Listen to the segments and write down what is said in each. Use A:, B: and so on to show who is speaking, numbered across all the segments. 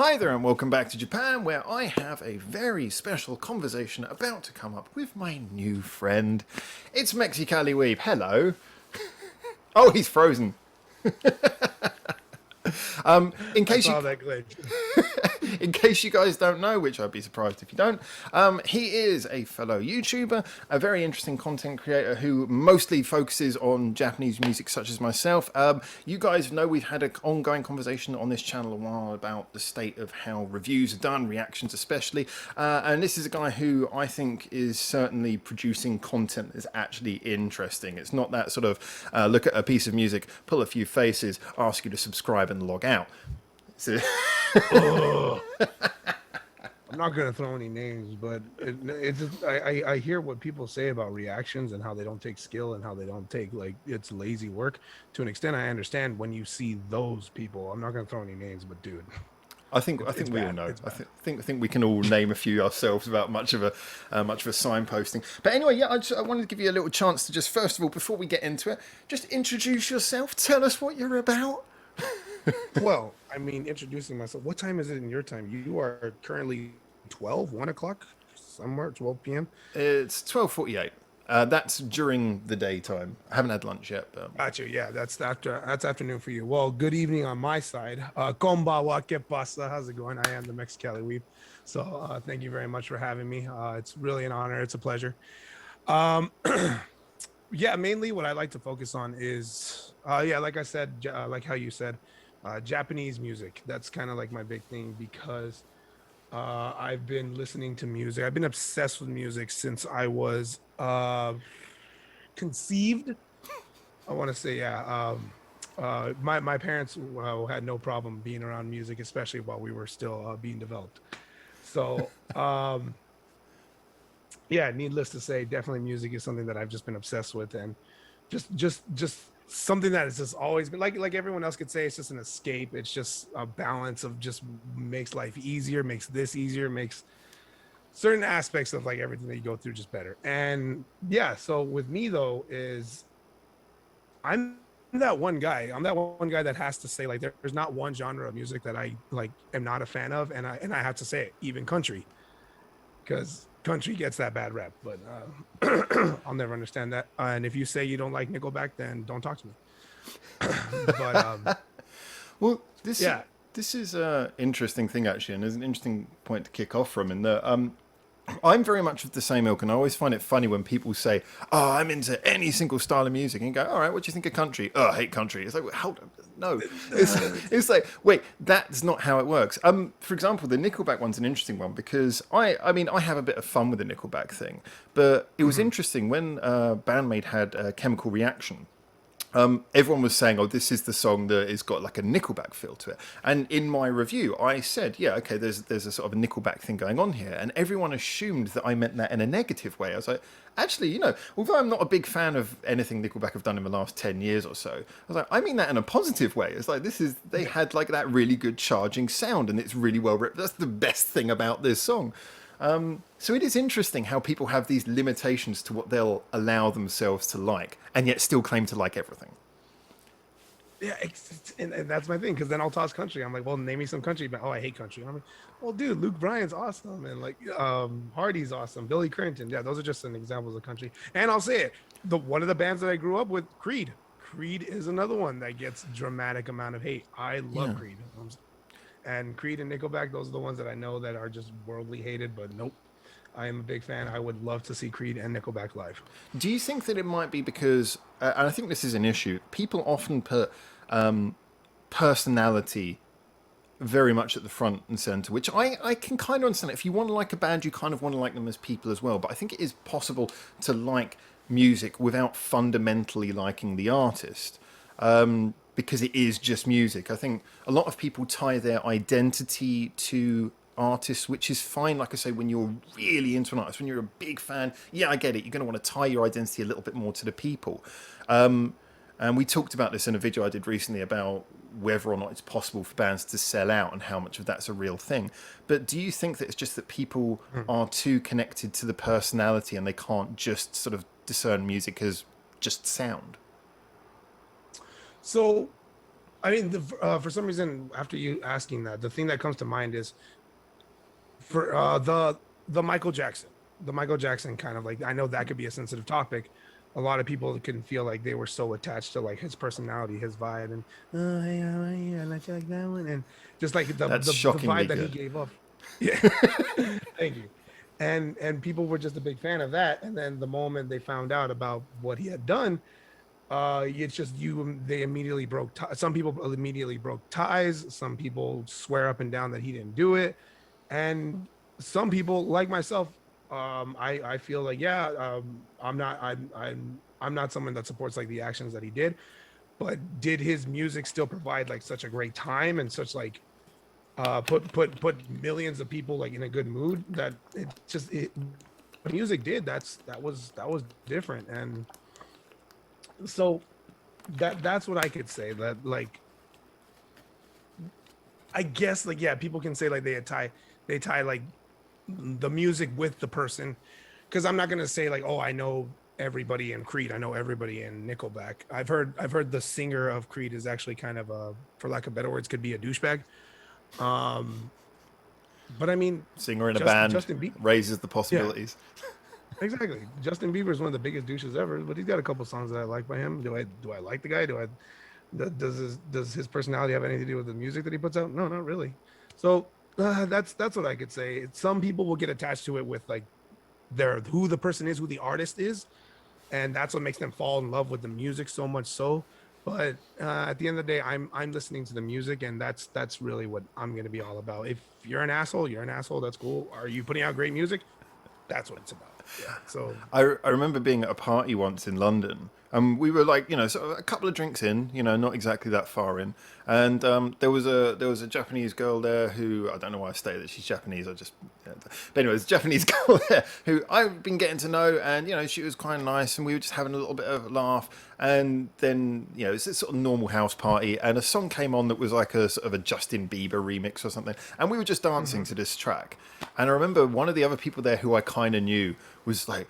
A: Hi there and welcome back to Japan, where I have a very special conversation about to come up with my new friend. It's Mexicali Weeb. Hello. Oh, he's frozen. In
B: I
A: case you
B: saw that glitch.
A: in case you guys don't know, which I'd be surprised if you don't, he is a fellow YouTuber, a very interesting content creator who mostly focuses on Japanese music, such as myself. You guys know we've had an ongoing conversation on this channel a while about the state of how reviews are done, reactions especially, and this is a guy who I think is certainly producing content that's actually interesting. It's not that sort of look at a piece of music, pull a few faces, ask you to subscribe and log out. So
B: Ugh. I'm not gonna throw any names, but it's just, I hear what people say about reactions and how they don't take skill and how they don't take like it's lazy work. To an extent, I understand when you see those people. I'm not gonna throw any names, but dude,
A: I think
B: it's
A: we all
B: bad.
A: know.
B: It's
A: I
B: bad.
A: think we can all name a few ourselves without much of a signposting. But anyway, yeah, I wanted to give you a little chance to just first of all, before we get into it, just introduce yourself. Tell us what you're about.
B: Well, I mean, introducing myself. What time is it in your time? You are currently 12, 1 o'clock, somewhere 12 p.m.
A: It's 12:48. That's during the daytime. I haven't had lunch yet, but
B: Gotcha. Yeah, that's afternoon for you. Well, good evening on my side. Konbawa, que pasa? How's it going? I am the Mexicali Weeb. So thank you very much for having me. It's really an honor. It's a pleasure. Um, yeah, mainly what I like to focus on is, yeah, like I said, like how you said, Japanese music. That's kind of like my big thing because I've been listening to music. I've been obsessed with music since I was conceived. I want to say, yeah. My parents had no problem being around music, especially while we were still being developed. So, yeah, needless to say, definitely music is something that I've just been obsessed with, and just something that has just always been like everyone else could say, it's just an escape. It's just a balance of just makes life easier, makes this easier, makes certain aspects of like everything that you go through just better. And yeah, so with me though is I'm that one guy. I'm that one guy that has to say like there's not one genre of music that I like am not a fan of, and I have to say it, even country, because country gets that bad rep. But I'll never understand that. And if you say you don't like Nickelback, then don't talk to me. But
A: well,
B: yeah,
A: this is an interesting thing actually, and there's an interesting point to kick off from in that I'm very much of the same ilk, and I always find it funny when people say, "Oh, I'm into any single style of music," and you go, "All right, what do you think of country?" "Oh, I hate country." It's like, how? No, it's it's like, wait, that's not how it works. For example, the Nickelback one's an interesting one because I mean, I have a bit of fun with the Nickelback thing, but it was interesting when Band-Maid had Chemical Reaction. Everyone was saying, "Oh, this is the song that has got like a Nickelback feel to it." And in my review, I said, "Yeah, okay, there's a sort of a Nickelback thing going on here." And everyone assumed that I meant that in a negative way. I was like, "Actually, although I'm not a big fan of anything Nickelback have done in the last 10 years or so, I was like, I mean that in a positive way. It's like they had like that really good charging sound, and it's really well written. That's the best thing about this song." So it is interesting how people have these limitations to what they'll allow themselves to like, and yet still claim to like everything.
B: yeah, and that's my thing. Because then I'll toss country. I'm like, well, name me some country. But oh, I hate country. I'm like, well, dude, Luke Bryan's awesome, and like Hardy's awesome. Billy Currington. Yeah, those are just some examples of country. And I'll say it. The one of the bands that I grew up with, Creed. Creed is another one that gets dramatic amount of hate. I love
A: Yeah.
B: Creed. And Creed and Nickelback, those are the ones that I know that are just worldly hated. But nope, I am a big fan. I would love to see Creed and Nickelback live.
A: Do you think that it might be because, and I think this is an issue, people often put personality very much at the front and center, which I can kind of understand. If you want to like a band, you kind of want to like them as people as well. But I think it is possible to like music without fundamentally liking the artist. Because it is just music. I think a lot of people tie their identity to artists, which is fine. Like I say, when you're really into an artist, when you're a big fan, yeah, I get it. You're going to want to tie your identity a little bit more to the people. And we talked about this in a video I did recently about whether or not it's possible for bands to sell out and how much of that's a real thing. But do you think that it's just that people are too connected to the personality and they can't just sort of discern music as just sound?
B: So I mean, for some reason, after you asking that, the thing that comes to mind is for the Michael Jackson, the Michael Jackson kind of like, I know that could be a sensitive topic. A lot of people can feel like they were so attached to like his personality, his vibe, and oh hey, I like that one, and just like
A: That's
B: the
A: shockingly
B: vibe that he
A: good.
B: gave off. Yeah, thank you. And people were just a big fan of that. And then the moment they found out about what he had done, it's just you. They immediately broke. Some people immediately broke ties. Some people swear up and down that he didn't do it, and some people like myself, I feel like, yeah, I'm not someone that supports like the actions that he did, but did his music still provide like such a great time and such like put millions of people like in a good mood, that it just it music did, that was different. And so that's what I could say, that like, I guess, like, yeah, people can say like they tie like the music with the person, because I'm not gonna say like, oh, I know everybody in Creed, I know everybody in Nickelback. I've heard the singer of Creed is actually kind of a, for lack of better words, could be a douchebag. Um, but I mean,
A: Singer in a
B: just
A: band
B: Justin Bieber,
A: raises the
B: yeah,
A: possibilities.
B: exactly. Justin Bieber is one of the biggest douches ever, but he's got a couple songs that I like by him. Do I like the guy? Does his personality have anything to do with the music that he puts out? No, not really. So that's what I could say. Some people will get attached to it with like their, who the person is, who the artist is, and that's what makes them fall in love with the music so much so. But at the end of the day, I'm listening to the music, and that's really what I'm gonna be all about. If you're an asshole, you're an asshole. That's cool. Are you putting out great music? That's what it's about. Yeah. So
A: I remember being at a party once in London. We were like, sort of a couple of drinks in, not exactly that far in, and there was a Japanese girl there who, I don't know why I say that she's Japanese. I just, yeah. But anyway, there's a Japanese girl there who I've been getting to know, and she was quite nice, and we were just having a little bit of a laugh, and then it's a sort of normal house party, and a song came on that was like a sort of a Justin Bieber remix or something, and we were just dancing to this track, and I remember one of the other people there who I kind of knew was like,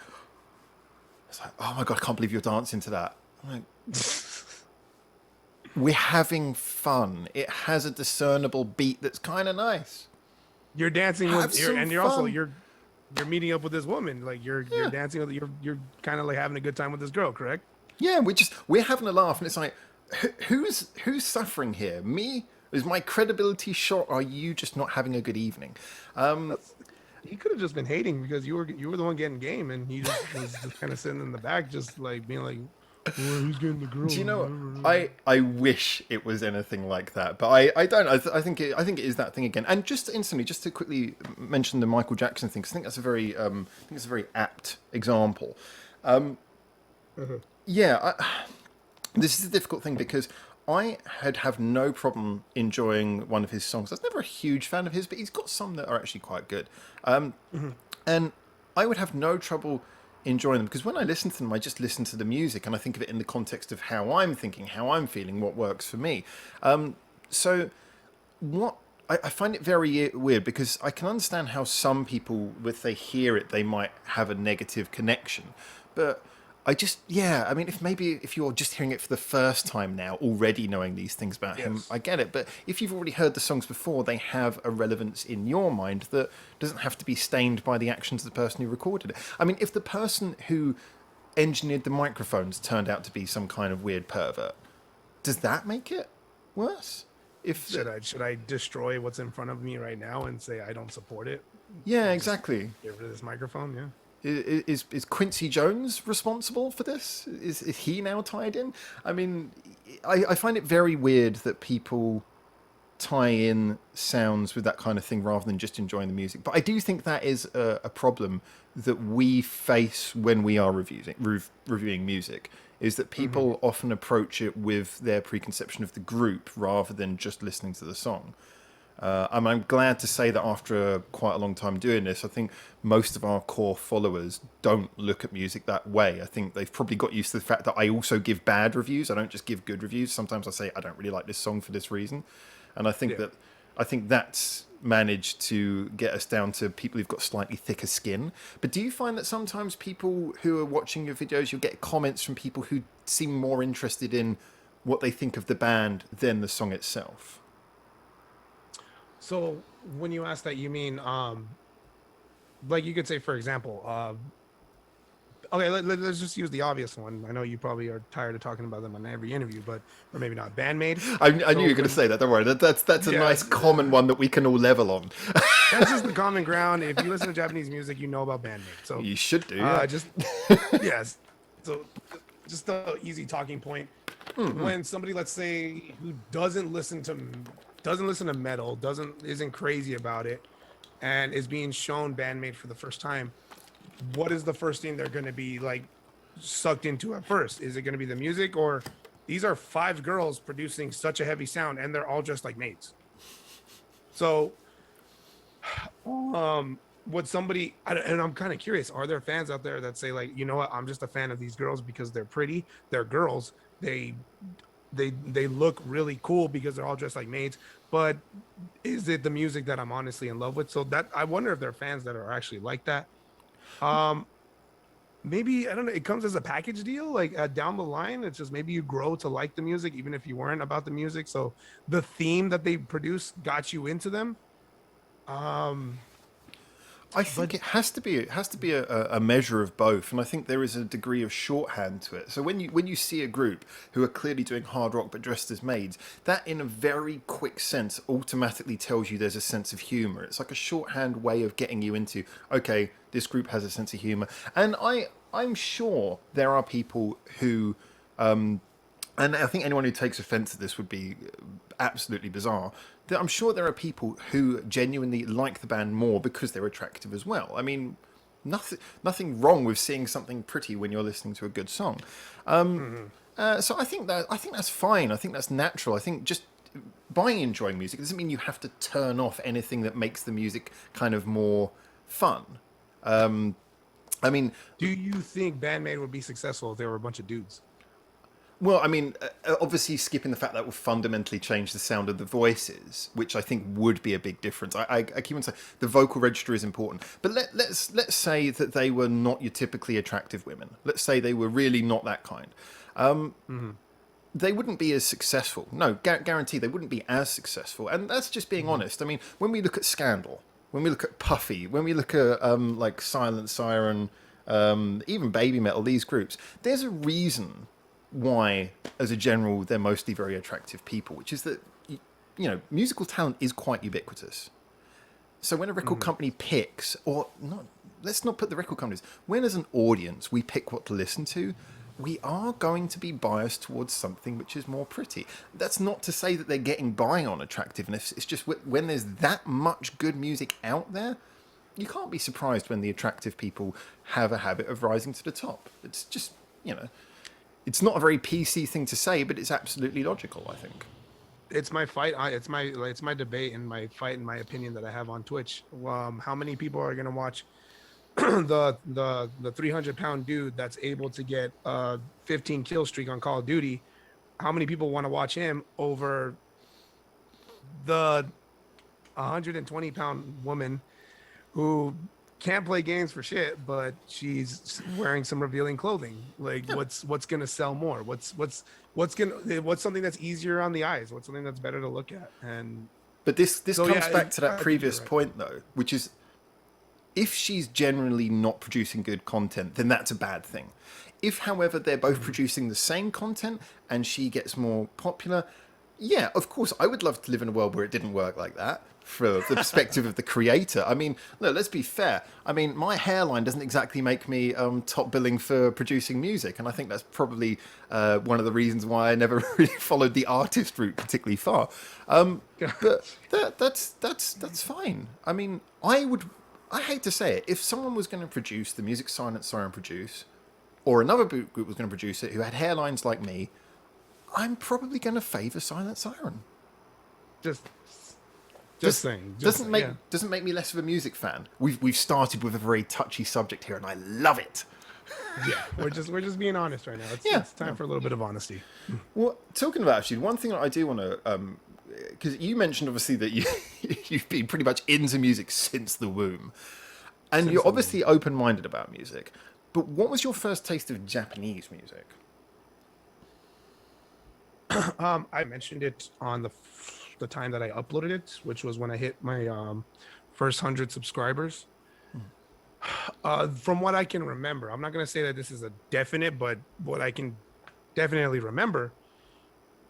A: it's like, oh my God, I can't believe you're dancing to that. I'm like, we're having fun. It has a discernible beat that's kind of nice.
B: you're dancing
A: Have
B: with,
A: some
B: and you're also
A: fun.
B: you're meeting up with this woman. Like you're
A: Yeah.
B: dancing with, you're kind of like having a good time with this girl, correct?
A: Yeah, we're having a laugh, and it's like, who's suffering here? Me? Is my credibility shot? Or are you just not having a good evening?
B: That's, he could have just been hating because you were the one getting game, and he just was just kind of sitting in the back, just like being like, well, who's getting the girl?
A: Do you know? I wish it was anything like that, but I don't. I think it is that thing again. And just instantly, just to quickly mention the Michael Jackson thing, 'cause I think that's a very it's a very apt example. Yeah, this is a difficult thing because I have no problem enjoying one of his songs. I was never a huge fan of his, but he's got some that are actually quite good. And I would have no trouble enjoying them because when I listen to them, I just listen to the music and I think of it in the context of how I'm thinking, how I'm feeling, what works for me. So what I find it very weird because I can understand how some people, if they hear it, they might have a negative connection, but I just, yeah, I mean, if you're just hearing it for the first time now, already knowing these things about him,
B: Yes.
A: I get it. But if you've already heard the songs before, they have a relevance in your mind that doesn't have to be stained by the actions of the person who recorded it. I mean, if the person who engineered the microphones turned out to be some kind of weird pervert, does that make it worse? If
B: Should I destroy what's in front of me right now and say I don't support it?
A: Yeah,
B: Just
A: exactly.
B: get rid of this microphone. Yeah.
A: Is Quincy Jones responsible for this? Is he now tied in? I mean, I find it very weird that people tie in sounds with that kind of thing rather than just enjoying the music. But I do think that is a problem that we face when we are reviewing music, is that people often approach it with their preconception of the group rather than just listening to the song. I'm glad to say that after quite a long time doing this, I think most of our core followers don't look at music that way. I think they've probably got used to the fact that I also give bad reviews. I don't just give good reviews. Sometimes I say I don't really like this song for this reason, and
B: Yeah.
A: I think that's managed to get us down to people who've got slightly thicker skin. But do you find that sometimes people who are watching your videos, you'll get comments from people who seem more interested in what they think of the band than the song itself.
B: So when you ask that, you mean like you could say, for example, okay, let's just use the obvious one. I know you probably are tired of talking about them on every interview, but or maybe not. Band-maid.
A: I knew you were going to say that. Don't worry. That's a nice common one that we can all level on.
B: That's just the common ground. If you listen to Japanese music, you know about Band-maid. So
A: you should do. Yeah.
B: Just yes. So just the easy talking point. When somebody, let's say, who doesn't listen to metal, isn't crazy about it, and is being shown Band-maid for the first time, what is the first thing they're going to be like sucked into at first? Is it going to be the music, or these are 5 girls producing such a heavy sound and they're all just like maids? So would somebody, and I'm kind of curious, are there fans out there that say like, you know what, I'm just a fan of these girls because they're pretty, they're girls, they look really cool because they're all dressed like maids, but is it the music that I'm honestly in love with? So that, I wonder if there are fans that are actually like that. Maybe, I don't know, it comes as a package deal, like down the line, it's just maybe you grow to like the music even if you weren't about the music, so the theme that they produce got you into them.
A: I think it has to be a measure of both, and I think there is a degree of shorthand to it. So when you see a group who are clearly doing hard rock but dressed as maids, that in a very quick sense automatically tells you there's a sense of humour. It's like a shorthand way of getting you into, okay, this group has a sense of humour. And I'm sure there are people who, and I think anyone who takes offence at this would be absolutely bizarre, that I'm sure there are people who genuinely like the band more because they're attractive as well. I mean, nothing wrong with seeing something pretty when you're listening to a good song. So I think that's fine. I think that's natural. I think just by enjoying music doesn't mean you have to turn off anything that makes the music kind of more fun. I mean,
B: do you think Band-maid would be successful if there were a bunch of dudes?
A: Well, I mean, obviously skipping the fact that will fundamentally change the sound of the voices, which I think would be a big difference. I keep on saying the vocal register is important, but let's say that they were not your typically attractive women. Let's say they were really not that kind. They wouldn't be as successful. No, guarantee they wouldn't be as successful, and that's just being honest. I mean, when we look at Scandal, when we look at Puffy, when we look at like Silent Siren, even Baby Metal, these groups, there's a reason why, as a general, they're mostly very attractive people, which is that, you know, musical talent is quite ubiquitous. So when a record company picks, or not, let's not put the record companies, when as an audience we pick what to listen to, we are going to be biased towards something which is more pretty. That's not to say that they're getting by on attractiveness. It's just when there's that much good music out there, you can't be surprised when the attractive people have a habit of rising to the top. It's just, you know, it's not a very PC thing to say, but it's absolutely logical, I think.
B: It's my fight. It's my debate and my fight and my opinion that I have on Twitch. How many people are going to watch the 300-pound dude that's able to get a 15 kill streak on Call of Duty? How many people want to watch him over the 120-pound woman who can't play games for shit, but she's wearing some revealing clothing? Like, yeah. What's gonna sell more? What's something that's easier on the eyes? What's something that's better to look at? And
A: but this comes back to that previous point though, which is, if she's generally not producing good content, then that's a bad thing. If, however, they're both producing the same content and she gets more popular, yeah, of course, I would love to live in a world where it didn't work like that. From the perspective of the creator, I mean, look, let's be fair. I mean, my hairline doesn't exactly make me top billing for producing music, and I think that's probably one of the reasons why I never really followed the artist route particularly far. But that's fine. I mean, I hate to say it, if someone was going to produce the music Silent Siren produce, or another group was going to produce it who had hairlines like me, I'm probably going to favour Silent Siren.
B: Just saying.
A: Doesn't make me less of a music fan. We've started with a very touchy subject here, and I love it.
B: Yeah, we're just being honest right now. It's time for a little bit of honesty.
A: Well, talking about actually, one thing that I do want to, because you mentioned obviously that you've been pretty much into music since the womb, and you're obviously open-minded about music. But what was your first taste of Japanese music?
B: I mentioned it on the time that I uploaded it, which was when I hit my first 100 subscribers. From what I can remember, I'm not gonna say that this is a definite, but what I can definitely remember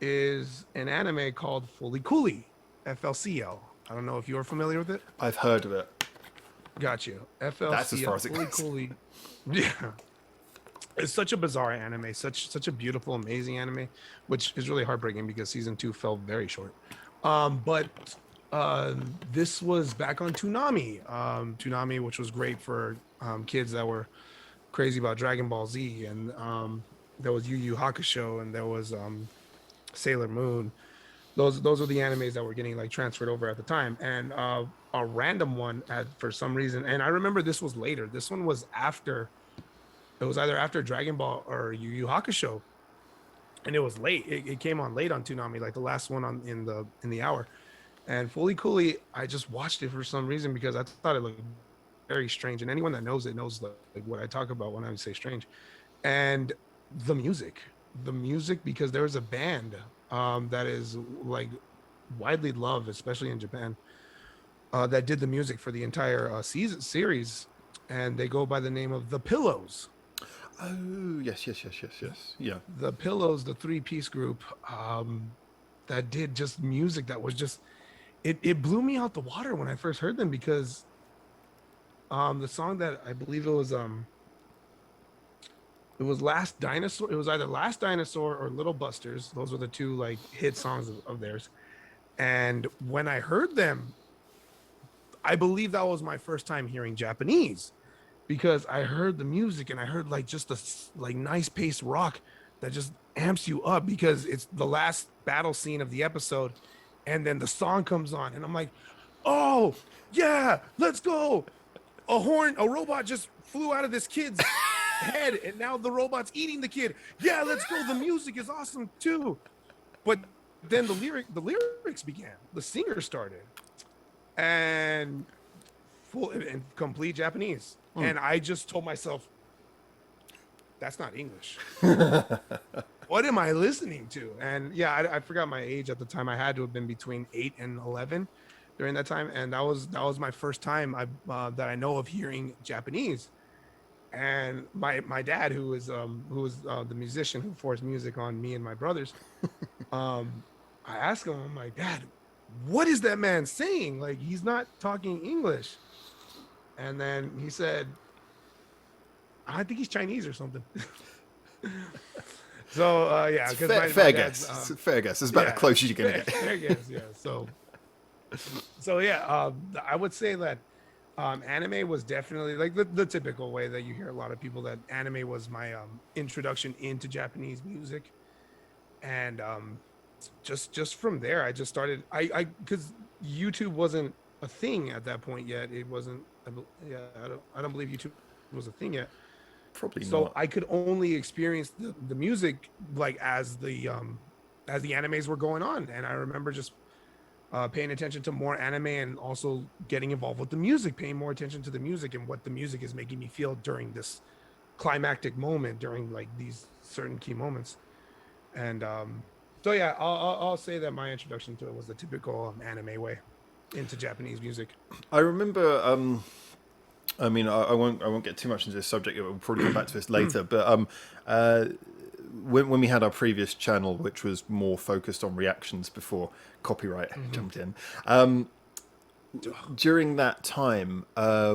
B: is an anime called Fully Cooley, FLCL. I don't know if you're familiar with it.
A: I've heard of it.
B: Got you.
A: That's as far
B: FLCL,
A: as it
B: Fully
A: goes.
B: Cooley. Yeah. It's such a bizarre anime, such a beautiful, amazing anime, which is really heartbreaking because season 2 fell very short. But this was back on Toonami, Toonami, which was great for kids that were crazy about Dragon Ball Z, and there was Yu Yu Hakusho, and there was Sailor Moon. Those were the animes that were getting like transferred over at the time, and a random one at for some reason, and I remember this was later. This one was after. It was either after Dragon Ball or Yu Yu Hakusho, and it was late. It came on late on Toonami, like the last one on in the hour. And Fully Cooley, I just watched it for some reason because I thought it looked very strange. And anyone that knows it knows like what I talk about when I say strange. And the music, because there was a band that is like widely loved, especially in Japan, that did the music for the entire series, and they go by the name of The Pillows.
A: Oh, yes. Yeah.
B: The Pillows, the three-piece group that did just music that was just it blew me out the water when I first heard them because the song that I believe it was Last Dinosaur. It was either Last Dinosaur or Little Busters. Those were the two like hit songs of theirs. And when I heard them, I believe that was my first time hearing Japanese because I heard the music and I heard like just the like nice paced rock that just amps you up because it's the last battle scene of the episode, and then the song comes on and I'm like, oh yeah, let's go. A robot just flew out of this kid's head and now the robot's eating the kid. Yeah, let's go. The music is awesome too. But then the lyrics began. The singer started. And full and complete Japanese. And I just told myself, that's not English. What am I listening to? And yeah, I forgot my age at the time. I had to have been between 8 and 11 during that time, and that was my first time that I know of hearing Japanese. And my dad, who was the musician who forced music on me and my brothers, I asked him, I'm like, Dad, what is that man saying? Like, he's not talking English. And then he said, I think he's Chinese or something. So yeah, because
A: fair guess. Fair guess. It's about as close as you're gonna get.
B: Fair guess, yeah. So yeah, I would say that anime was definitely like the typical way that you hear a lot of people that anime was my introduction into Japanese music, and just from there I just started. I because YouTube wasn't a thing at that point yet. It wasn't. Yeah, I don't believe YouTube was a thing yet.
A: Probably
B: so
A: not.
B: I could only experience the music like as the animes were going on, and I remember just paying attention to more anime and also getting involved with the music, paying more attention to the music and what the music is making me feel during this climactic moment, during like these certain key moments. And so yeah, I'll say that my introduction to it was the typical anime way into Japanese music.
A: I remember. I mean, I won't get too much into this subject. We'll probably come back to this later. But when we had our previous channel, which was more focused on reactions before copyright jumped in, during that time,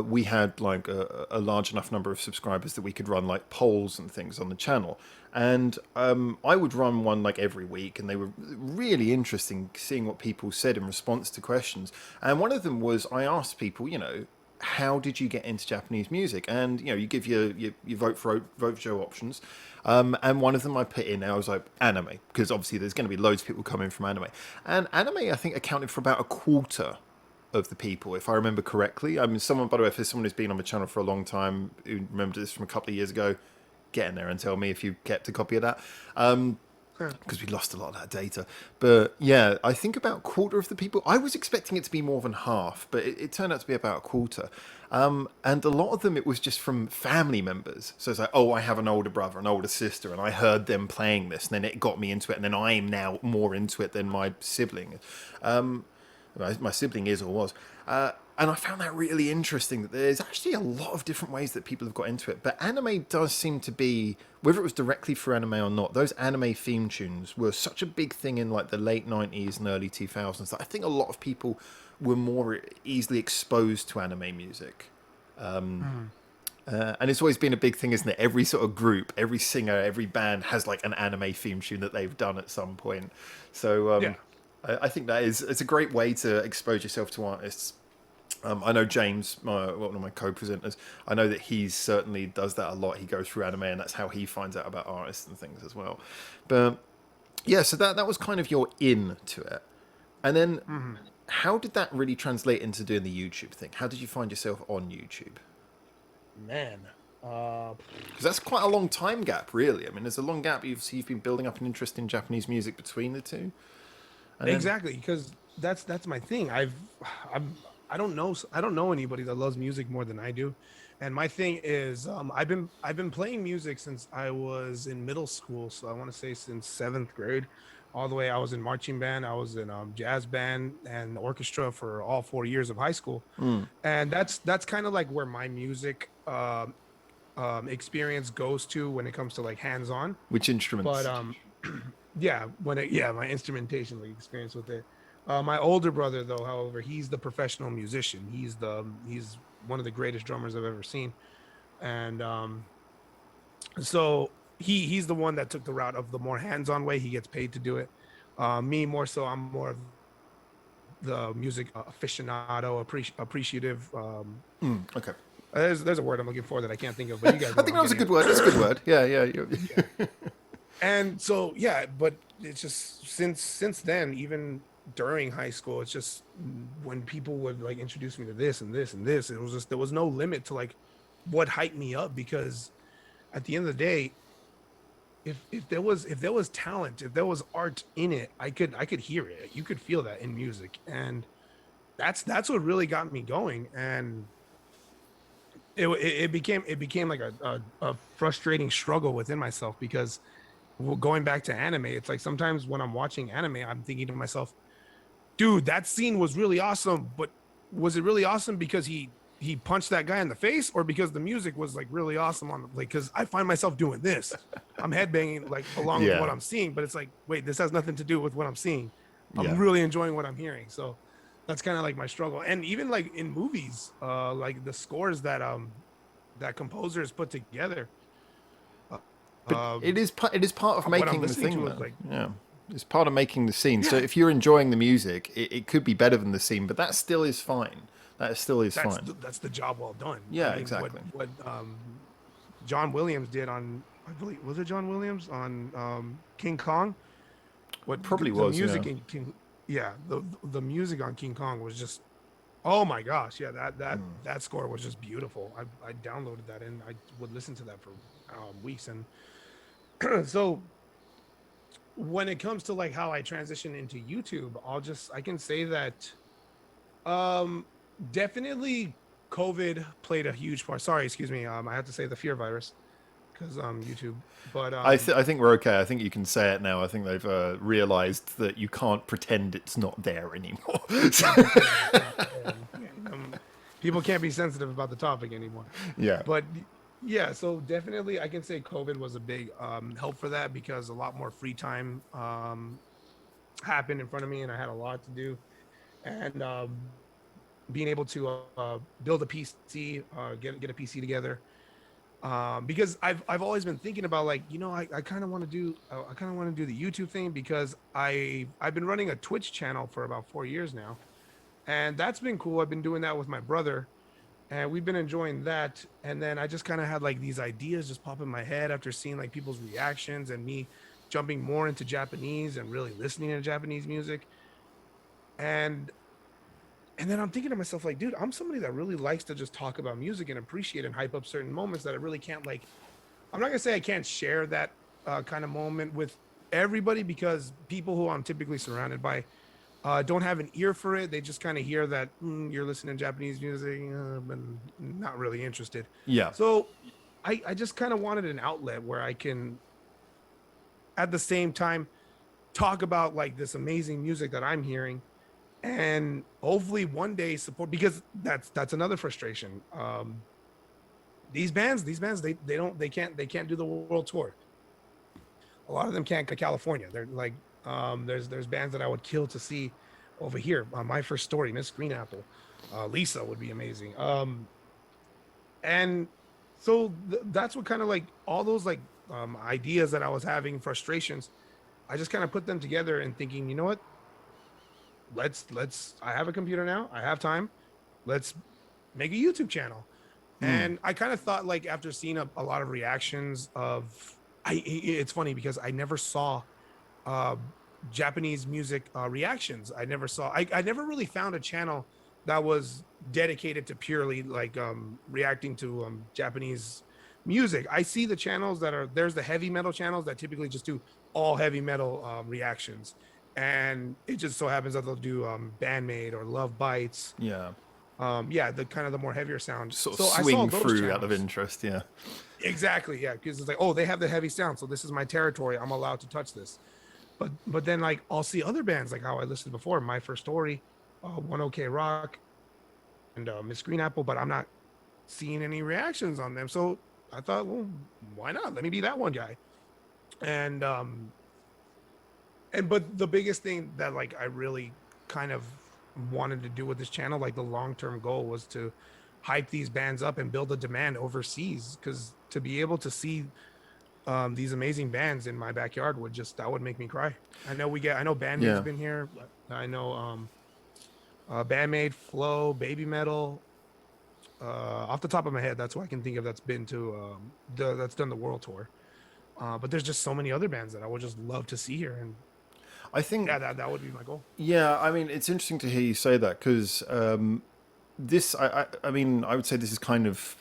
A: we had like a large enough number of subscribers that we could run like polls and things on the channel. And I would run one like every week, and they were really interesting, seeing what people said in response to questions. And one of them was, I asked people, how did you get into Japanese music? And you give your vote Joe options, and one of them I put in there, I was like anime, because obviously there's going to be loads of people coming from anime, and anime I think accounted for about a quarter of the people, if I remember correctly. I mean, someone, by the way, if there's someone who's been on the channel for a long time who remembered this from a couple of years ago, get in there and tell me if you kept a copy of that. because we lost a lot of that data. But yeah, I think about a quarter of the people. I was expecting it to be more than half, but it turned out to be about a quarter. And a lot of them, it was just from family members. So it's like, oh, I have an older brother, an older sister, and I heard them playing this, and then it got me into it, and then I'm now more into it than my sibling. My sibling is or was. And I found that really interesting that there's actually a lot of different ways that people have got into it. But anime does seem to be, whether it was directly for anime or not, those anime theme tunes were such a big thing in like the late 90s and early 2000s that I think a lot of people were more easily exposed to anime music. And it's always been a big thing, isn't it? Every sort of group, every singer, every band has like an anime theme tune that they've done at some point. So
B: Yeah.
A: I think it's a great way to expose yourself to artists. I know James, one of my co-presenters, I know that he certainly does that a lot. He goes through anime, and that's how he finds out about artists and things as well. But yeah, so that was kind of your in to it. And then how did that really translate into doing the YouTube thing? How did you find yourself on YouTube?
B: Man.
A: Because that's quite a long time gap, really. I mean, there's a long gap. You've been building up an interest in Japanese music between the two. And
B: Exactly, because that's my thing. I don't know anybody that loves music more than I do, and my thing is I've been playing music since I was in middle school. So I want to say since 7th grade, all the way. I was in marching band, I was in jazz band and orchestra for all 4 years of high school, and that's kind of like where my music experience goes to when it comes to like hands on.
A: which instruments?
B: But my instrumentation like experience with it. My older brother, though, however, he's the professional musician. He's one of the greatest drummers I've ever seen, and so he's the one that took the route of the more hands-on way. He gets paid to do it. Me more so, I'm more of the music aficionado, appreciative.
A: Okay.
B: There's a word I'm looking for that I can't think of, but you guys.
A: I think that was a good word. That's a good word. Yeah.
B: Yeah. And so but it's just since then, even during high school, it's just when people would like introduce me to this and this and this, it was just there was no limit to like what hyped me up, because at the end of the day, if there was talent, if there was art in it, I could hear it. You could feel that in music, and that's what really got me going. And it became like a frustrating struggle within myself, because going back to anime, it's like sometimes when I'm watching anime, I'm thinking to myself, dude, that scene was really awesome, but was it really awesome because he punched that guy in the face, or because the music was like really awesome on like, because I find myself doing this, I'm headbanging like along with what I'm seeing, but it's like, wait, this has nothing to do with what I'm seeing. I'm really enjoying what I'm hearing. So that's kind of like my struggle. And even like in movies, like the scores that composers put together,
A: But it is part of making the thing.
B: Like,
A: yeah, it's part of making the scene. Yeah. So if you're enjoying the music, it could be better than the scene, but that still is fine. That's fine.
B: That's the job well done.
A: Yeah, I mean, exactly.
B: What John Williams did on, I believe, was it John Williams on King Kong? What
A: probably
B: the
A: was
B: music in King? Yeah, the music on King Kong was just, oh my gosh, yeah, that score was just beautiful. I downloaded that and I would listen to that for weeks. And so when it comes to like how I transition into YouTube, I can say that definitely COVID played a huge part. Sorry, excuse me. I have to say the fear virus, because YouTube. But
A: I think we're okay. I think you can say it now. I think they've realized that you can't pretend it's not there anymore.
B: People can't be sensitive about the topic anymore.
A: Yeah.
B: But yeah, so definitely I can say COVID was a big help for that, because a lot more free time happened in front of me, and I had a lot to do. And being able to build a PC, get a PC together, because I've always been thinking about, like, I kind of want to do the YouTube thing, because I've been running a Twitch channel for about 4 years now, and that's been cool. I've been doing that with my brother, and we've been enjoying that. And then I just kind of had like these ideas just pop in my head after seeing like people's reactions and me jumping more into Japanese and really listening to Japanese music. And then I'm thinking to myself, like, dude, I'm somebody that really likes to just talk about music and appreciate and hype up certain moments that I really can't, like, I'm not gonna say I can't share that kind of moment with everybody, because people who I'm typically surrounded by don't have an ear for it. They just kind of hear that you're listening to Japanese music, but not really interested.
A: Yeah.
B: So I just kind of wanted an outlet where I can, at the same time, talk about like this amazing music that I'm hearing, and hopefully one day support, because that's another frustration. These bands, they can't do the world tour. A lot of them can't go to California. They're like, there's bands that I would kill to see over here. My first story, Miss Green Apple, Lisa would be amazing. And so that's what kind of like all those like ideas that I was having, frustrations. I just kind of put them together and thinking, you know what? Let's. I have a computer now. I have time. Let's make a YouTube channel. And I kind of thought, like, after seeing a lot of reactions of, it's funny because I never saw uh, Japanese music reactions. I never really found a channel that was dedicated to purely like reacting to Japanese music. I see the channels there's the heavy metal channels that typically just do all heavy metal reactions. And it just so happens that they'll do band-maid or love bites,
A: Yeah.
B: yeah, the kind of the more heavier sound.
A: Sort of
B: So I saw
A: swing
B: those
A: through out of
B: channels.
A: interest. Yeah.
B: Exactly, yeah, because it's like, oh, they have the heavy sound, so this is my territory. I'm allowed to touch this. But then like I'll see other bands like how I listed before, My First Story, One OK Rock, and Miss Green Apple, but I'm not seeing any reactions on them. So I thought, well, why not? Let me be that one guy. And but the biggest thing that like I really kind of wanted to do with this channel, like the long-term goal, was to hype these bands up and build a demand overseas, because to be able to see these amazing bands in my backyard that would make me cry. I know Band-Maid's
A: Yeah.
B: been here. I know Band-Maid, Flow, Baby Metal. Off the top of my head, that's what I can think of that's been to that's done the world tour. But there's just so many other bands that I would just love to see here, and
A: I think.
B: yeah, that would be my goal.
A: Yeah. I mean, it's interesting to hear you say that because this. I mean, I would say this is kind of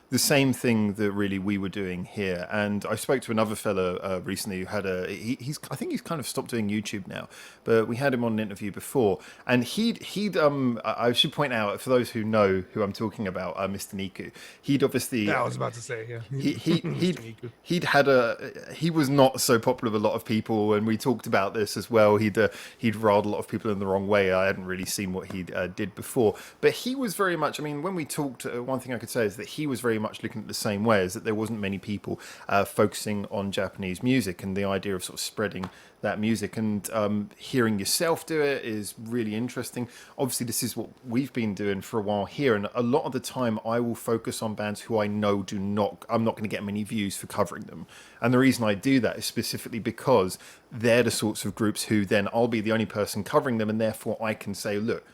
A: the same thing that really we were doing here. And I spoke to another fellow recently who had he's I think he's kind of stopped doing YouTube now, but we had him on an interview before, and he'd I should point out for those who know who I'm talking about, Mr. Niku, he'd obviously
B: Yeah, I was about to say, yeah.
A: he
B: Mr. Niku.
A: he was not so popular with a lot of people, and we talked about this as well. He'd riled a lot of people in the wrong way. I hadn't really seen what he did before, but he was very much. I mean, when we talked, one thing I could say is that he was very much looking at the same way, is that there wasn't many people focusing on Japanese music, and the idea of sort of spreading that music and hearing yourself do it is really interesting. Obviously, this is what we've been doing for a while here, and a lot of the time I will focus on bands who I know I'm not going to get many views for covering them. And the reason I do that is specifically because they're the sorts of groups who then I'll be the only person covering them, and therefore I can say, look,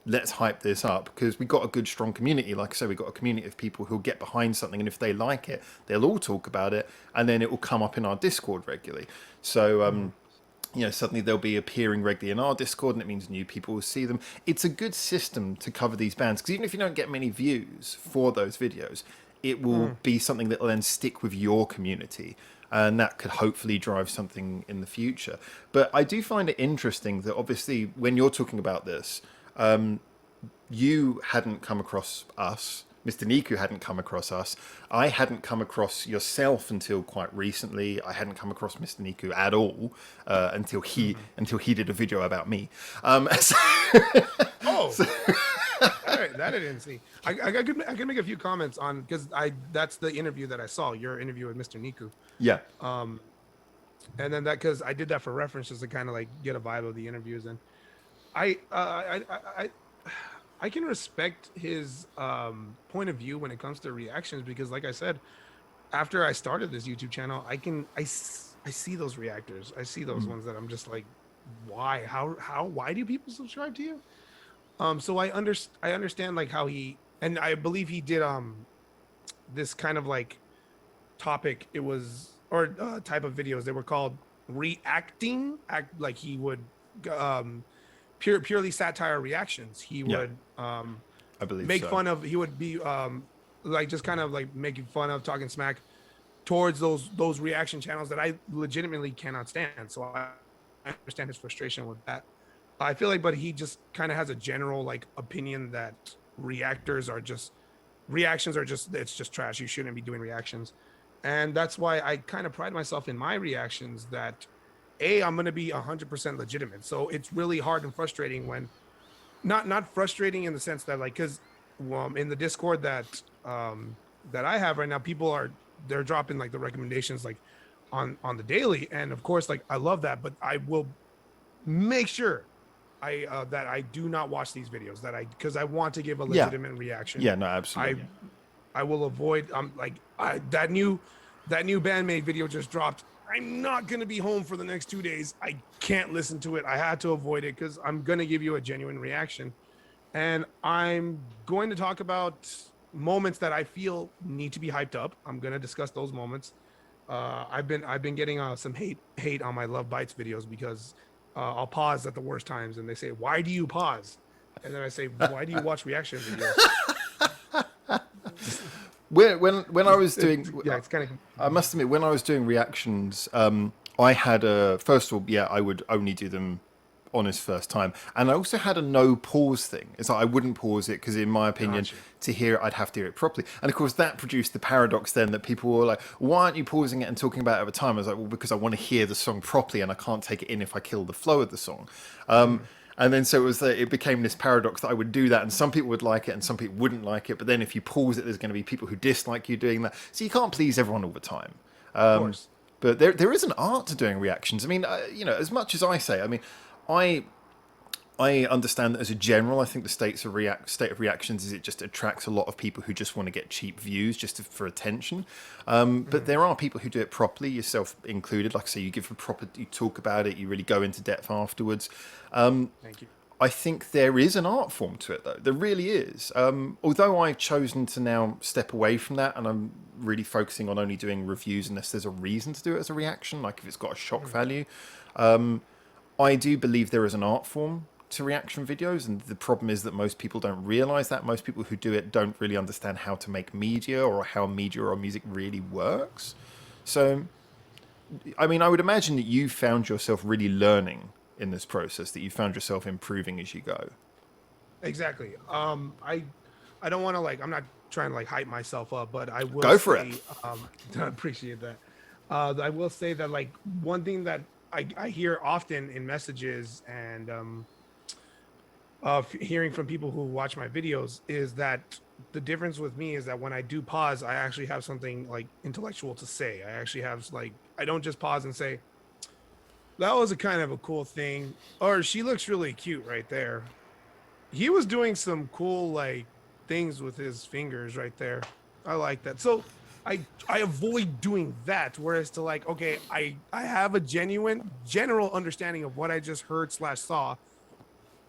A: let's hype this up, because we've got a good strong community. Like I said, we've got a community of people who'll get behind something, and if they like it, they'll all talk about it, and then it will come up in our Discord regularly. So suddenly they'll be appearing regularly in our Discord, and it means new people will see them. It's a good system to cover these bands, because even if you don't get many views for those videos, it will be something that will then stick with your community, and that could hopefully drive something in the future. But I do find it interesting that obviously when you're talking about this, you hadn't come across us. Mr. Niku hadn't come across us. I hadn't come across yourself until quite recently. I hadn't come across Mr. Niku at all until he did a video about me.
B: Oh, all right, that I didn't see. I could make a few comments on, because that's the interview that I saw, your interview with Mr. Niku.
A: Yeah.
B: And then that, because I did that for reference, just to kind of like get a vibe of the interviews. And I can respect his point of view when it comes to reactions, because like I said, after I started this YouTube channel, I see those reactors. I see those ones that I'm just like, why? Why do people subscribe to you? So I understand like how and I believe he did this kind of like topic, it was, or type of videos, they were called reacting, like he would purely satire reactions. He would
A: I believe
B: make
A: so.
B: fun of, he would be like just kind of like making fun of, talking smack towards those reaction channels that I legitimately cannot stand. So I understand his frustration with that. I feel like, but he just kind of has a general like opinion that reactions are just, it's just trash. You shouldn't be doing reactions. And that's why I kind of pride myself in my reactions that I'm going to be 100% legitimate. So it's really hard and frustrating when not frustrating in the sense that like, cause in the Discord that I have right now, they're dropping like the recommendations like on the daily. And of course, like I love that, but I will make sure that I do not watch these videos because I want to give a legitimate reaction.
A: Yeah, no, absolutely.
B: I will avoid that new band-maid video just dropped. I'm not going to be home for the next 2 days. I can't listen to it. I had to avoid it because I'm going to give you a genuine reaction. And I'm going to talk about moments that I feel need to be hyped up. I'm going to discuss those moments. I've been getting some hate on my Love Bites videos because I'll pause at the worst times, and they say, "Why do you pause?" And then I say, "Why do you watch reaction videos?"
A: When I was doing,
B: it's kind of.
A: I must admit, when I was doing reactions, I had first of all, I would only do them on his first time, and I also had a no pause thing. It's like I wouldn't pause it because, in my opinion, to hear it, I'd have to hear it properly. And of course, that produced the paradox then that people were like, "Why aren't you pausing it and talking about it over time?" I was like, "Well, because I want to hear the song properly, and I can't take it in if I kill the flow of the song." And then so it became this paradox that I would do that, and some people would like it, and some people wouldn't like it. But then if you pause it, there's going to be people who dislike you doing that. So you can't please everyone all the time.
B: Of course.
A: But there is an art to doing reactions. I mean, as much as I say, I mean, I understand that as a general, I think the state of reactions is it just attracts a lot of people who just want to get cheap views just for attention. But there are people who do it properly, yourself included. Like I say, you talk about it, you really go into depth afterwards.
B: Thank you.
A: I think there is an art form to it, though. There really is. Although I've chosen to now step away from that, and I'm really focusing on only doing reviews unless there's a reason to do it as a reaction, like if it's got a shock value. I do believe there is an art form to reaction videos, and the problem is that most people don't realize that. Most people who do it don't really understand how to make media or how media or music really works. So, I mean, I would imagine that you found yourself really learning in this process, that you found yourself improving as you go.
B: Exactly. I don't want to I'm not trying to hype myself up, but I will
A: go for it.
B: I appreciate that. I will say that one thing that I hear often in messages and hearing from people who watch my videos is that the difference with me is that when I do pause, I actually have something intellectual to say. I actually have I don't just pause and say, "That was a kind of a cool thing," or "She looks really cute right there. He was doing some cool things with his fingers right there. I like that." So I avoid doing that. Whereas to okay, I have a general understanding of what I just heard / saw,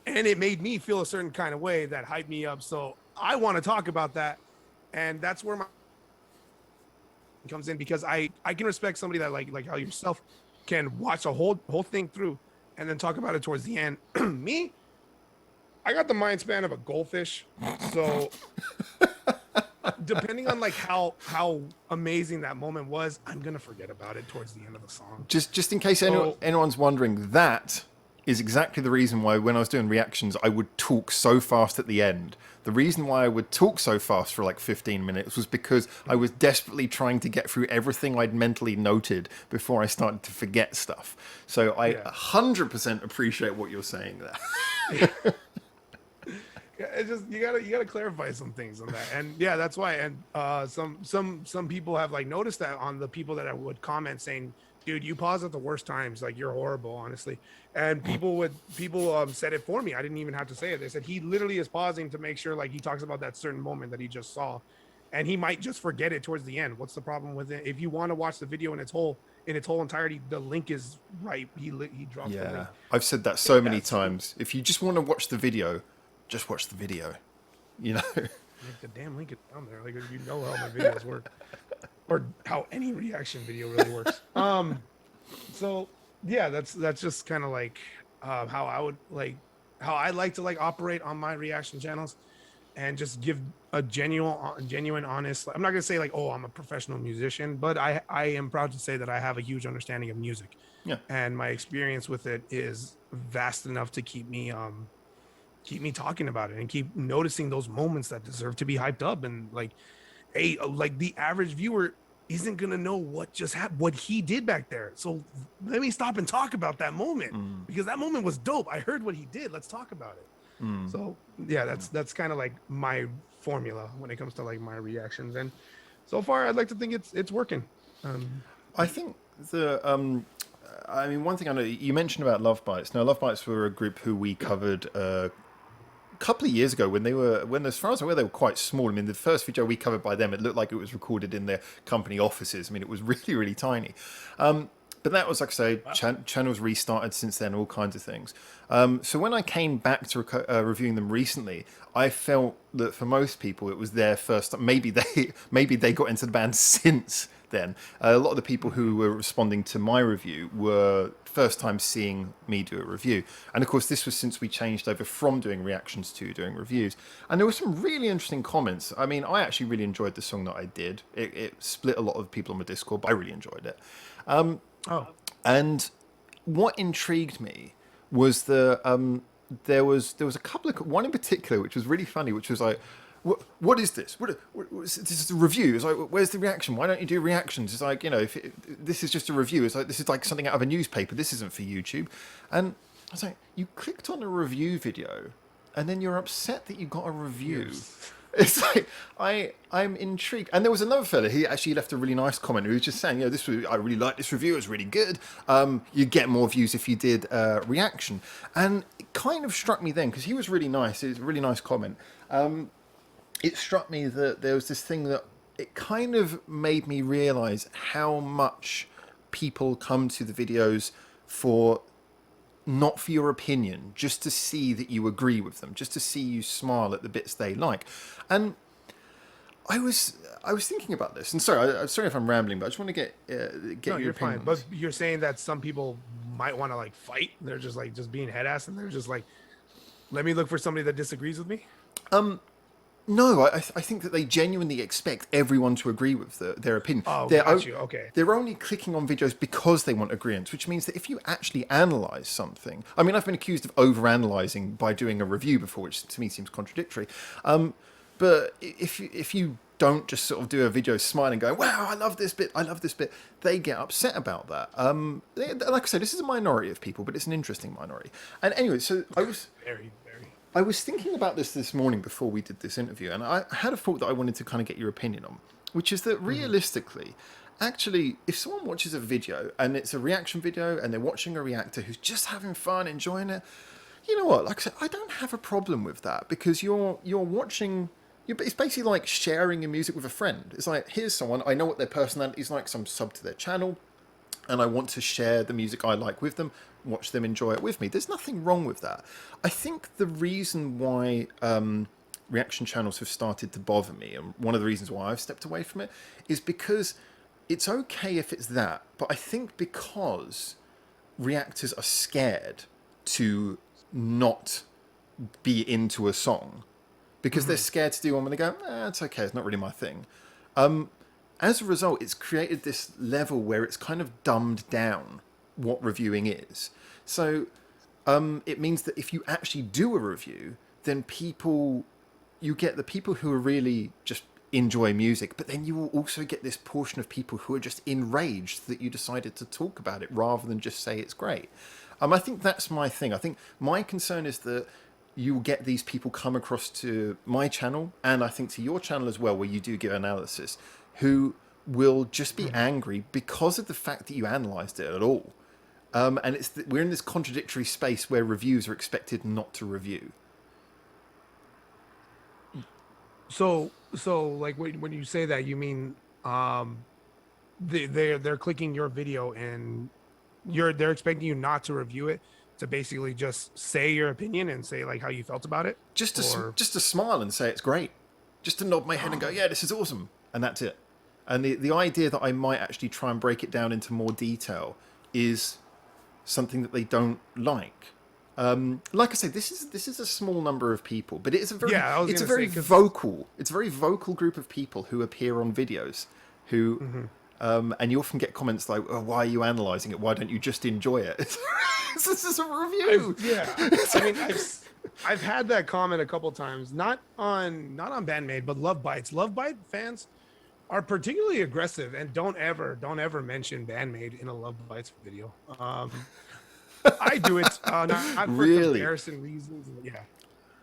B: and it made me feel a certain kind of way that hyped me up. So I want to talk about that, and that's where my comes in, because I can respect somebody that like how yourself can watch a whole thing through and then talk about it towards the end. Me, I got the mind span of a goldfish, so depending on how amazing that moment was, I'm gonna forget about it towards the end of the song.
A: Just in case anyone's wondering, that is exactly the reason why when I was doing reactions, I would talk so fast at the end. The reason why I would talk so fast for 15 minutes was because I was desperately trying to get through everything I'd mentally noted before I started to forget stuff. So I 100% appreciate what you're saying there.
B: It's just you gotta clarify some things on that, and that's why. And some people have noticed that on the people that I would comment saying, "Dude, you pause at the worst times. You're horrible, honestly." And people said it for me. I didn't even have to say it. They said he literally is pausing to make sure he talks about that certain moment that he just saw, and he might just forget it towards the end. What's the problem with it? If you want to watch the video in its whole entirety, the link is right. He dropped the link.
A: I've said that so many times. If you just want to watch the video, just watch the video.
B: The damn link is down there. You know how my videos work, or how any reaction video really works. So that's just kind of how I would how I like to operate on my reaction channels. and just give a genuine, honest. I'm not gonna say like, oh, I'm a professional musician, but I am proud to say that I have a huge understanding of music,
A: Yeah.
B: and my experience with it is vast enough to keep me talking about it and keep noticing those moments that deserve to be hyped up. And like, hey, like the average viewer isn't gonna know what just happened, what he did back there. So let me stop and talk about that moment, because that moment was dope. I heard what he did. Let's talk about it. So yeah, that's kind of like my formula when it comes to like my reactions. And so far, I'd like to think it's working.
A: I think I mean, one thing I know, you mentioned about Love Bites. Now, Love Bites were a group who we covered a couple of years ago when as far as I'm aware, they were quite small. I mean, the first video we covered by them, it looked like it was recorded in their company offices. I mean, it was really, really tiny. But that was, like I say, channels restarted since then, all kinds of things. So when I came back to reviewing them recently, I felt that for most people it was their first time. Maybe they got into the band since then. A lot of the people who were responding to my review were first time seeing me do a review. And of course, this was since we changed over from doing reactions to doing reviews. And there were some really interesting comments. I mean, I actually really enjoyed the song that I did. It split a lot of people on my Discord, but I really enjoyed it. And what intrigued me was there was a couple of one in particular which was really funny, which was like, what is this? This is a review. It's like, where's the reaction? Why don't you do reactions? It's like, this is just a review. It's like, this is like something out of a newspaper. This isn't for YouTube. And I was like, you clicked on a review video, and then you're upset that you got a review. Yes. It's like, I'm intrigued. And there was another fella, he actually left a really nice comment. He was just saying, I really like this review. It was really good. You'd get more views if you did reaction. And it kind of struck me then, because he was really nice. It was a really nice comment. It struck me that there was this thing that it kind of made me realize how much people come to the videos for not for your opinion, just to see that you agree with them, just to see you smile at the bits they like. And I was thinking about this, and I'm sorry if I'm rambling, but I just want to get
B: no,
A: your
B: you're
A: opinion.
B: Fine. But you're saying that some people might want to like fight. They're just like being head ass, and they're just like, let me look for somebody that disagrees with me.
A: No, I think that they genuinely expect everyone to agree with their opinion.
B: Oh, got you. Okay.
A: They're only clicking on videos because they want agreement, which means that if you actually analyze something... I mean, I've been accused of over-analyzing by doing a review before, which to me seems contradictory. But if you don't just sort of do a video smiling going, wow, I love this bit, they get upset about that. Like I said, this is a minority of people, but it's an interesting minority. And anyway, so I was thinking about this morning before we did this interview, and I had a thought that I wanted to kind of get your opinion on, which is that realistically, actually, if someone watches a video and it's a reaction video and they're watching a reactor who's just having fun, enjoying it, you know what? Like I said, I don't have a problem with that, because you're watching. It's basically like sharing your music with a friend. It's like, here's someone, I know what their personality is like, so I'm sub to their channel, and I want to share the music I like with them, watch them enjoy it with me. There's nothing wrong with that. I think the reason why reaction channels have started to bother me, and one of the reasons why I've stepped away from it, is because it's okay if it's that, but I think because reactors are scared to not be into a song, because they're scared to do one when they go, it's okay, it's not really my thing. As a result, it's created this level where it's kind of dumbed down what reviewing is. So it means that if you actually do a review, then you get the people who are really just enjoy music, but then you will also get this portion of people who are just enraged that you decided to talk about it rather than just say it's great. I think that's my thing. I think my concern is that you get these people come across to my channel, and I think to your channel as well, where you do give analysis, who will just be angry because of the fact that you analysed it at all. And we're in this contradictory space where reviews are expected not to review.
B: So like when you say that, you mean they're clicking your video and they're expecting you not to review it, to basically just say your opinion and say like how you felt about it?
A: Just to smile and say it's great. Just to nod my head and go, yeah, this is awesome. And that's it. And the idea that I might actually try and break it down into more detail is something that they don't like. Like I say, this is a small number of people, but it is a very
B: Yeah, I was
A: it's a
B: gonna
A: very
B: say, 'cause
A: vocal it's a very vocal group of people who appear on videos, who and you often get comments like, oh, "Why are you analysing it? Why don't you just enjoy it?" This is a review.
B: I mean, I've had that comment a couple times, not on Band-Maid, but Love Bites. Love Bite fans are particularly aggressive and don't ever mention Band-Maid in a Love Bites video. I do it not for
A: Really?
B: comparison reasons. Yeah.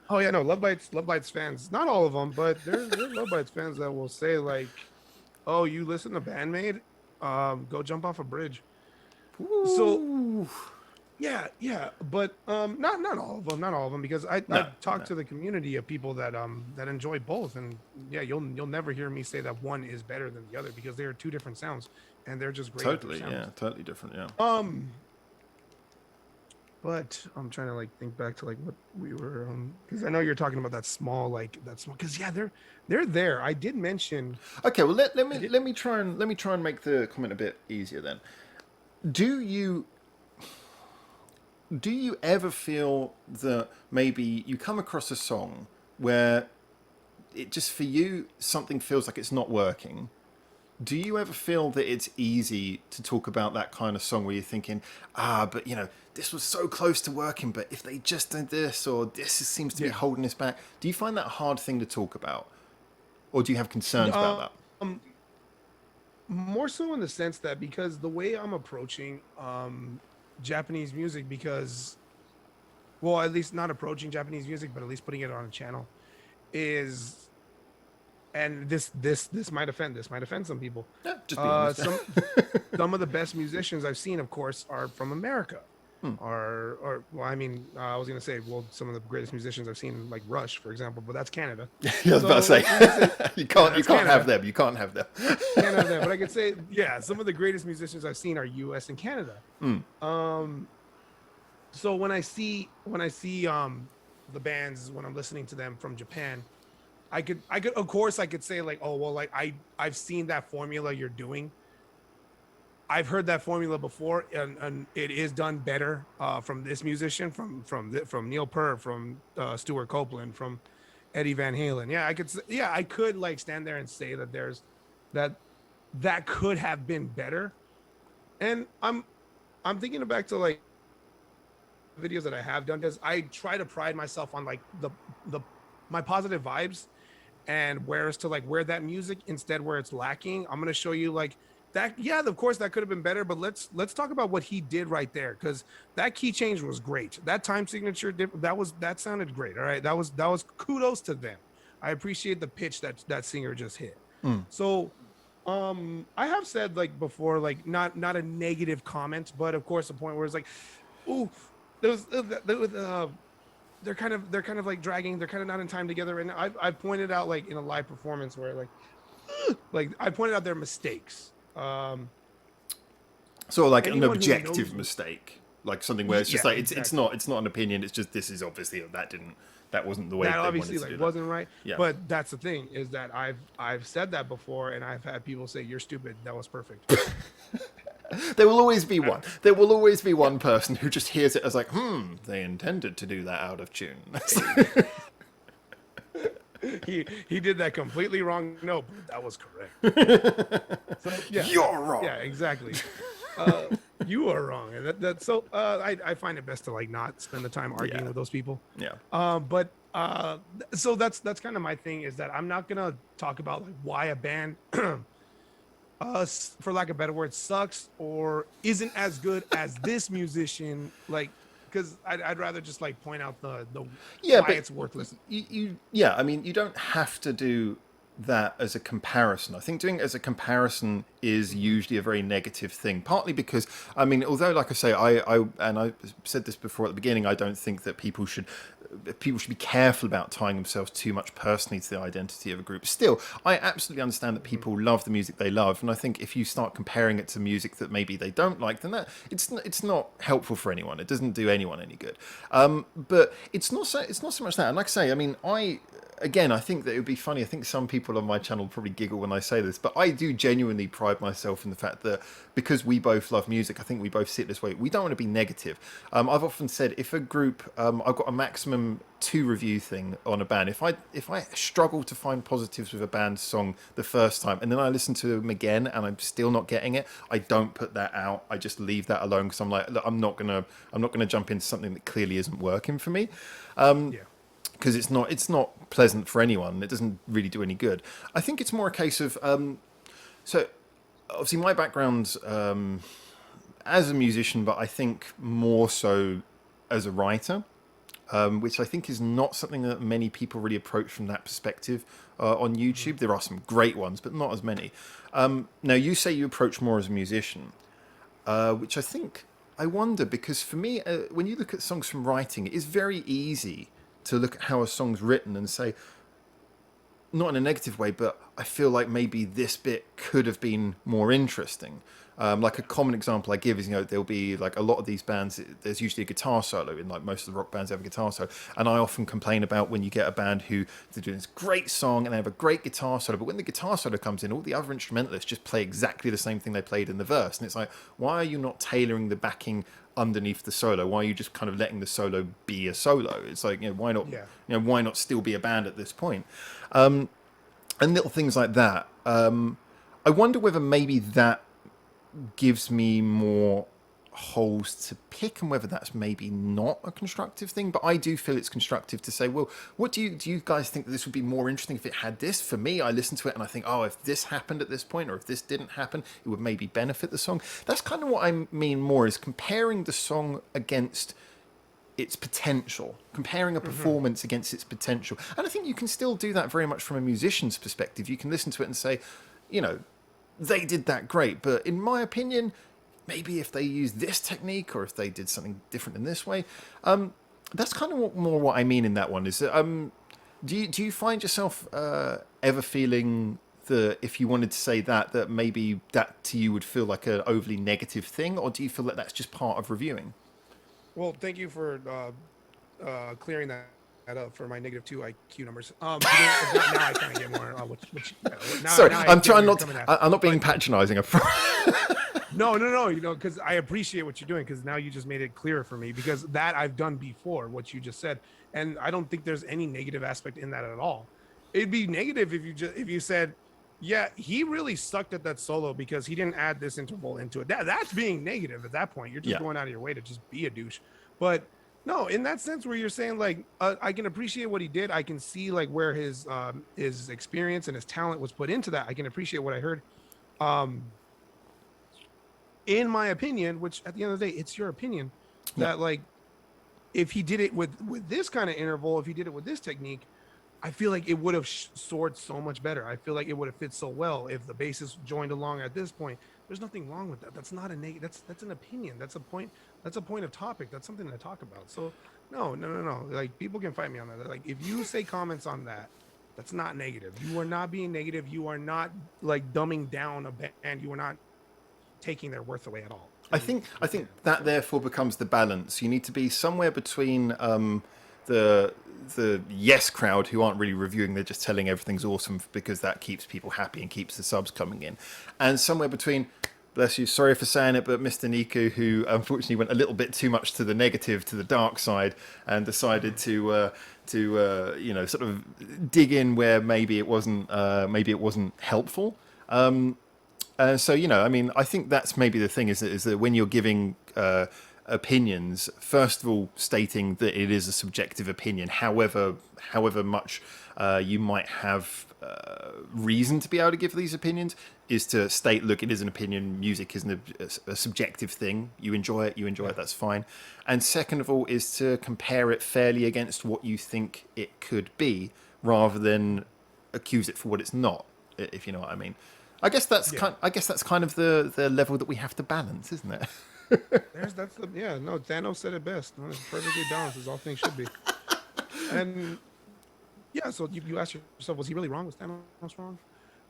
B: Oh yeah, no, Love Bites fans, not all of them, but there's Love Bites fans that will say like, "Oh, you listen to Band-Maid? Go jump off a bridge." So
A: Ooh.
B: yeah, but not all of them, because I've talked to the community of people that that enjoy both, and yeah, you'll never hear me say that one is better than the other, because they are two different sounds, and they're just great.
A: Totally, yeah, totally different, yeah.
B: But I'm trying to like think back to like what we were because I know you're talking about that small because yeah, they're there. I did mention.
A: Okay, well let me try and make the comment a bit easier then. Do you ever feel that maybe you come across a song where it just, for you, something feels like it's not working? Do you ever feel that it's easy to talk about that kind of song where you're thinking, but you know, this was so close to working, but if they just did this, or this seems to be holding us back? Do you find that a hard thing to talk about? Or do you have concerns about that?
B: More so in the sense that, because the way I'm approaching Japanese music, because, well, at least not approaching Japanese music, but at least putting it on a channel, is, and this might offend some people.
A: Yeah, just be honest.
B: Some of the best musicians I've seen, of course, are from America. Or well, I mean, I was gonna say, well, some of the greatest musicians I've seen, like Rush, for example, but that's Canada.
A: Yeah, I was about to say, you can't have them. You can't have them.
B: Can't have them. But I could say, yeah, some of the greatest musicians I've seen are U.S. and Canada. So when I see the bands, when I'm listening to them from Japan, I could of course I could say like, oh well, like I've seen that formula you're doing. I've heard that formula before, and it is done better from this musician, from Neil Peart, from Stuart Copeland, from Eddie Van Halen. Yeah, I could like stand there and say that there's that could have been better. And I'm thinking back to like videos that I have done, because I try to pride myself on like my positive vibes, and whereas to like where that music instead where it's lacking, I'm gonna show you like that. Yeah, of course that could have been better, but let's talk about what he did right there, because that key change was great. That time signature that sounded great. All right, that was kudos to them. I appreciate the pitch that singer just hit. So I have said like before, like not a negative comment, but of course a point where it's like, ooh, they're kind of like dragging, they're kind of not in time together. And I pointed out like in a live performance where like I pointed out their mistakes.
A: Sort of like an objective mistake, like something where it's just like
B: exactly.
A: it's not an opinion. It's just, this is obviously that wasn't the way
B: that
A: they
B: obviously
A: wanted to
B: like
A: do
B: wasn't
A: that.
B: right.
A: Yeah.
B: But that's the thing, is that I've said that before, and I've had people say, "You're stupid. That was perfect."
A: There will always be one. There will always be one person who just hears it as like, they intended to do that out of tune.
B: he did that completely wrong. No, but that was correct. So, yeah,
A: you're wrong.
B: Yeah, exactly. You are wrong, and so I find it best to like not spend the time arguing with those people.
A: Yeah.
B: But so that's kind of my thing, is that I'm not gonna talk about like why a band for lack of a better word, sucks or isn't as good as this musician, like, because I'd rather just like point out the why it's worthless.
A: I mean, you don't have to do that as a comparison. I think doing it as a comparison is usually a very negative thing, partly because, I mean, although like I say, I said this before at the beginning, I don't think that people should be careful about tying themselves too much personally to the identity of a group. Still, I absolutely understand that people love the music they love, and I think if you start comparing it to music that maybe they don't like, then that it's not helpful for anyone. It doesn't do anyone any good. But it's not so much that. And like I say, I mean, again, I think that it would be funny. I think some people on my channel probably giggle when I say this, but I do genuinely pride myself in the fact that because we both love music, I think we both see it this way. We don't want to be negative. I've often said if a group, I've got a maximum 2 review thing on a band. If I struggle to find positives with a band song the first time, and then I listen to them again and I'm still not getting it, I don't put that out. I just leave that alone because I'm like, look, I'm not gonna jump into something that clearly isn't working for me.
B: Yeah.
A: Because it's not pleasant for anyone. It doesn't really do any good. I think it's more a case of so obviously my background's as a musician, but I think more so as a writer, which I think is not something that many people really approach from that perspective on YouTube. There are some great ones, but not as many. Now you say you approach more as a musician, which I wonder, because for me, when you look at songs from writing, it is very easy to look at how a song's written and say, not in a negative way, but I feel like maybe this bit could have been more interesting. Like a common example I give is, there'll be like a lot of these bands, there's usually a guitar solo in, like most of the rock bands have a guitar solo. And I often complain about when you get a band who they're doing this great song and they have a great guitar solo, but when the guitar solo comes in, all the other instrumentalists just play exactly the same thing they played in the verse. And it's like, why are you not tailoring the backing underneath the solo? Why are you just kind of letting the solo be a solo? It's like, why not?
B: Yeah.
A: Why not still be a band at this point? And little things like that. I wonder whether maybe that gives me more holes to pick, and whether that's maybe not a constructive thing. But I do feel it's constructive to say, well, what do you guys think that this would be more interesting if it had this? For me, I listen to it and I think, oh, if this happened at this point, or if this didn't happen, it would maybe benefit the song. That's kind of what I mean more, is comparing the song against its potential, comparing a performance against its potential. And I think you can still do that very much from a musician's perspective. You can listen to it and say, they did that great, but in my opinion, maybe if they used this technique, or if they did something different in this way, that's kind of more what I mean in that one. Is that do you find yourself ever feeling that if you wanted to say that maybe that to you would feel like an overly negative thing, or do you feel that that's just part of reviewing?
B: Well, thank you for clearing that up for my -2 IQ numbers. Because now I kind of get more.
A: Sorry,
B: now
A: I'm trying not. I'm not being patronising.
B: No. Because I appreciate what you're doing, because now you just made it clearer for me, because that I've done before, what you just said, and I don't think there's any negative aspect in that at all. It'd be negative if you said, yeah, he really sucked at that solo because he didn't add this interval into it. That's being negative at that point. You're just going out of your way to just be a douche. But no, in that sense where you're saying like, I can appreciate what he did. I can see like where his experience and his talent was put into that. I can appreciate what I heard. In my opinion, which at the end of the day, it's your opinion, that like, if he did it with this kind of interval, if he did it with this technique, I feel like it would have soared so much better. I feel like it would have fit so well if the bassist joined along at this point. There's nothing wrong with that. That's not a negative. That's an opinion. That's a point. That's a point of topic. That's something to talk about. So no. Like, people can fight me on that. Like, if you say comments on that, that's not negative. You are not being negative. You are not like dumbing down a band. You are not taking their worth away at all.
A: I think that therefore becomes the balance. You need to be somewhere between the yes crowd, who aren't really reviewing, they're just telling everything's awesome because that keeps people happy and keeps the subs coming in, and somewhere between, bless you, sorry for saying it, but Mr. Niku, who unfortunately went a little bit too much to the negative, to the dark side, and decided to sort of dig in where maybe it wasn't helpful. So I mean, I think that's maybe the thing, is that when you're giving opinions, first of all, stating that it is a subjective opinion, however much you might have reason to be able to give these opinions, is to state, look, it is an opinion. Music isn't a subjective thing. You enjoy it, that's fine. And second of all, is to compare it fairly against what you think it could be, rather than accuse it for what it's not, if you know what I mean. I guess that's kind of the level that we have to balance, isn't it?
B: Thanos said it best. It's perfectly balanced, as all things should be. And yeah, so you ask yourself, was he really wrong? Was Thanos wrong?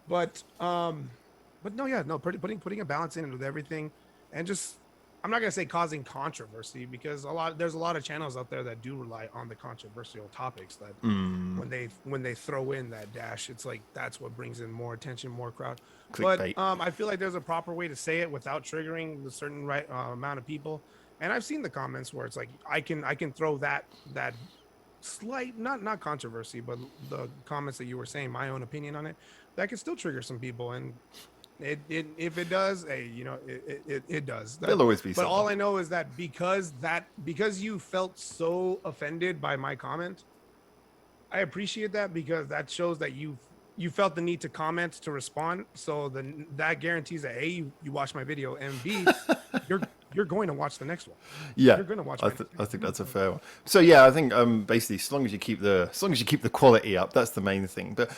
B: But no, putting a balance in with everything, and just I'm not gonna say causing controversy, because there's a lot of channels out there that do rely on the controversial topics that when they throw in that dash, it's like that's what brings in more attention, more crowd. But
A: Clickbait.
B: I feel like there's a proper way to say it without triggering the certain right amount of people. And I've seen the comments where it's like I can throw that slight, not controversy, but the comments that you were saying, my own opinion on it, that can still trigger some people. And if it does, hey, you know, it does.
A: There'll always be
B: but
A: something.
B: all I know is that because you felt so offended by my comment, I appreciate that, because that shows that you felt the need to comment, to respond. So that guarantees that A, you watched my video, and B, you're going to watch the next one.
A: Yeah,
B: you're going to watch.
A: I think that's a fair one. So yeah, I think basically as long as you keep the quality up, that's the main thing. But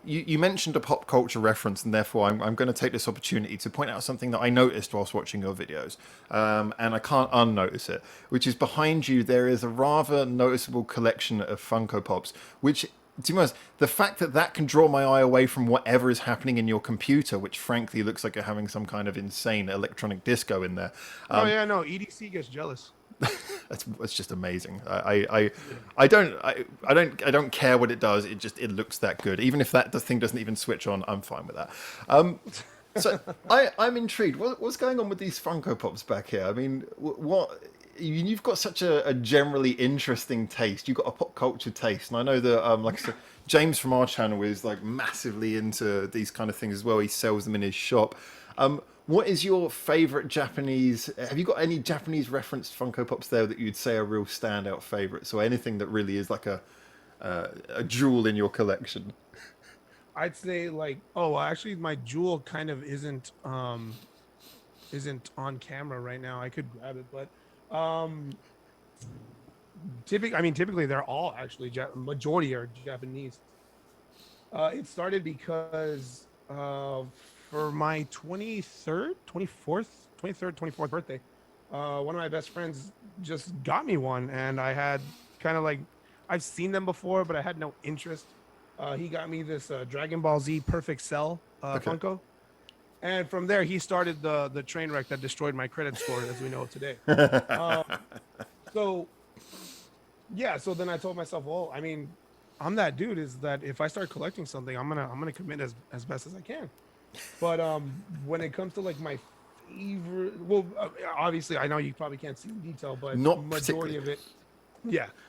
A: you mentioned a pop culture reference, and therefore I'm going to take this opportunity to point out something that I noticed whilst watching your videos, and I can't unnotice it, which is behind you there is a rather noticeable collection of Funko Pops, which, to be honest, the fact that can draw my eye away from whatever is happening in your computer, which frankly looks like you're having some kind of insane electronic disco in there.
B: Oh yeah, no, EDC gets jealous.
A: That's just amazing. I don't care what it does. It looks that good. Even if the thing doesn't even switch on, I'm fine with that. So I'm intrigued. What's going on with these Funko Pops back here? I mean, what? You've got such a generally interesting taste. You've got a pop culture taste, and I know that like I said, James from our channel is like massively into these kind of things as well. He sells them in his shop. What is your favorite Japanese? Have you got any Japanese referenced Funko Pops there that you'd say are real standout favorites, or anything that really is like a jewel in your collection?
B: I'd say like, actually my jewel kind of isn't on camera right now. I could grab it, but typically they're all actually majority are Japanese. It started because for my 24th birthday, one of my best friends just got me one, and I had kind of like, I've seen them before, but I had no interest. He got me this Dragon Ball Z Perfect Cell Funko. And from there, he started the train wreck that destroyed my credit score, as we know today. So then I told myself, well, I mean, I'm that dude. Is that if I start collecting something, I'm gonna commit as best as I can. But when it comes to like my favorite, obviously I know you probably can't see in detail, but
A: Not
B: majority of it,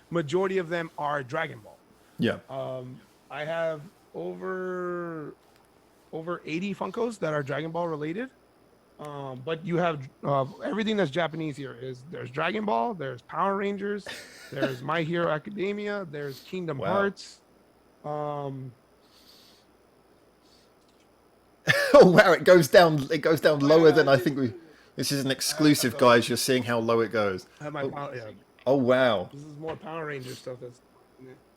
B: majority of them are Dragon Ball.
A: Yeah.
B: I have over 80 Funkos that are Dragon Ball related. But you have everything that's Japanese here. There's Dragon Ball, there's Power Rangers, there's My Hero Academia, there's Kingdom Hearts.
A: Oh wow, it goes down lower than I think we. This is an exclusive, guys. You're seeing how low it goes. Oh wow.
B: This is more Power Ranger stuff.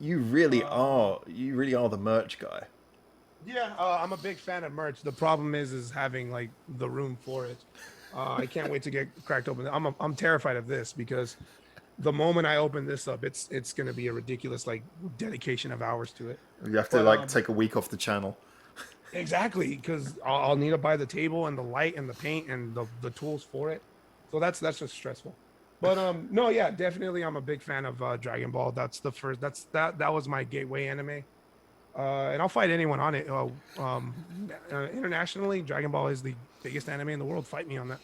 A: You really are the merch guy.
B: Yeah, I'm a big fan of merch. The problem is having like the room for it. I can't wait to get cracked open. I'm terrified of this, because the moment I open this up, it's gonna be a ridiculous like dedication of hours to it.
A: You have to take a week off the channel.
B: Exactly, because I'll need to buy the table and the light and the paint and the tools for it. So that's just stressful. But no, yeah, definitely I'm a big fan of Dragon Ball. That was my gateway anime. And I'll fight anyone on it. Internationally, Dragon Ball is the biggest anime in the world. Fight me on that.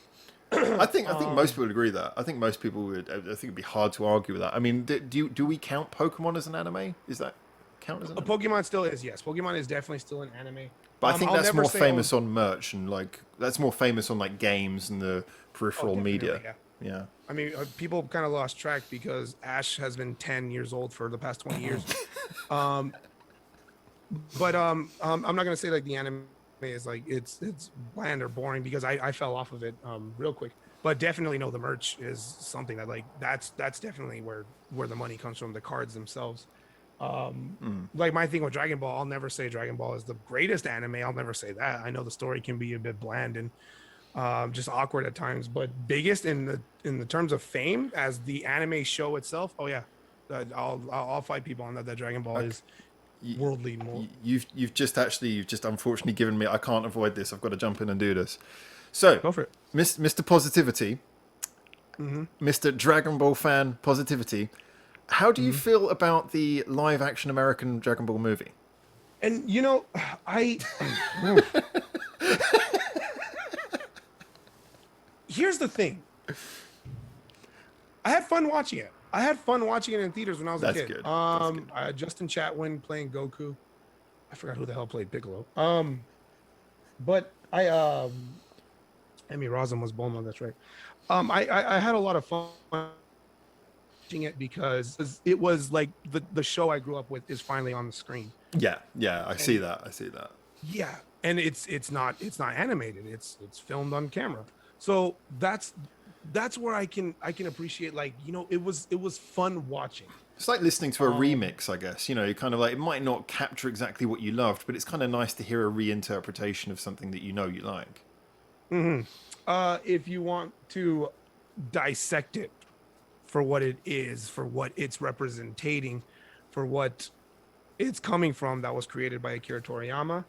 A: I think most people would agree that. I think most people would. I think it'd be hard to argue with that. I mean, do we count Pokemon as an anime? Is that count as an anime?
B: Pokemon still is, yes. Pokemon is definitely still an anime.
A: But I think that's more famous on merch, and like that's more famous on like games and the peripheral media. Yeah. I
B: mean, people kind of lost track because Ash has been 10 years old for the past 20 years. But I'm not gonna say like the anime is like it's bland or boring, because I fell off of it real quick. But definitely the merch is something that like that's definitely where the money comes from, the cards themselves. Like my thing with Dragon Ball, I'll never say Dragon Ball is the greatest anime. I'll never say that. I know the story can be a bit bland and just awkward at times, but biggest in the terms of fame as the anime show itself, oh yeah, I'll fight people on that. That Dragon Ball is worldly more.
A: You've just unfortunately given me. I can't avoid this. I've got to jump in and do this. So
B: go for it,
A: Mr. Positivity. Mr. Dragon Ball fan positivity. How do you feel about the live action American Dragon Ball movie?
B: And you know, I here's the thing. I had fun watching it. I had fun watching it in theaters when I was a kid.
A: Good. That's good.
B: I had Justin Chatwin playing Goku. I forgot who the hell played Piccolo. But Emmy Rossum was Bulma. That's right. I had a lot of fun watching it because it was like the show I grew up with is finally on the screen.
A: Yeah, I see that.
B: Yeah, and it's not animated. It's filmed on camera. So that's where I can appreciate, like, you know, it was fun watching.
A: It's like listening to a remix, I guess. You know, kind of like it might not capture exactly what you loved, but it's kind of nice to hear a reinterpretation of something that you know you like.
B: If you want to dissect it for what it is, for what it's representing, for what it's coming from, that was created by Akira Toriyama.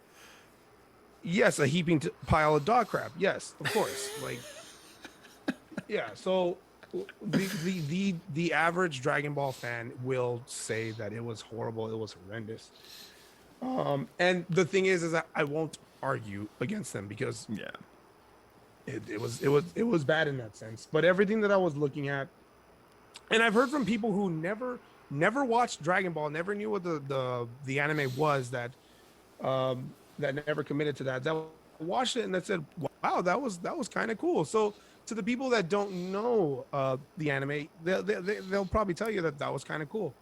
B: Yes, a heaping pile of dog crap. Yes, of course. Like, yeah. So the average Dragon Ball fan will say that it was horrible. It was horrendous. And the thing is that I won't argue against them because it was bad in that sense. But everything that I was looking at, and I've heard from people who never watched Dragon Ball, never knew what the anime was, that never committed to that watched it and that said, wow, that was kind of cool. So to the people that don't know the anime, they'll probably tell you that was kind of cool.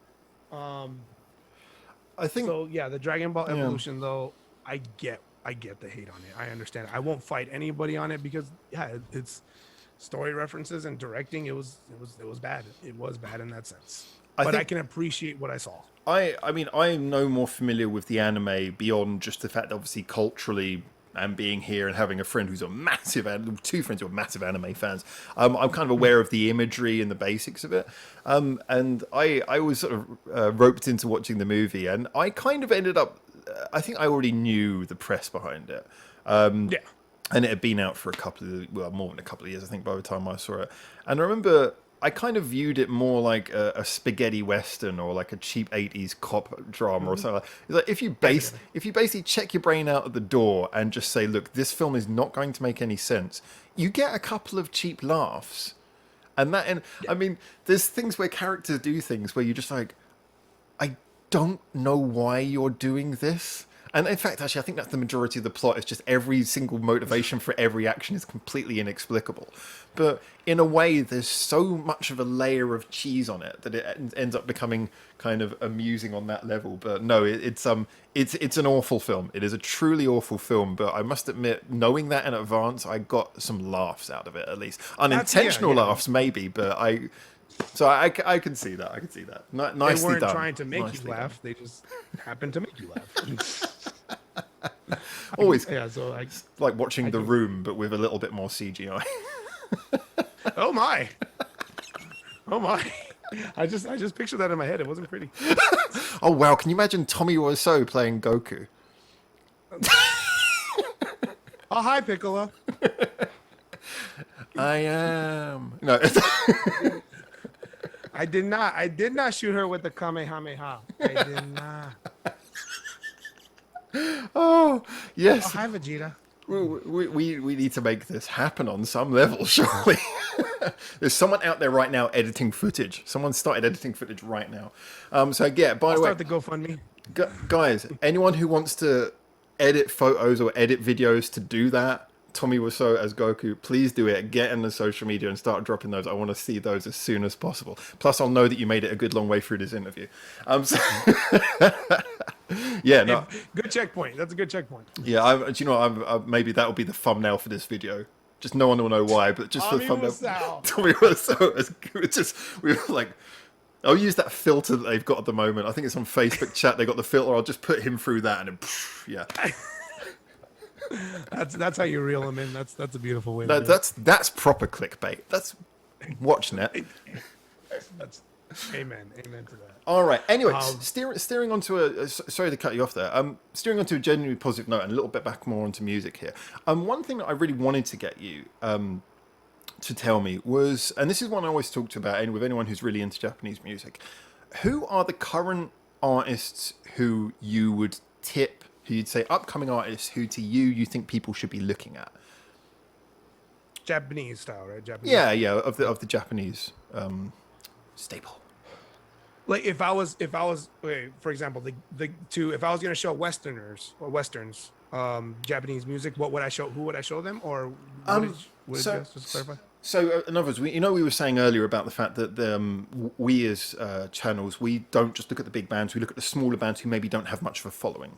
A: I think
B: so. Yeah, the Dragon Ball Evolution, though, I get the hate on it. I understand. I won't fight anybody on it because it's story references and directing. It was bad. It was bad in that sense. But I can appreciate what I saw.
A: I mean, I'm no more familiar with the anime beyond just the fact that obviously culturally and being here and having a friend who's two friends who are massive anime fans, I'm kind of aware of the imagery and the basics of it. And I was sort of roped into watching the movie, and I kind of ended up, I think I already knew the press behind it. And it had been out for more than a couple of years, I think, by the time I saw it. And I remember I kind of viewed it more like a spaghetti western or like a cheap 80s cop drama or something. It's like if you basically check your brain out at the door and just say, look, this film is not going to make any sense, you get a couple of cheap laughs. I mean, there's things where characters do things where you're just like, I don't know why you're doing this. And in fact, actually, I think that's the majority of the plot. It's just every single motivation for every action is completely inexplicable. But in a way, there's so much of a layer of cheese on it that it ends up becoming kind of amusing on that level. But no, it's an awful film. It is a truly awful film. But I must admit, knowing that in advance, I got some laughs out of it, at least. Unintentional laughs, maybe, but So I can see that. Nicely
B: they weren't
A: done.
B: Trying to make you laugh. They just happened to make you laugh.
A: Always.
B: Yeah. So
A: like watching The Room, but with a little bit more CGI.
B: Oh my. I just pictured that in my head. It wasn't pretty.
A: Oh wow! Can you imagine Tommy Wiseau playing Goku?
B: Oh hi, Piccolo.
A: I am no.
B: I did not shoot her with the Kamehameha. I did not.
A: Oh yes.
B: Oh, hi, Vegeta.
A: We need to make this happen on some level, surely. There's someone out there right now editing footage. Someone started editing footage right now. So yeah, by the way,
B: start the GoFundMe.
A: Guys, anyone who wants to edit photos or edit videos to do that, Tommy Wiseau as Goku, please do it. Get in the social media and start dropping those. I want to see those as soon as possible. Plus, I'll know that you made it a good long way through this interview. Yeah, no.
B: Good checkpoint. That's a good checkpoint.
A: Yeah, maybe that'll be the thumbnail for this video. Just no one will know why, but just for the thumbnail. Tommy Wiseau. We were like, I'll use that filter that they've got at the moment. I think it's on Facebook chat. They got the filter. I'll just put him through that, and then, yeah.
B: That's how you reel them in. That's a beautiful way.
A: That's proper clickbait. That's WatchNet.
B: That's amen to that.
A: All right. Anyway, steering onto sorry to cut you off there. Steering onto a genuinely positive note and a little bit back more onto music here. One thing that I really wanted to get you to tell me was, and this is one I always talk to about with anyone who's really into Japanese music. Who are the current artists who you would tip, who you'd say upcoming artists who to you think people should be looking at?
B: Japanese style, right? Japanese.
A: Yeah, of the Japanese staple.
B: Like if I was, okay, for example, if I was gonna show westerns, Japanese music, what would I show? Who would I show them? Or what did you guys just clarify?
A: So, in other words, we were saying earlier about the fact that we as channels, we don't just look at the big bands, we look at the smaller bands who maybe don't have much of a following.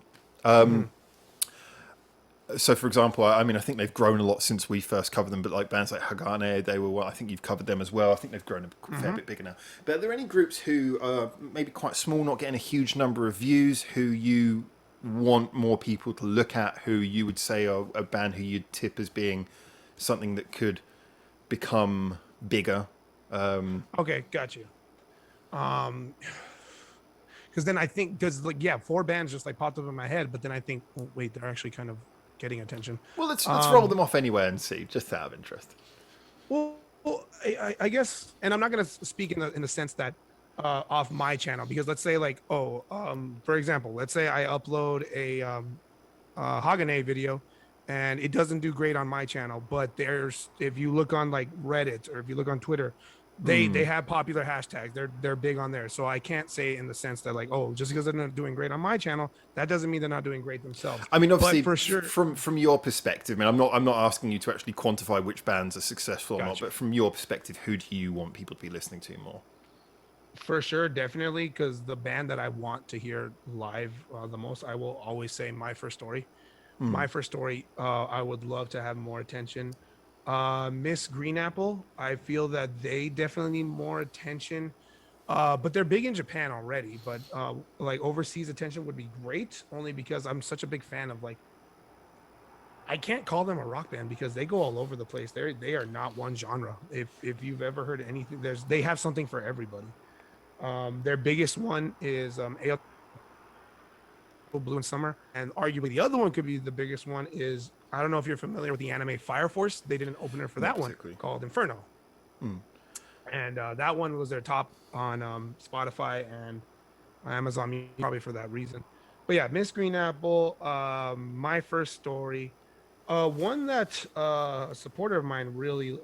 A: So, for example, I mean, I think they've grown a lot since we first covered them, but like bands like Hagane, they were, I think you've covered them as well. I think they've grown a fair bit bigger now. But are there any groups who are maybe quite small, not getting a huge number of views, who you want more people to look at, who you would say are a band who you'd tip as being something that could become bigger?
B: Okay, got you. Because then I think, like, yeah, 4 bands just like popped up in my head, but then I think, oh, wait, they're actually kind of getting attention.
A: Well, let's roll them off anyway and see, just out of interest.
B: Well, I guess, and I'm not going to speak in the sense that off my channel, because let's say like, for example, let's say I upload a Hagane video and it doesn't do great on my channel, but if you look on like Reddit or if you look on Twitter, they have popular hashtags. They're big on there. So I can't say in the sense that like, oh, just because they're not doing great on my channel, that doesn't mean they're not doing great themselves.
A: I mean, obviously,
B: but for sure,
A: from your perspective, I mean, I'm not asking you to actually quantify which bands are successful or not, but from your perspective, who do you want people to be listening to more?
B: For sure, definitely, because the band that I want to hear live the most, I will always say My First Story. My First Story, I would love to have more attention. Miss Green Apple, I feel that they definitely need more attention, but they're big in Japan already. But like overseas attention would be great, only because I'm such a big fan of like, I can't call them a rock band because they go all over the place. They are not one genre. If you've ever heard anything, they have something for everybody. Their biggest one is Blue in Summer, and arguably the other one could be the biggest one is, I don't know if you're familiar with the anime Fire Force. They did an opener for that one called Inferno, and that one was their top on Spotify and Amazon Music, probably for that reason. But yeah, Miss Green Apple, My First Story, one that a supporter of mine really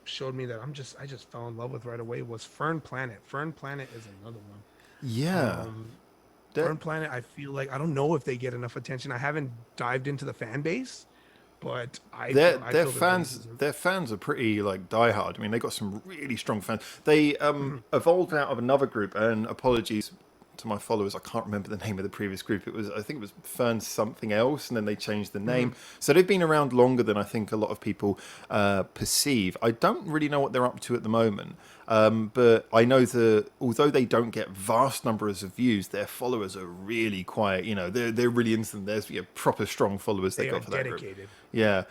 B: showed me that I just fell in love with right away was Fern Planet. Fern Planet is another one.
A: Yeah.
B: Fern Planet, I feel like, I don't know if they get enough attention. I haven't dived into the fan base, but
A: their fans are pretty like diehard. I mean, they got some really strong fans. They evolved out of another group, and apologies to my followers, I can't remember the name of the previous group. I think it was Fern something else, and then they changed the name. So they've been around longer than I think a lot of people perceive. I don't really know what they're up to at the moment, but I know that although they don't get vast numbers of views, their followers are really quite, they're really into them. There's proper strong followers they got for that dedicated group. Yeah.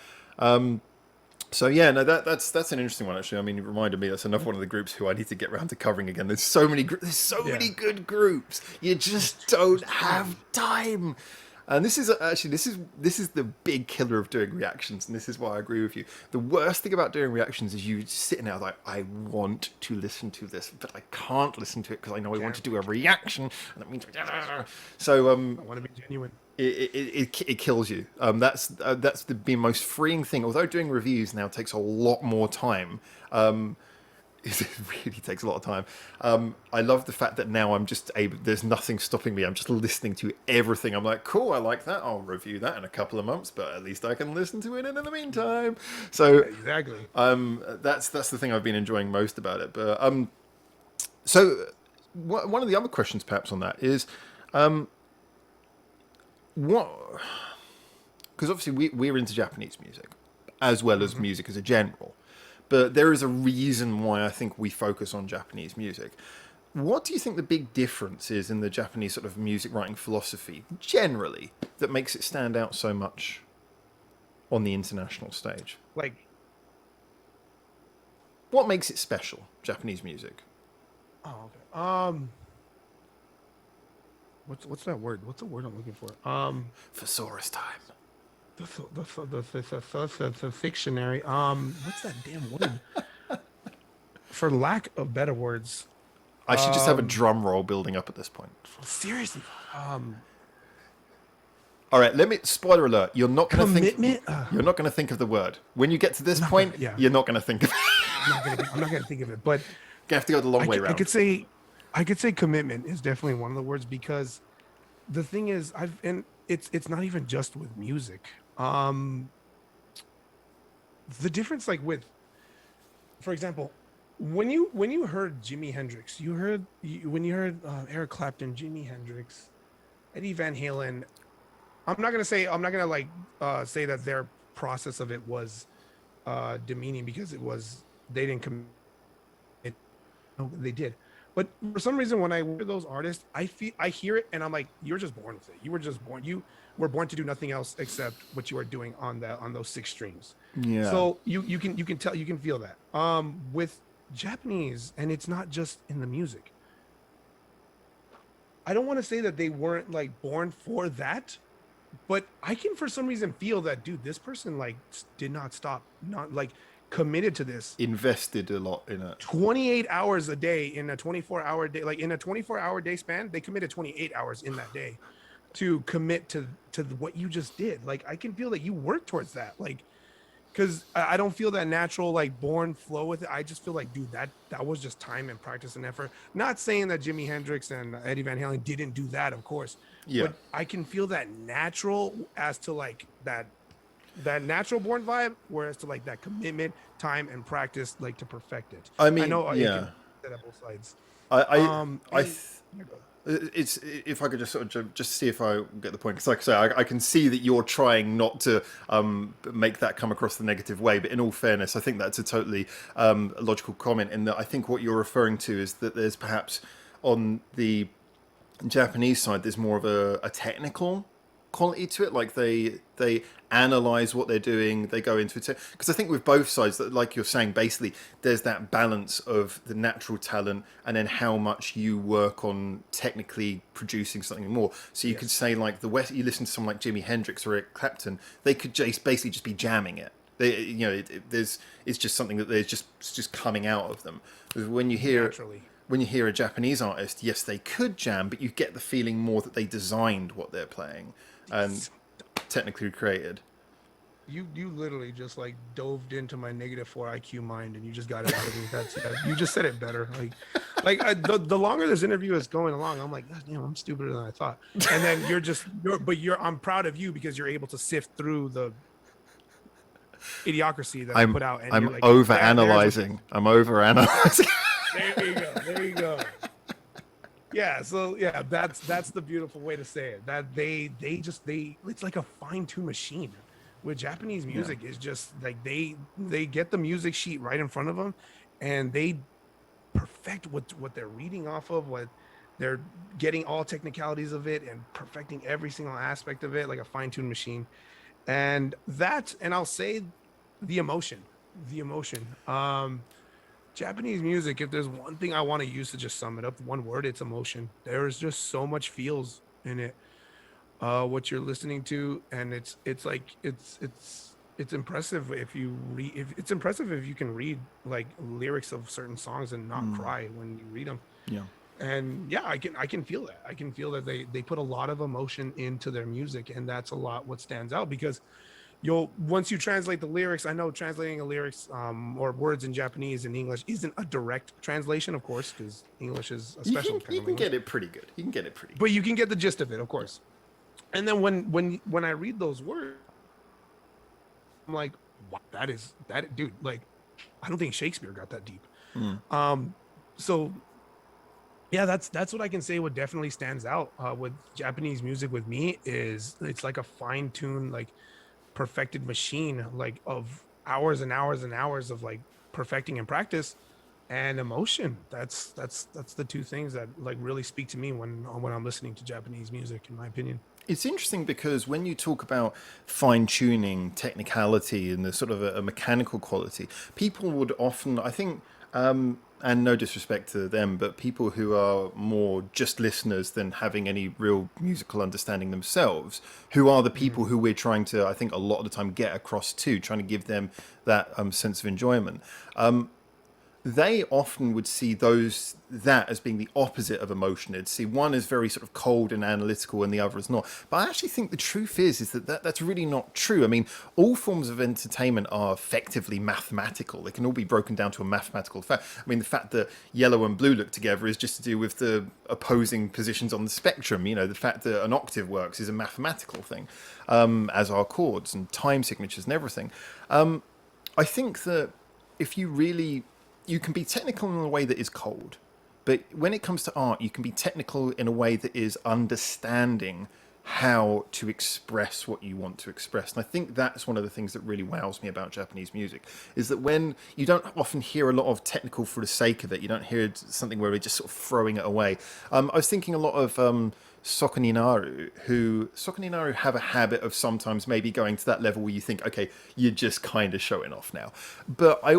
A: So yeah, no, that's an interesting one actually. I mean, it reminded me that's another one of the groups who I need to get around to covering again. There's so many many good groups. You just don't have time. And this is the big killer of doing reactions, and this is why I agree with you. The worst thing about doing reactions is you sitting there like, I want to listen to this, but I can't listen to it because I know I want to do a reaction, and that means so. I
B: want to be genuine.
A: It kills you. That's the most freeing thing. Although doing reviews now takes a lot more time. It really takes a lot of time. I love the fact that now I'm just able. There's nothing stopping me. I'm just listening to everything. I'm like, cool. I like that. I'll review that in a couple of months, but at least I can listen to it in the meantime. So
B: exactly.
A: That's the thing I've been enjoying most about it. But so one of the other questions perhaps on that is. What? Because obviously we're into Japanese music, as well as music as a general. But there is a reason why I think we focus on Japanese music. What do you think the big difference is in the Japanese sort of music writing philosophy, generally, that makes it stand out so much on the international stage?
B: Like,
A: what makes it special, Japanese music?
B: Oh, okay. What's that word? What's the word I'm looking for?
A: Thesaurus time.
B: the fictionary. What's that damn word? For lack of better words.
A: I should just have a drum roll building up at this point.
B: Seriously.
A: All right, let me spoiler alert. You're not going to think.
B: Commitment.
A: You're not going to think of the word when you get to this point.
B: Yeah.
A: You're not going to think of it.
B: I'm not gonna think of it, but
A: You have to go the long way
B: I
A: round.
B: could say commitment is definitely one of the words, because the thing is, it's not even just with music. The difference, like with, for example, when you heard Jimi Hendrix, when you heard Eric Clapton, Jimi Hendrix, Eddie Van Halen. I'm not gonna like say that their process of it was demeaning, because they didn't commit. No, they did. But for some reason, when I hear those artists, I hear it and I'm like, you're just born with it. You were just born. You were born to do nothing else except what you are doing on those 6 strings.
A: Yeah.
B: So you can tell, you can feel that. With Japanese, and it's not just in the music. I don't want to say that they weren't like born for that, but I can for some reason feel that, dude, this person like did not stop, not like committed to this,
A: Invested a lot in it.
B: 28 hours a day in a 24-hour day, like in a 24-hour day span, they committed 28 hours in that day to commit to what you just did. Like, I can feel that you work towards that, like, because I don't feel that natural like born flow with it. I just feel like, dude, that was just time and practice and effort. Not saying that Jimi Hendrix and Eddie Van Halen didn't do that, of course.
A: Yeah.
B: But I can feel that natural as to like that natural born vibe, whereas to like that commitment, time, and practice, like to perfect it.
A: I mean,
B: I know you
A: yeah.
B: can set up both sides.
A: It's, if I could just sort of just see if I get the point, because like I say, I can see that you're trying not to make that come across the negative way, but in all fairness, I think that's a totally logical comment, in that I think what you're referring to is that there's perhaps on the Japanese side, there's more of a technical quality to it. Like they analyze what they're doing, they go into it, because I think with both sides, that, like you're saying, basically there's that balance of the natural talent and then how much you work on technically producing something more. So you could say, like, you listen to someone like Jimi Hendrix or Eric Clapton, they could basically just be jamming it. They, you know, it's just something that there's just coming out of them. When you hear
B: Naturally.
A: When you hear a Japanese artist, yes, they could jam, but you get the feeling more that they designed what they're playing and technically created.
B: You literally just like dove into my -4 IQ mind, and you just got it out of me. You just said it better. The longer this interview is going along, I'm like, God damn, I'm stupider than I thought. And then I'm proud of you, because you're able to sift through the idiocracy that I put out. And
A: I'm
B: you're like,
A: over-analyzing. I'm over-analyzing.
B: There you go. Yeah, so yeah, that's the beautiful way to say it. That it's like a fine-tuned machine. With Japanese music, is just like they get the music sheet right in front of them, and they perfect what they're reading off of, what they're getting, all technicalities of it, and perfecting every single aspect of it like a fine-tuned machine. And I'll say the emotion. Japanese music, if there's one thing I want to use to just sum it up, one word, it's emotion. There's just so much feels in it. What you're listening to, and it's impressive if you it's impressive if you can read like lyrics of certain songs and not cry when you read them.
A: Yeah.
B: And yeah, I can feel that. I can feel that they put a lot of emotion into their music, and that's a lot what stands out, because once you translate the lyrics, I know translating the lyrics or words in Japanese and English isn't a direct translation, of course, because English is a special kind of language.
A: You can get it pretty good.
B: But you can get the gist of it, of course. And then when I read those words, I'm like, wow, that dude, like, I don't think Shakespeare got that deep. So yeah, that's what I can say. What definitely stands out with Japanese music with me is it's like a fine-tuned, like perfected machine, like of hours and hours and hours of like perfecting and practice and emotion. That's the two things that like really speak to me when I'm listening to Japanese music, in my opinion.
A: It's interesting because when you talk about fine-tuning, technicality, and the sort of a mechanical quality, people would often, I think, and no disrespect to them, but people who are more just listeners than having any real musical understanding themselves, who are the people who we're trying to, I think, a lot of the time get across to, trying to give them that sense of enjoyment. They often would see that as being the opposite of emotion. They'd see one as very sort of cold and analytical and the other as not. But I actually think the truth is that's really not true. I mean, all forms of entertainment are effectively mathematical. They can all be broken down to a mathematical fact. I mean, the fact that yellow and blue look together is just to do with the opposing positions on the spectrum. You know, the fact that an octave works is a mathematical thing, as are chords and time signatures and everything. I think that if you can be technical in a way that is cold, but when it comes to art, you can be technical in a way that is understanding how to express what you want to express. And I think that's one of the things that really wows me about Japanese music, is that when you don't often hear a lot of technical for the sake of it, you don't hear something where we're just sort of throwing it away. I was thinking a lot of Sokoninaru have a habit of sometimes maybe going to that level where you think, okay, you're just kind of showing off now. But I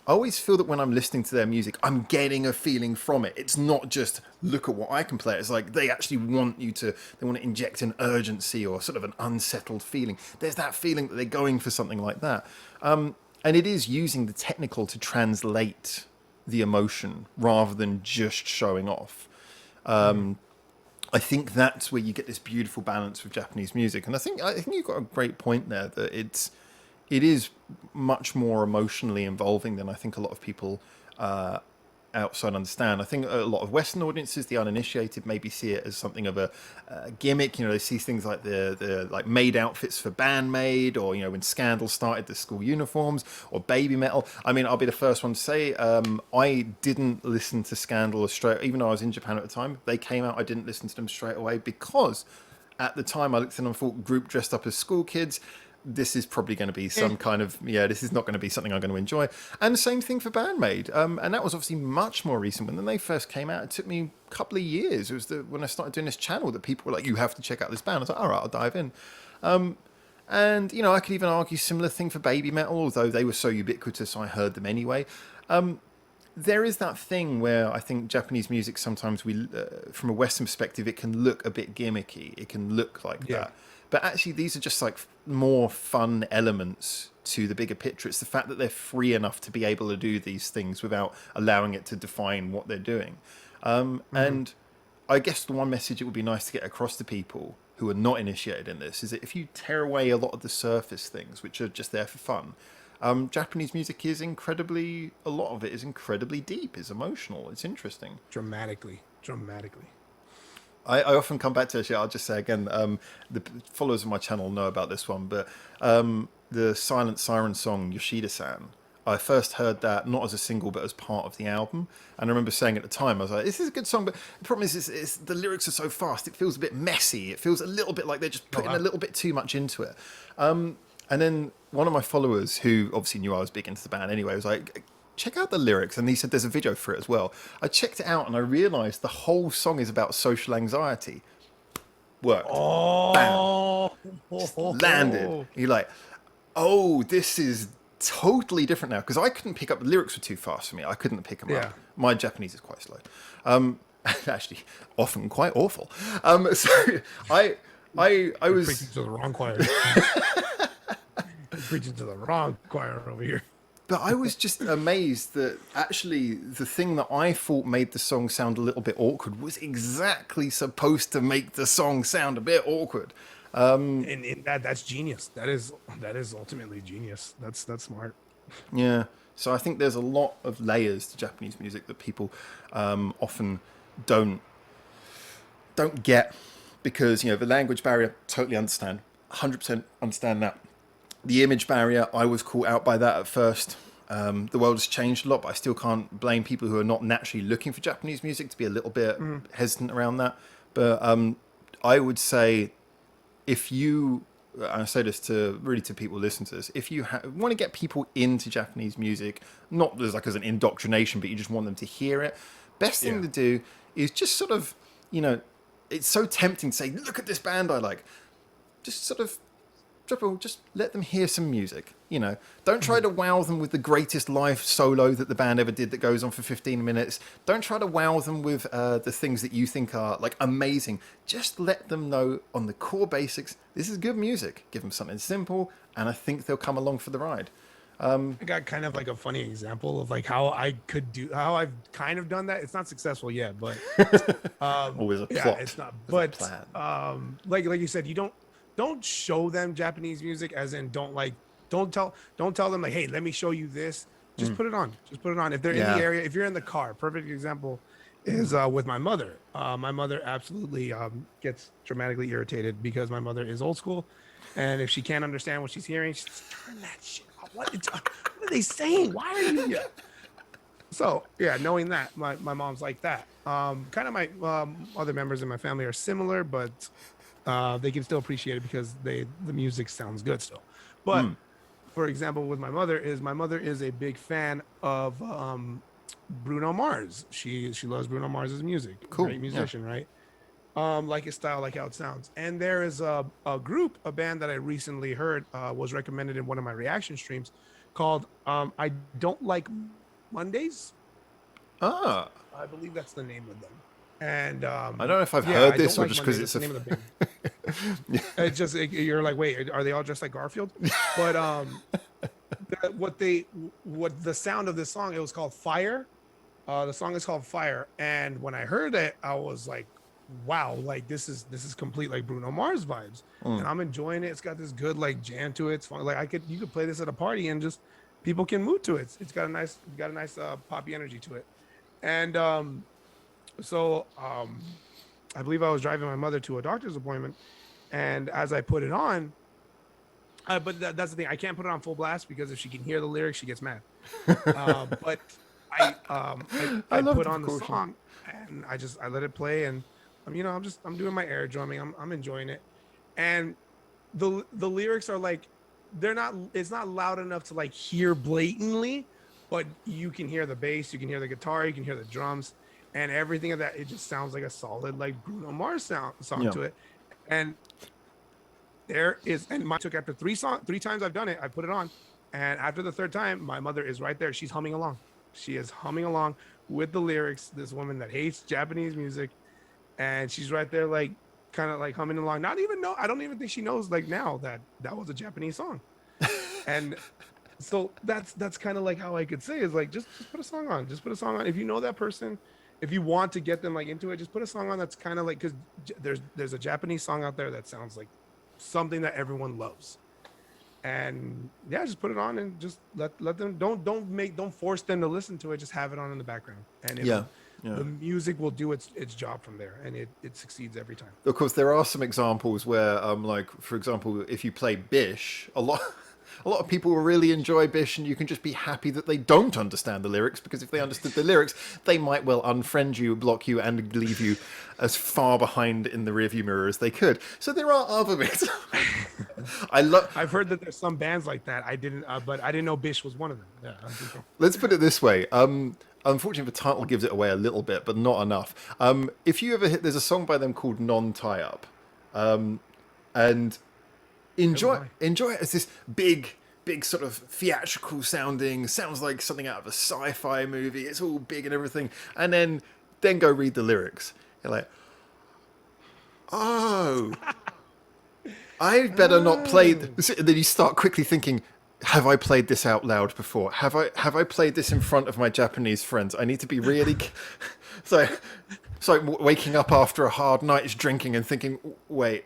A: always feel that when I'm listening to their music, I'm getting a feeling from it. It's not just look at what I can play. It's like they actually want to inject an urgency or sort of an unsettled feeling. There's that feeling that they're going for something like that. And it is using the technical to translate the emotion rather than just showing off. I think that's where you get this beautiful balance with Japanese music. And I think you've got a great point there, that it is much more emotionally involving than I think a lot of people outside understand. I think a lot of Western audiences, the uninitiated, maybe see it as something of a gimmick. You know, they see things like the like maid outfits for band-maid, or, you know, when Scandal started, the school uniforms, or baby metal. I mean, I'll be the first one to say I didn't listen to Scandal straight, even though I was in Japan at the time. They came out, I didn't listen to them straight away, because at the time I looked at them and thought, group dressed up as school kids, this is probably going to be some kind of, this is not going to be something I'm going to enjoy. And the same thing for band-maid. And that was obviously much more recent. When they first came out, it took me a couple of years. It was when I started doing this channel that people were like, you have to check out this band. I was like, all right, I'll dive in. And, you know, I could even argue similar thing for baby metal, although they were so ubiquitous, I heard them anyway. There is that thing where I think Japanese music, sometimes from a Western perspective, it can look a bit gimmicky. It can look like that. But actually, these are just like more fun elements to the bigger picture. It's the fact that they're free enough to be able to do these things without allowing it to define what they're doing. And I guess the one message it would be nice to get across to people who are not initiated in this is that if you tear away a lot of the surface things, which are just there for fun, Japanese music is a lot of it is incredibly deep, is emotional, it's interesting.
B: Dramatically.
A: I often come back to it. I'll just say again, the followers of my channel know about this one, but the Silent Siren song, Yoshida-san, I first heard that not as a single, but as part of the album. And I remember saying at the time, I was like, this is a good song, but the problem is the lyrics are so fast, it feels a bit messy. It feels a little bit like they're just putting a little bit too much into it. And then one of my followers, who obviously knew I was big into the band anyway, was like, check out the lyrics. And he said there's a video for it as well. I checked it out and I realized the whole song is about social anxiety. Worked. Bam. Just landed. You're like, oh, this is totally different now, because I couldn't pick up, the lyrics were too fast for me. I couldn't pick them up. My Japanese is quite slow. Actually, often quite awful. So I was
B: preaching to the wrong choir. Preaching to the wrong choir over here.
A: But I was just amazed that actually the thing that I thought made the song sound a little bit awkward was exactly supposed to make the song sound a bit awkward.
B: And that's genius. That is ultimately genius. That's smart.
A: Yeah. So I think there's a lot of layers to Japanese music that people often don't get, because, you know, the language barrier, totally understand, 100% understand that. The image barrier, I was caught out by that at first. The world has changed a lot, but I still can't blame people who are not naturally looking for Japanese music to be a little bit hesitant around that. But I would say, if you, and I say this to people listening to this, if you want to get people into Japanese music, not as an indoctrination, but you just want them to hear it, best thing to do is just sort of, you know, it's so tempting to say, look at this band I like. Just sort of just let them hear some music. You know, don't try to wow them with the greatest live solo that the band ever did that goes on for 15 minutes. Don't try to wow them with the things that you think are like amazing. Just let them know on the core basics, this is good music. Give them something simple, and I think they'll come along for the ride.
B: I got kind of like a funny example of like how I've kind of done that. It's not successful yet, but
A: Always a plot.
B: yeah, it's not. But
A: plan.
B: like you said, you don't show them Japanese music, as in don't tell them like, hey, let me show you this. Just put it on. Just put it on. If they're in the area, if you're in the car, perfect example is with my mother. My mother absolutely gets dramatically irritated because my mother is old school, and if she can't understand what she's hearing, she's turn that shit off. What are they saying? Why are you? Yeah. So yeah, knowing that my mom's like that. Kind of my other members in my family are similar, but they can still appreciate it because the music sounds good still. But for example, with my mother is a big fan of Bruno Mars. She loves Bruno Mars's music.
A: Cool.
B: Great musician, right? Like his style, like how it sounds. And there is a band that I recently heard was recommended in one of my reaction streams called I Don't Like Mondays.
A: Ah.
B: I believe that's the name of them. And
A: I don't know if I've heard this or just because it's
B: the name of the band. It's just you're like, wait, are they all dressed like Garfield? But what the sound of this song, it was called Fire. The song is called Fire, and when I heard it, I was like, wow, like this is complete like Bruno Mars vibes, and I'm enjoying it. It's got this good like jam to it. It's fun. Like you could play this at a party and just people can move to it. It's got a nice poppy energy to it, and so I believe I was driving my mother to a doctor's appointment, and as I put it on, but that's the thing, I can't put it on full blast because if she can hear the lyrics, she gets mad. But I put on the song and I let it play, and I'm doing my air drumming. I'm enjoying it, and the lyrics are like it's not loud enough to like hear blatantly, but you can hear the bass, you can hear the guitar, you can hear the drums, and everything of that. It just sounds like a solid like Bruno Mars song to it, and mine took after three times I've done it. I put it on, and after the third time, my mother is right there. She's humming along. She is humming along with the lyrics. This woman that hates Japanese music, and she's right there, like kind of like humming along. I don't even think she knows like now that was a Japanese song. And so that's kind of like how I could say is like just put a song on. Just put a song on. If you know that person, if you want to get them like into it, just put a song on that's kind of like, because there's a Japanese song out there that sounds like something that everyone loves. And yeah, just put it on and just let them don't force them to listen to it. Just have it on in the background, and the music will do its job from there, and it succeeds every time.
A: Of course, there are some examples where, like for example, if you play Bish, a lot of people will really enjoy Bish, and you can just be happy that they don't understand the lyrics, because if they understood the lyrics, they might well unfriend you, block you, and leave you as far behind in the rearview mirror as they could. So there are other bits.
B: I've heard that there's some bands like that. But I didn't know Bish was one of them. Yeah.
A: Let's put it this way. Unfortunately, the title gives it away a little bit, but not enough. If you ever there's a song by them called Non-Tie Up, and enjoy it as this big sort of theatrical sounding, sounds like something out of a sci-fi movie. It's all big and everything, and then go read the lyrics. You're like, oh, I better not play. Then you start quickly thinking, have I played this out loud before? Have I played this in front of my Japanese friends? I need to be really so waking up after a hard night's drinking and thinking, wait,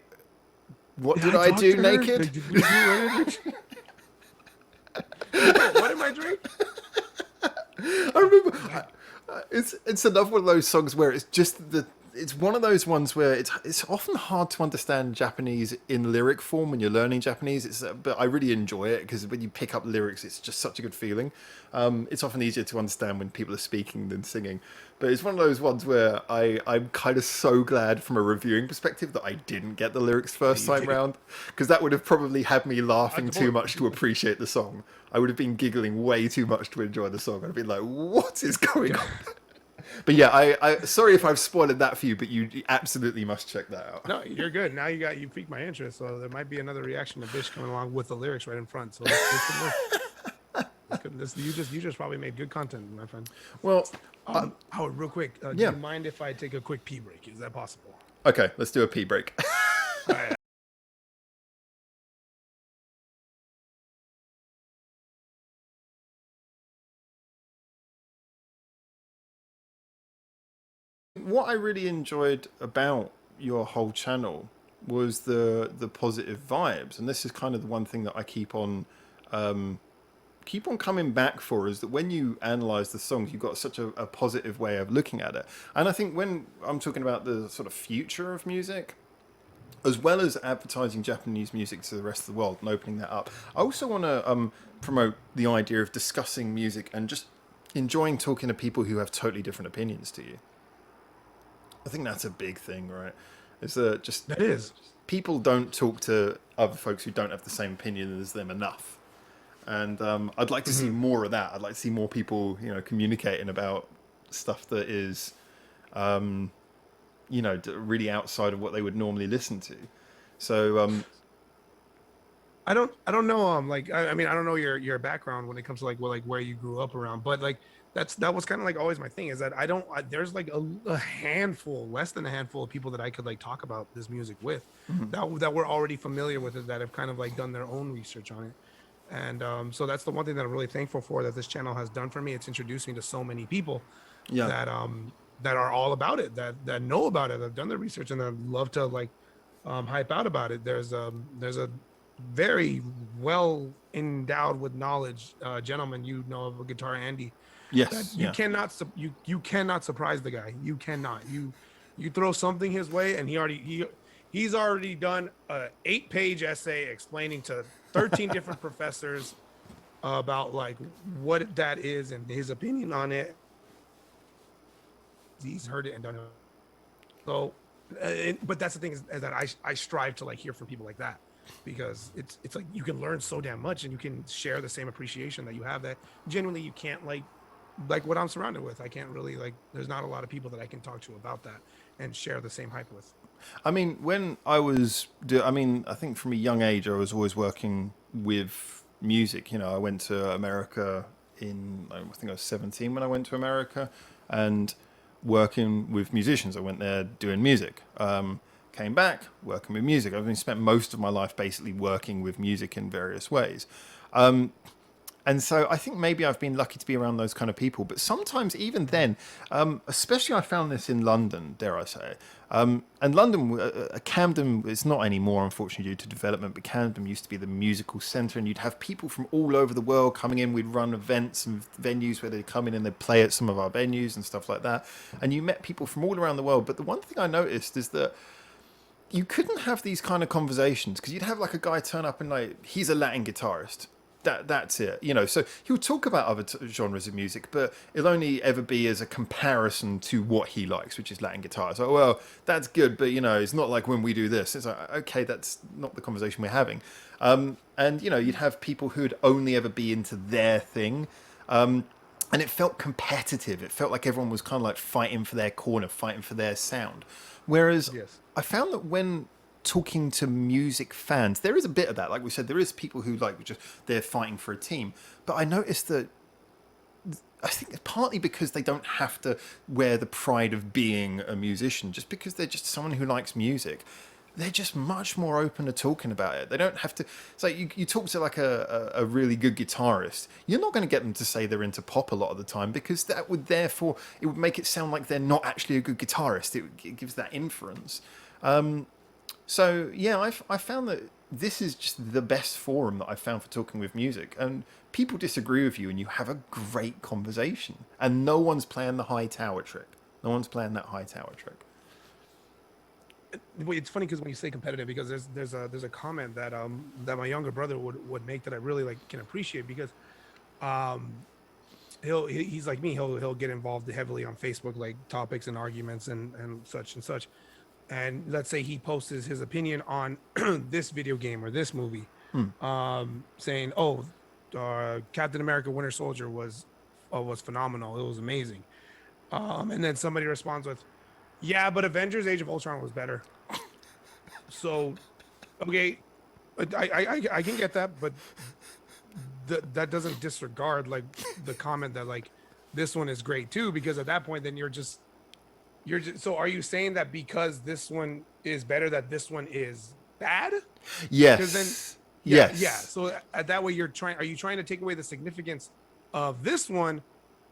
A: what did I do naked?
B: Did we do anything? What am I drinking?
A: I remember it's another one of those songs where it's just it's one of those ones where it's often hard to understand Japanese in lyric form when you're learning Japanese. But I really enjoy it because when you pick up lyrics, it's just such a good feeling. It's often easier to understand when people are speaking than singing. But it's one of those ones where I'm kind of so glad from a reviewing perspective that I didn't get the lyrics first time round, because that would have probably had me laughing too much to appreciate the song. I would have been giggling way too much to enjoy the song. I'd have been like, what is going on? But yeah, I sorry if I've spoiled that for you, but you absolutely must check that out.
B: No, you're good. Now you piqued my interest. So there might be another reaction to Bish coming along with the lyrics right in front. So this could work. You just probably made good content, my friend.
A: Well,
B: Howard, real quick, do
A: yeah.
B: you mind if I take a quick pee break? Is that possible?
A: Okay, let's do a pee break.
B: All right.
A: What I really enjoyed about your whole channel was the positive vibes, and this is kind of the one thing that I keep on coming back for, is that when you analyze the songs, you've got such a positive way of looking at it. And I think when I'm talking about the sort of future of music, as well as advertising Japanese music to the rest of the world and opening that up, I also want to promote the idea of discussing music and just enjoying talking to people who have totally different opinions to you. I think that's a big thing, right? Is that just
B: That is.
A: people don't talk to other folks who don't have the same opinion as them enough. And I'd like to see more of that. I'd like to see more people, communicating about stuff that is, really outside of what they would normally listen to. So,
B: I don't know. I mean, I don't know your background when it comes to where you grew up around, but that was kind of like always my thing, is that there's like a handful, less than a handful of people that I could like talk about this music with, that were already familiar with it, that have kind of like done their own research on it. And so that's the one thing that I'm really thankful for, that this channel has done for me. It's introduced me to so many people
A: yeah,
B: that are all about it, that know about it, that have done their research, and that love to hype out about it. There's a very well endowed with knowledge gentleman, of a guitar, Andy.
A: yes,
B: You
A: yeah,
B: cannot you cannot surprise the guy. You cannot. You throw something his way, and he's already done a 8-page essay explaining to 13 different professors about like what that is and his opinion on it. He's heard it and done it. So, but that's the thing, is that I strive to like hear from people like that, because it's like you can learn so damn much, and you can share the same appreciation that you have, that genuinely you can't like what I'm surrounded with. I can't really there's not a lot of people that I can talk to about that and share the same hype with.
A: I mean, when I think from a young age, I was always working with music. I went to America I think I was 17 when I went to America, and working with musicians. I went there doing music. Came back working with music. I've been spent most of my life basically working with music in various ways. And so I think maybe I've been lucky to be around those kind of people. But sometimes even then, especially I found this in London, dare I say. And London, Camden is not anymore, unfortunately, due to development. But Camden used to be the musical centre, and you'd have people from all over the world coming in. We'd run events and venues where they'd come in and they'd play at some of our venues and stuff like that. And you met people from all around the world. But the one thing I noticed is that you couldn't have these kind of conversations, because you'd have like a guy turn up and he's a Latin guitarist. That's it. So he'll talk about other genres of music, but it'll only ever be as a comparison to what he likes, which is Latin guitar. So, well, that's good, but it's not like when we do this. It's like, okay, that's not the conversation we're having. And you'd have people who'd only ever be into their thing. And it felt competitive. It felt like everyone was kind of like fighting for their corner, fighting for their sound. Whereas
B: Yes.
A: I found that when talking to music fans, there is a bit of that. Like we said, there is people who they're fighting for a team. But I noticed that I think it's partly because they don't have to wear the pride of being a musician, just because they're just someone who likes music. They're just much more open to talking about it. They don't have to. It's like you talk to like a really good guitarist. You're not going to get them to say they're into pop a lot of the time, because that would it would make it sound like they're not actually a good guitarist. It gives that inference. So yeah, I found that this is just the best forum that I've found for talking with music, and people disagree with you and you have a great conversation, and no one's playing the high tower trick. No one's playing that high tower trick.
B: It's funny because when you say competitive, because there's a comment that that my younger brother would make, that I really can appreciate, because um he's like me. He'll get involved heavily on Facebook, like topics and arguments and such and such. And let's say he posts his opinion on this video game or this movie, saying, Captain America Winter Soldier was phenomenal, it was amazing. And then somebody responds with, "Yeah, but Avengers: Age of Ultron was better." So, okay, I can get that, but that doesn't disregard like the comment that like this one is great too, because at that point then you're just so are you saying that because this one is better that this one is bad? Because then
A: Yes.
B: yeah,
A: Yes.
B: so at that way are you trying to take away the significance of this one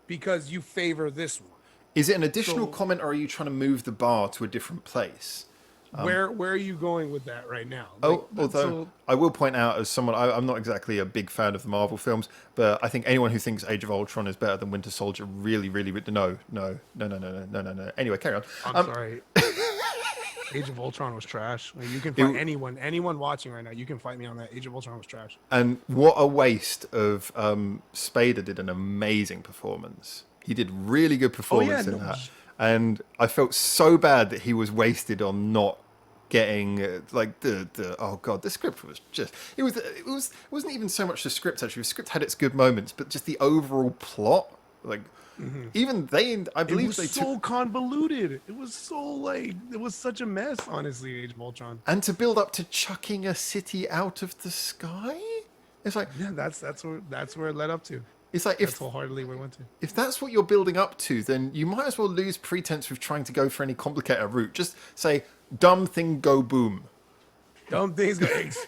B: because you favor this one?
A: Is it an additional
B: So
A: comment, or are you trying to move the bar to a different place?
B: where are you going with that right now? Like
A: Oh, although
B: so
A: I will point out, as someone, I'm not exactly a big fan of the Marvel films, but I think anyone who thinks Age of Ultron is better than Winter Soldier really, really, no. Anyway, carry on.
B: I'm
A: Um,
B: sorry. Age of Ultron was trash. Like, you can fight
A: it,
B: anyone watching right now. You can fight me on that. Age of Ultron was trash.
A: and what a waste of Spader did an amazing performance. He did really good
B: Oh yeah,
A: performance in
B: no,
A: that, and I felt so bad that he was wasted on not getting like the oh god, the script was just it wasn't even so much the script. Actually, the script had its good moments, but just the overall plot, like even they, I
B: it
A: believe
B: was
A: they
B: so
A: took,
B: convoluted. It was so like it was such a mess. Honestly, Age of Ultron.
A: and to build up to chucking a city out of the sky. It's like
B: Yeah, that's where it led up to.
A: it's like
B: That's wholeheartedly where it went to.
A: if that's what you're building up to, then you might as well lose pretense with trying to go for any complicated route. Just say dumb thing go boom.
B: Dumb things go eggs.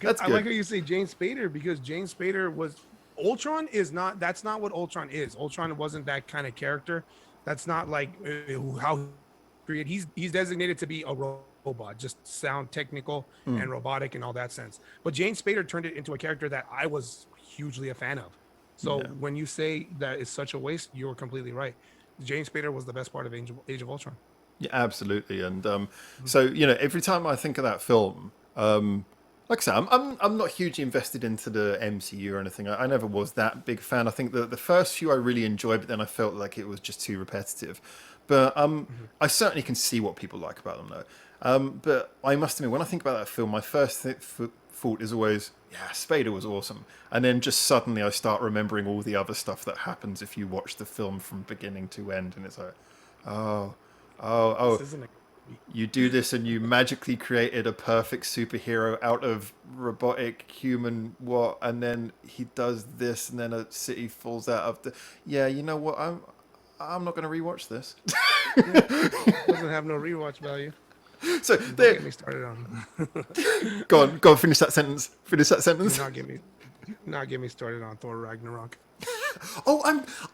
A: That's
B: I
A: good.
B: like how you say James Spader because James Spader was Ultron is not that's not what Ultron is. Ultron wasn't that kind of character. That's not like how he created. He's designated to be a robot, just sound technical and robotic in all that sense. But James Spader turned it into a character that I was hugely a fan of. So
A: Yeah.
B: when you say that it's such a waste, you're completely right. James Spader was the best part of Age of Ultron.
A: Yeah, absolutely. And so every time I think of that film, like I said, I'm not hugely invested into the MCU or anything. I never was that big fan. I think the first few I really enjoyed, but then I felt like it was just too repetitive. But I certainly can see what people like about them, though. But I must admit, when I think about that film, my first thought is always, yeah, Spader was awesome. And then just suddenly I start remembering all the other stuff that happens if you watch the film from beginning to end, and it's like, oh,
B: This
A: oh,
B: isn't a
A: you do this and you magically created a perfect superhero out of robotic human what, and then he does this and then a city falls out of the, yeah, you know what, I'm not going to rewatch this.
B: doesn't have no rewatch value.
A: So
B: Don't
A: there,
B: get me started on.
A: go on, finish that sentence,
B: Do not get me started on Thor Ragnarok.
A: Oh,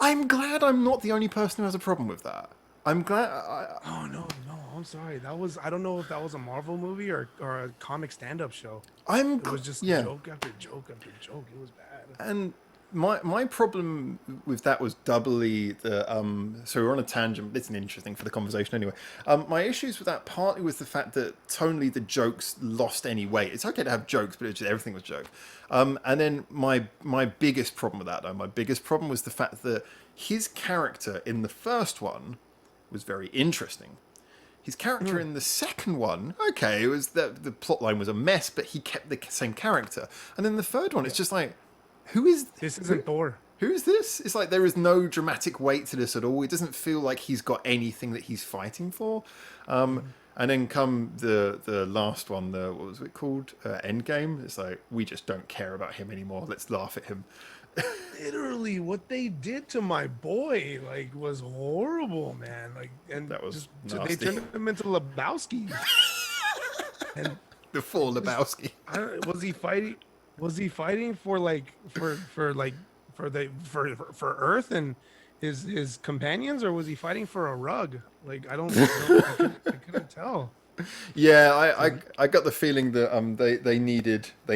A: I'm glad I'm not the only person who has a problem with that. I'm glad
B: Oh no, I'm sorry. That was I don't know if that was a Marvel movie or a comic stand-up show. It was just
A: yeah.
B: joke after joke after joke. It was bad.
A: And my problem with that was doubly the so we're on a tangent, but it's an interesting for the conversation anyway. My issues with that partly was the fact that tonally the jokes lost any weight. It's okay to have jokes, but it's just, everything was joke. And then my biggest problem with that, though, my biggest problem was the fact that his character in the first one was very interesting. His character in the second one, okay, it was the plot line was a mess, but he kept the same character. And then the third one, it's just like,
B: This isn't Thor.
A: who is this? It's like there is no dramatic weight to this at all. It doesn't feel like he's got anything that he's fighting for. And then come the last one, what was it called? Endgame. It's like, we just don't care about him anymore. Let's laugh at him.
B: Literally, what they did to my boy like was horrible, man. Like, and
A: That was
B: they
A: nasty.
B: turned him into Lebowski. And
A: The full Lebowski.
B: was he fighting? Was he fighting for like for Earth and his companions, or was he fighting for a rug? Like I couldn't tell.
A: Yeah, I got the feeling that they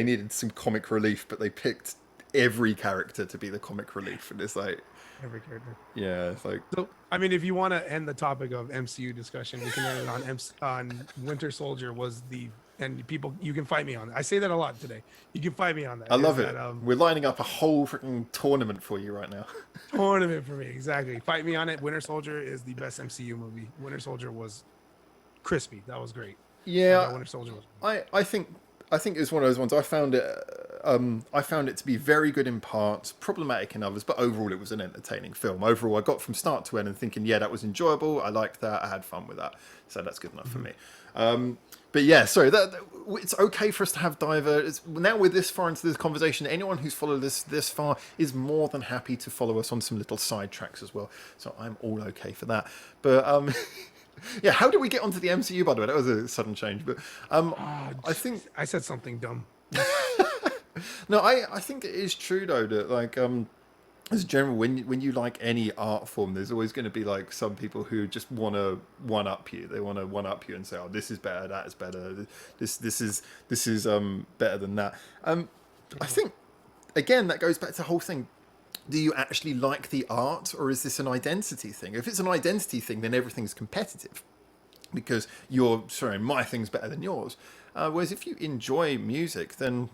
A: needed some comic relief, but they picked every character to be the comic relief, and it's like,
B: Every character.
A: yeah, it's like,
B: So I mean, if you want to end the topic of MCU discussion, we can end it on on Winter Soldier was the and people you can fight me on that. I say that a lot today. You can fight me on that.
A: I love it.
B: That,
A: We're lining up a whole freaking tournament for you right now.
B: tournament for me, exactly. Fight me on it. Winter Soldier is the best MCU movie. Winter Soldier was crispy. That was great. I
A: Yeah,
B: thought Winter Soldier was.
A: I think I think it was one of those ones. I found it to be very good in parts, problematic in others, but overall it was an entertaining film. Overall, I got from start to end and thinking, yeah, that was enjoyable. I liked that. I had fun with that. So that's good enough for me. But yeah, sorry, it's okay for us to have now we're this far into this conversation. Anyone who's followed this far is more than happy to follow us on some little side tracks as well. So I'm all okay for that. But yeah, how did we get onto the MCU, by the way? That was a sudden change. But I think
B: I said something dumb.
A: no, I think it is true though that like as a general, when you like any art form, there's always going to be like some people who just want to one up you. They want to one up you and say, "Oh, this is better. That is better. This is better than that." I think again that goes back to the whole thing. Do you actually like the art, or is this an identity thing? If it's an identity thing, then everything's competitive because my thing's better than yours. Whereas if you enjoy music, then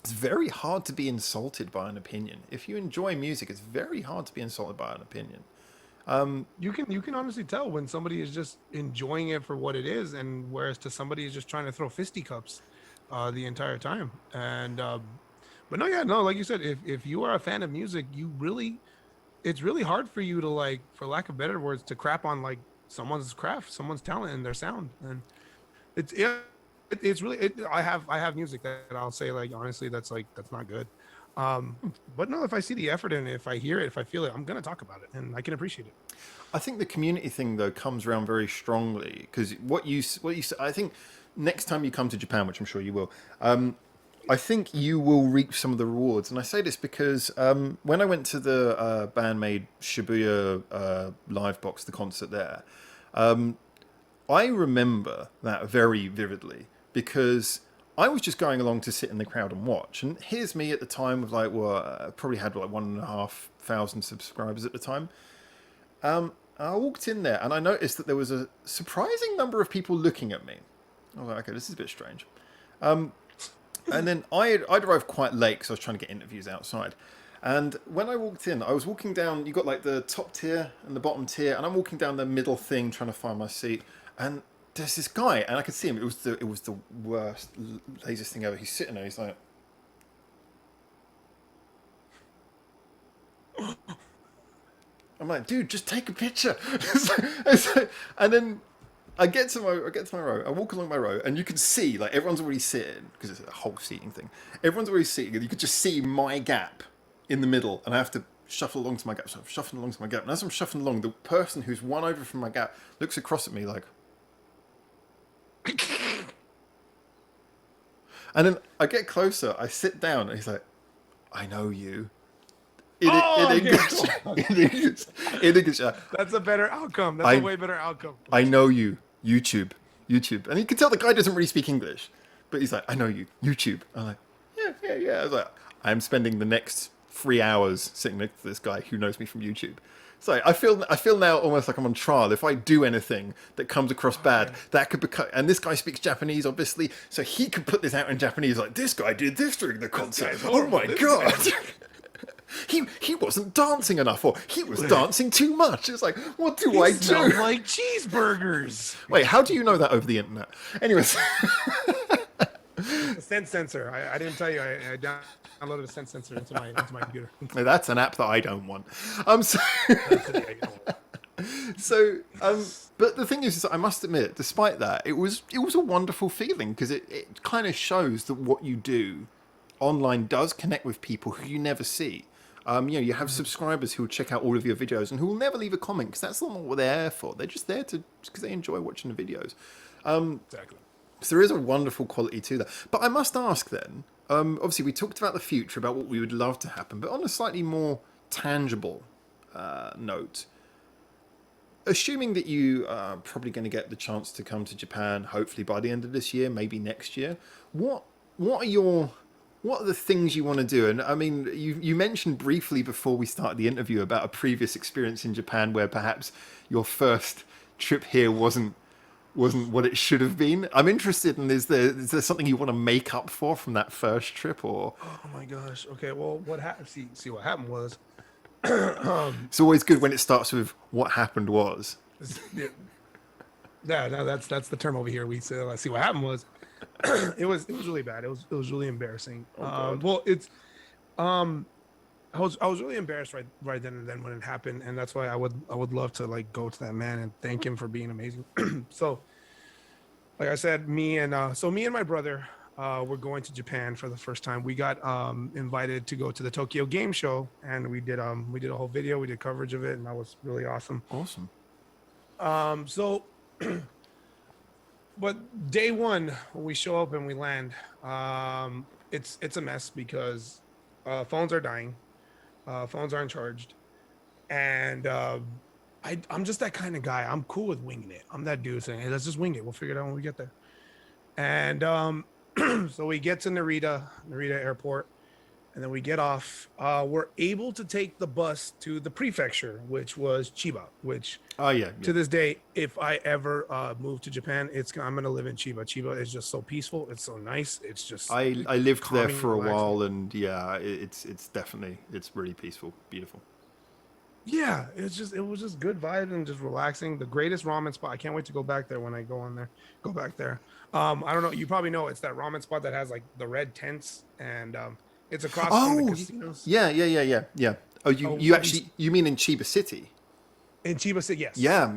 A: it's very hard to be insulted by an opinion. If you enjoy music, it's very hard to be insulted by an opinion.
B: You can honestly tell when somebody is just enjoying it for what it is, and whereas to somebody is just trying to throw fisticuffs the entire time. And but no, like you said, if you are a fan of music, it's really hard for you to, like, for lack of better words, to crap on like someone's craft, someone's talent, and their sound. And it's really I have music that I'll say, like, honestly, that's not good. But no, if I see the effort in it, if I hear it, if I feel it, I'm gonna talk about it, and I can appreciate it.
A: I think the community thing though comes around very strongly because what you I think next time you come to Japan, which I'm sure you will, I think you will reap some of the rewards. And I say this because when I went to the band-maid Shibuya live box, the concert there, I remember that very vividly because I was just going along to sit in the crowd and watch. And here's me at the time with probably had like 1,500 subscribers at the time. I walked in there and I noticed that there was a surprising number of people looking at me. I was like, okay, this is a bit strange. And then I arrived quite late because I was trying to get interviews outside. And when I walked in, I was walking down, you got like the top tier and the bottom tier, and I'm walking down the middle thing trying to find my seat. And there's this guy, and I could see him. It was the worst, laziest thing ever. He's sitting there, he's like... I'm like, dude, just take a picture. And then I get to my row. I walk along my row, and you can see like everyone's already sitting because it's a whole seating thing. Everyone's already sitting, and you could just see my gap in the middle, and I have to shuffle along to my gap. So I'm shuffling along to my gap, and as I'm shuffling along, the person who's one over from my gap looks across at me like, and then I get closer. I sit down, and he's like, "I know you." In English.
B: That's a better outcome. That's a way better outcome.
A: I know you, YouTube. And you can tell the guy doesn't really speak English, but he's like, I know you, YouTube. I'm like, yeah. I was like, I'm spending the next 3 hours sitting next to this guy who knows me from YouTube. So I feel now almost like I'm on trial. If I do anything that comes across bad, that could become... And this guy speaks Japanese, obviously, so he could put this out in Japanese like, this guy did this during the concert. Oh my God. He wasn't dancing enough, or he was dancing too much. It's like, what do I do?
B: Like cheeseburgers.
A: Wait, how do you know that over the internet? Anyways.
B: The scent sensor. I didn't tell you. I downloaded a scent sensor into my computer.
A: That's an app that I don't want. But the thing is I must admit, despite that, it was a wonderful feeling because it kind of shows that what you do online does connect with people who you never see. You have subscribers who will check out all of your videos and who will never leave a comment because that's not what they're there for. They're just there because they enjoy watching the videos.
B: Exactly.
A: So there is a wonderful quality to that. But I must ask then, obviously we talked about the future, about what we would love to happen, but on a slightly more tangible note, assuming that you are probably going to get the chance to come to Japan, hopefully by the end of this year, maybe next year, what are the things you want to do? And I mean, you mentioned briefly before we started the interview about a previous experience in Japan where perhaps your first trip here wasn't what it should have been. I'm interested in, is there something you want to make up for from that first trip, or?
B: Oh my gosh. Okay. Well, what happened? See what happened was.
A: It's always good when it starts with what happened was.
B: Yeah, no, that's the term over here. We say, see what happened was. It was really bad. It was really embarrassing.
A: Oh God.
B: Well, it's um I was really embarrassed right then and then when it happened, and that's why I would love to like go to that man and thank him for being amazing. So like I said, me and my brother were going to Japan for the first time. We got invited to go to the Tokyo Game Show, and we did a whole video, we did coverage of it, and that was really awesome.
A: Awesome.
B: So but day one when we show up and we land, it's a mess because phones are dying, phones aren't charged, and I'm just that kind of guy. I'm cool with winging it. I'm that dude saying, "Hey, let's just wing it. We'll figure it out when we get there." And so we get to Narita Airport, and then we get off. We're able to take the bus to the prefecture, which was Chiba. Which,
A: Oh yeah.
B: to this day, if I ever move to Japan, I'm gonna live in Chiba. Chiba is just so peaceful. It's so nice. It's just
A: I lived there
B: calming,
A: for a
B: relaxing.
A: while, and yeah, it's definitely it's really peaceful, beautiful.
B: Yeah, it was just good vibe and just relaxing. The greatest ramen spot. I can't wait to go back there when I go back there. I don't know. You probably know it's that ramen spot that has like the red tents, and it's across from the
A: Oh
B: casinos
A: yeah. Oh, you
B: Oh,
A: you actually you mean in Chiba City?
B: in Chiba City. Yes.
A: Yeah,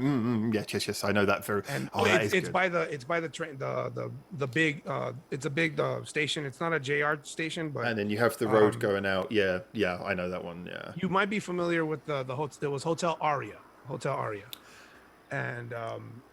A: yes. I know that very.
B: And
A: Oh, that is
B: it's
A: good.
B: by the train, the big it's a big station. It's not a JR station, but
A: And then you have the road going out. Yeah, I know that one. Yeah.
B: you might be familiar with the hotel. It was Hotel Aria, and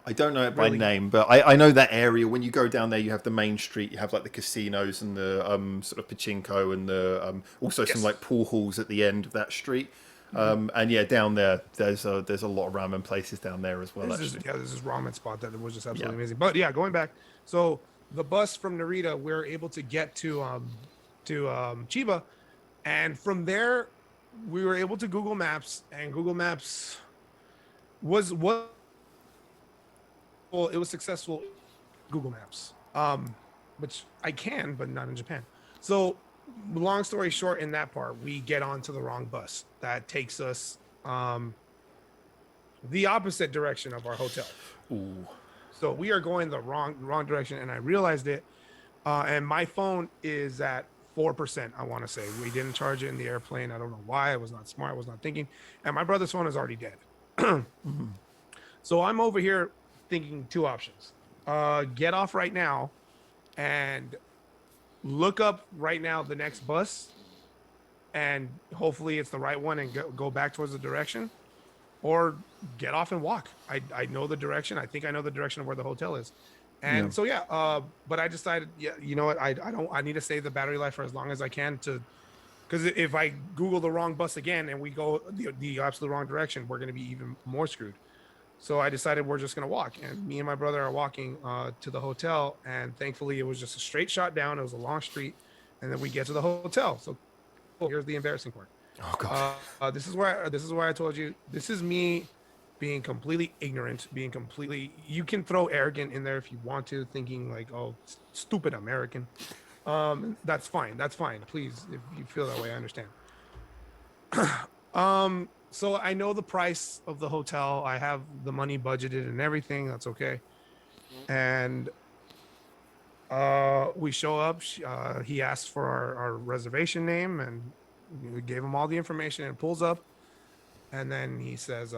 A: I don't know it by
B: really-
A: name, but I know that area. When you go down there, you have the main street. You have like the casinos and the sort of pachinko and the also some
B: Yes.
A: like pool halls at the end of that street. And yeah, down there, there's a lot of ramen places down there as well.
B: There's
A: Actually,
B: this ramen spot that was just absolutely
A: Yeah.
B: amazing. But yeah, going back, so the bus from Narita, we're able to get to Chiba, and from there, we were able to Google Maps, and Google Maps was what well, it was successful. Google Maps, which I can, but not in Japan. So, long story short, in that part, we get onto the wrong bus that takes us the opposite direction of our hotel.
A: ooh,
B: So we are going the wrong direction, and I realized it. And my phone is at 4%. I want to say we didn't charge it in the airplane. I don't know why. I was not smart. I was not thinking. And my brother's phone is already dead. So I'm over here thinking two options: get off right now, and look up right now the next bus, and hopefully it's the right one, and go back towards the direction, or get off and walk. I know the direction. I think I know the direction of where the hotel is. And
A: Yeah.
B: so yeah, but I decided, yeah, you know what? I need to save the battery life for as long as I can, because if I Google the wrong bus again and we go the absolute wrong direction, we're going to be even more screwed. So I decided we're just going to walk, and me and my brother are walking to the hotel, and thankfully it was just a straight shot down. It was a long street, and then we get to the hotel. So here's the embarrassing part.
A: oh god,
B: This is where I told you, this is me being completely ignorant, you can throw arrogant in there if you want to, thinking like, oh, stupid American. That's fine. Please, if you feel that way, I understand. So I know the price of the hotel. I have the money budgeted and everything. That's okay. And we show up. He asked for our reservation name, and we gave him all the information, and it pulls up. And then he says,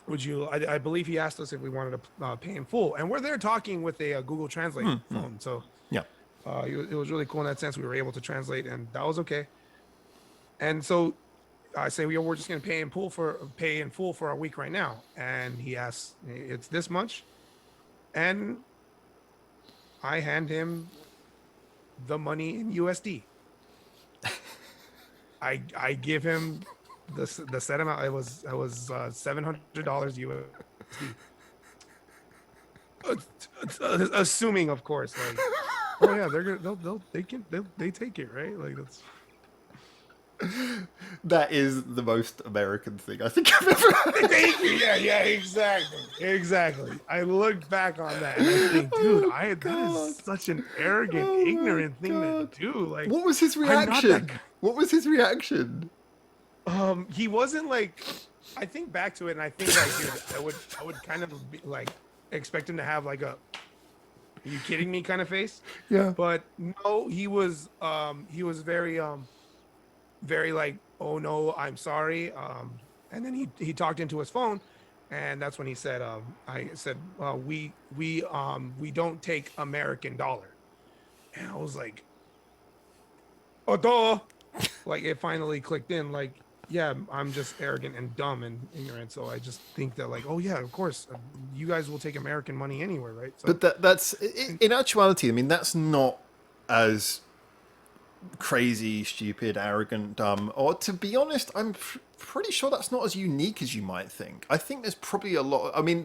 B: would you, I believe he asked us if we wanted to pay in full. And we're there talking with a Google Translate phone. So
A: yeah,
B: it was really cool in that sense. We were able to translate, and that was okay. And so I say, we're just going to pay in full for a week right now. And he asks, it's this much. And I hand him the money in USD. I give him the set amount. It was $700 USD. Assuming, of course, like, oh yeah, they take it, right? Like that's.
A: that is the most American thing I think I've ever heard.
B: Thank you. Yeah, exactly. I look back on that and I think, dude, that is such an arrogant,
A: Oh my
B: ignorant thing
A: God.
B: to do. Like,
A: What was his
B: I'm not that
A: reaction?
B: guy.
A: What was his reaction?
B: He wasn't like. I think back to it, and I think like, dude, I would kind of be like, expect him to have like a "Are you kidding me?" kind of face.
A: Yeah.
B: But no, he was very like, "Oh no, I'm sorry." And then he talked into his phone, and that's when he said, I said, we don't take American dollar. And I was like, "Oh, duh." Like it finally clicked in. Like, yeah, I'm just arrogant and dumb and ignorant. So I just think that like, oh yeah, of course, you guys will take American money anywhere, right? So
A: But that's in actuality. I mean, that's not as crazy, stupid, arrogant, dumb. Or to be honest, I'm pretty sure that's not as unique as you might think. I think there's probably a lot. I mean,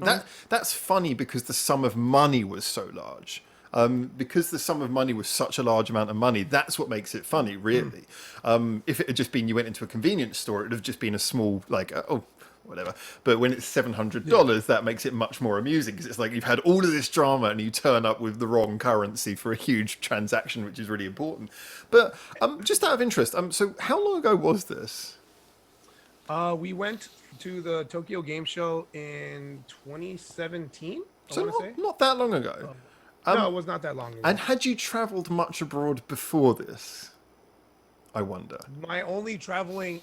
A: that's funny because the sum of money was so large. Because the sum of money was such a large amount of money, that's what makes it funny, really. If it had just been you went into a convenience store, it would have just been a small, like, oh, whatever. But when it's $700, that makes it much more amusing because it's like you've had all of this drama and you turn up with the wrong currency for a huge transaction, which is really important. But just out of interest, so how long ago was this?
B: we went to the Tokyo Game Show in 2017. I
A: So
B: want to say.
A: not that long ago.
B: No, it was not that long ago.
A: And had you travelled much abroad before this? I wonder.
B: My only traveling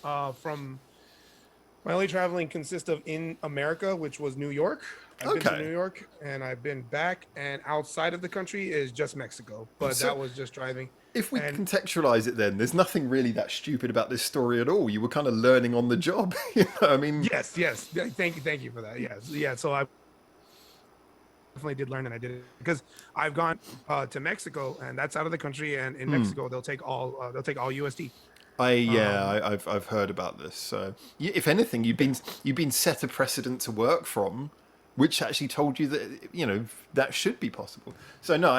B: consists of in America, which was New York. I've been to New York and I've been back, and outside of the country is just Mexico. But
A: So-
B: that was just driving.
A: If we
B: And-
A: contextualize it, then there's nothing really that stupid about this story at all. You were kind of learning on the job. You know, I mean,
B: Yes. Yeah, thank you for that. Yes, yeah. So I definitely did learn, and I did it because I've gone to Mexico, and that's out of the country. And in Mexico, they'll take all USD.
A: I've heard about this. So, if anything, you've been set a precedent to work from, which actually told you that that should be possible. So no,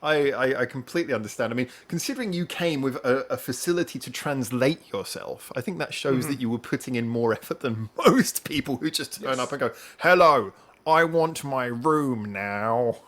A: I completely understand. I mean, considering you came with a facility to translate yourself, I think that shows that you were putting in more effort than most people who just turn up and go, "Hello, I want my room now."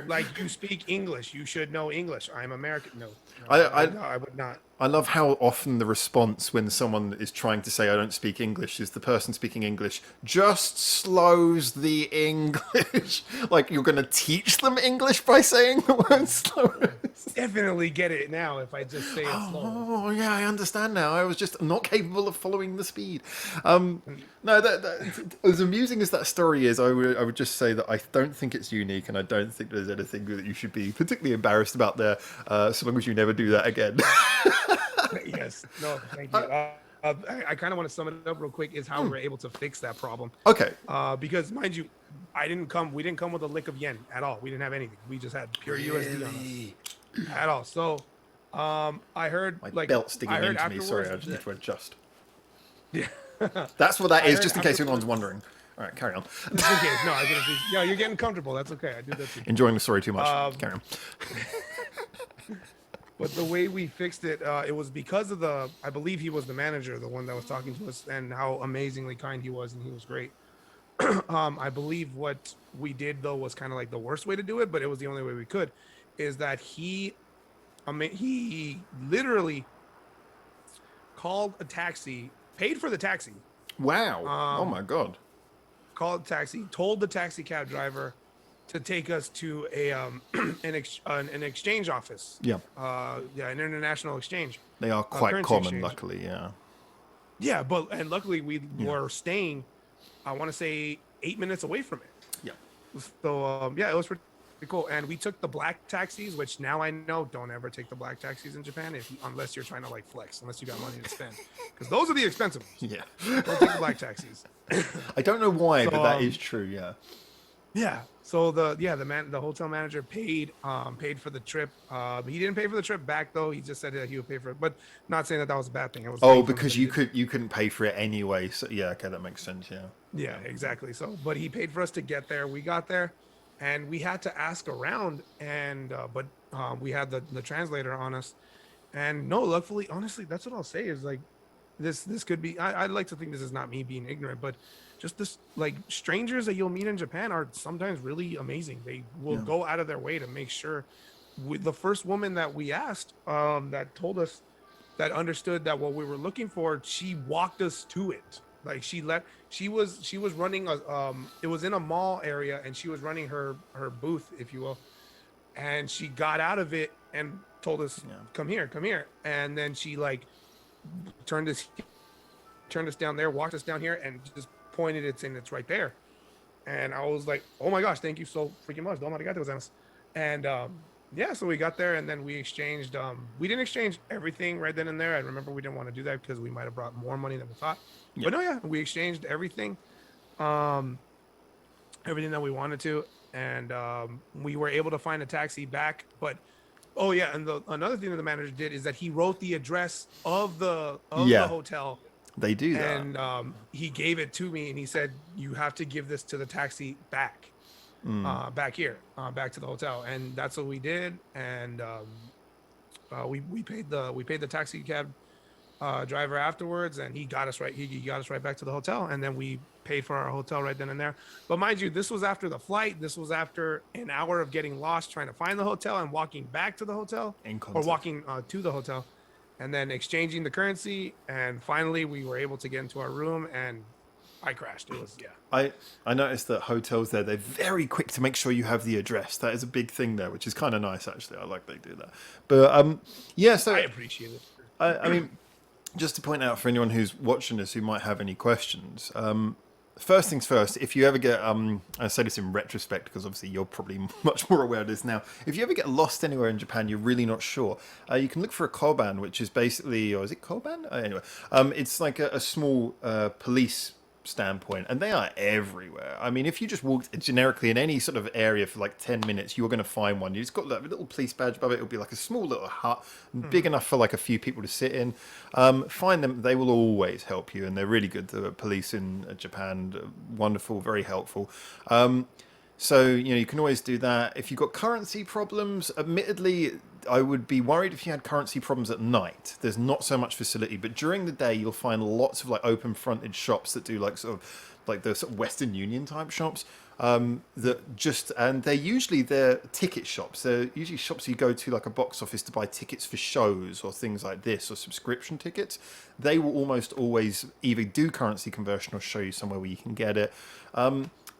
B: Like, you speak English, you should know English. I'm American. No, I would not.
A: I love how often the response when someone is trying to say I don't speak English is the person speaking English just slows the English. Like you're going to teach them English by saying the word slower.
B: Definitely get it now if I just say it slow.
A: Oh yeah, I understand now. I was just not capable of following the speed. No, that as amusing as that story is, I would just say that I don't think it's unique, and I don't think there's anything that you should be particularly embarrassed about there, so long as you never do that again.
B: Yes. No, thank you. I kind of want to sum it up real quick is how we're able to fix that problem.
A: Okay.
B: Because mind you, we didn't come with a lick of yen at all. We didn't have anything. We just had pure USD on us at all. So, I heard
A: My belt's digging into me. Sorry, I just need to adjust.
B: Yeah.
A: That's what that
B: I
A: is,
B: heard
A: just in case
B: afterwards-
A: anyone's wondering. All right, carry on.
B: Just in case. No, I was gonna say, yeah, you're getting comfortable. That's okay. I do that too.
A: Enjoying the story too much. Carry on.
B: But the way we fixed it, it was because of I believe he was the manager, the one that was talking to us, and how amazingly kind he was, and he was great. I believe what we did though was kind of like the worst way to do it, but it was the only way we could. Is that he literally called a taxi, paid for the taxi,
A: Wow. Oh my god.
B: called a taxi, told the taxi cab driver to take us to an exchange office.
A: Yeah.
B: An international exchange.
A: They are quite
B: currency
A: common,
B: exchange.
A: luckily. Yeah.
B: Yeah, and luckily we were staying, I want to say 8 minutes away from it.
A: Yeah.
B: So it was pretty cool. And we took the black taxis, which now I know don't ever take the black taxis in Japan unless you're trying to like flex, unless you got money to spend, because those are the expensive ones.
A: Yeah.
B: Don't take the black taxis.
A: I don't know why, but
B: So,
A: that is true. Yeah.
B: Yeah. So the hotel manager paid for the trip. He didn't pay for the trip back though. He just said that he would pay for it, but not saying that was a bad thing. It was
A: Because you couldn't pay for it anyway. So yeah, okay, that makes sense. Yeah.
B: Yeah, exactly. So, but he paid for us to get there. We got there, and we had to ask around, and but we had the translator on us, and no, luckily, honestly, that's what I'll say is like, this could be. I'd like to think this is not me being ignorant, but just this, like, strangers that you'll meet in Japan are sometimes really amazing. They will go out of their way to make sure. The first woman that we asked, that told us, that understood that what we were looking for, she walked us to it. Like she was running a it was in a mall area, and she was running her booth, if you will, and she got out of it and told us,
A: Yeah.
B: come here, and then she like turned us down there, walked us down here, and just pointed it, saying it's right there. And I was like, oh my gosh, thank you so freaking much. Don't mind the. And yeah, so we got there, and then we exchanged. We didn't exchange everything right then and there. I remember we didn't want to do that because we might have brought more money than we thought.
A: Yeah.
B: But no, yeah, we exchanged everything, everything that we wanted to, and we were able to find a taxi back. But oh yeah, and another thing that the manager did is that he wrote the address of the hotel.
A: They do that.
B: And he gave it to me, and he said, you have to give this to the taxi back, back here, back to the hotel. And that's what we did. And we paid the taxi cab driver afterwards, and he got us right back to the hotel. And then we paid for our hotel right then and there. But mind you, this was after the flight. This was after an hour of getting lost trying to find the hotel and walking back to the hotel, or walking to the hotel, and then exchanging the currency. And finally we were able to get into our room, and I crashed. It was, yeah.
A: I noticed that hotels there, they're very quick to make sure you have the address. That is a big thing there, which is kind of nice, actually. I like they do that. But yeah, so
B: I appreciate it.
A: I mean, just to point out for anyone who's watching this who might have any questions, first things first, if you ever get, I say this in retrospect because obviously you're probably much more aware of this now. If you ever get lost anywhere in Japan, you're really not sure, you can look for a koban, which is basically, or is it koban? Anyway, it's like a small police standpoint, and they are everywhere. I mean, if you just walked generically in any sort of area for like 10 minutes, you're going to find one. You just got like a little police badge above it. It'll be like a small little hut, big enough for like a few people to sit in. Find them. They will always help you, and they're really good. The police in Japan, wonderful, very helpful. So, you can always do that. If you've got currency problems, admittedly, I would be worried if you had currency problems at night. There's not so much facility, but during the day, you'll find lots of like open fronted shops that do like sort of like the sort of Western Union type shops. And they're ticket shops. They're usually shops you go to like a box office to buy tickets for shows or things like this, or subscription tickets. They will almost always either do currency conversion or show you somewhere where you can get it.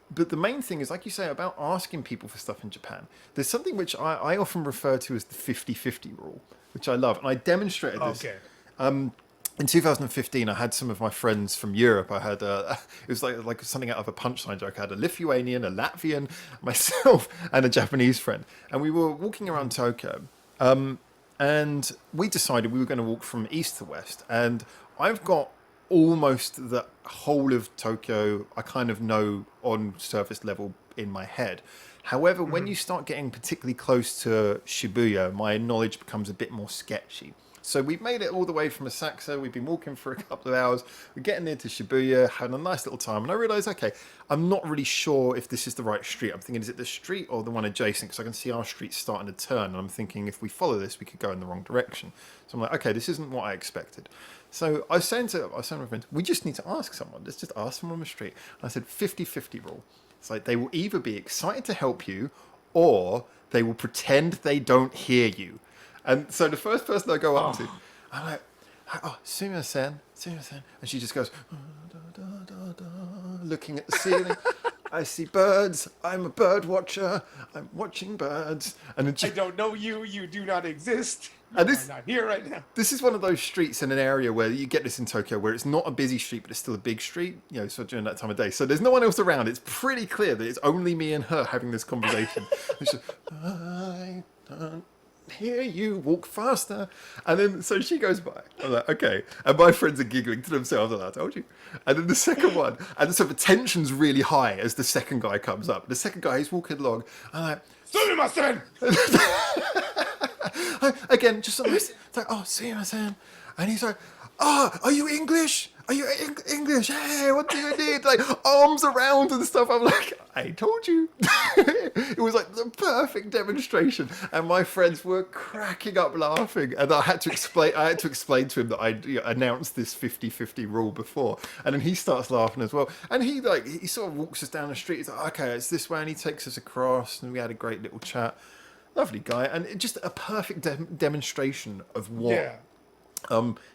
A: But the main thing is, like you say, about asking people for stuff in Japan. There's something which I often refer to as the 50-50 rule, which I love. And I demonstrated this. Okay. In 2015, I had some of my friends from Europe. I had, it was like something out of a punchline joke. I had a Lithuanian, a Latvian, myself, and a Japanese friend. And we were walking around Tokyo. And we decided we were going to walk from east to west. And I've got almost the whole of Tokyo I kind of know on surface level in my head. However, when you start getting particularly close to Shibuya, my knowledge becomes a bit more sketchy. So we've made it all the way from Asakusa. We've been walking for a couple of hours. We're getting near to Shibuya, having a nice little time. And I realised, okay, I'm not really sure if this is the right street. I'm thinking, is it the street or the one adjacent? Because I can see our street starting to turn. And I'm thinking, if we follow this, we could go in the wrong direction. So I'm like, okay, this isn't what I expected. So I was saying to my friends, we just need to ask someone. Let's just ask someone on the street. And I said, 50-50 rule. It's like they will either be excited to help you or they will pretend they don't hear you. And so the first person I go up to, I'm like, oh, sumimasen. And she just goes, looking at the ceiling. I see birds. I'm a bird watcher. I'm watching birds. And then
B: I don't know you. You do not exist.
A: And
B: I'm not here right now.
A: This is one of those streets in an area where you get this in Tokyo, where it's not a busy street, but it's still a big street, so during that time of day. So there's no one else around. It's pretty clear that it's only me and her having this conversation. It's just, I don't hear you, walk faster. And then, so she goes by. I'm like, okay. And my friends are giggling to themselves. I'm like, I told you. And then the second one, and so the tension's really high as the second guy comes up. The second guy, he's walking along. I'm like, sumimasen! Again, just like, it's like, oh, sumimasen. And he's like, are you English? Are you English? Hey, what do you need? Like, arms around and stuff. I'm like, I told you. It was like the perfect demonstration. And my friends were cracking up laughing. And I had to explain to him that I announced this 50-50 rule before. And then he starts laughing as well. And he sort of walks us down the street. He's like, okay, it's this way. And he takes us across. And we had a great little chat. Lovely guy. And just a perfect demonstration of what... Yeah.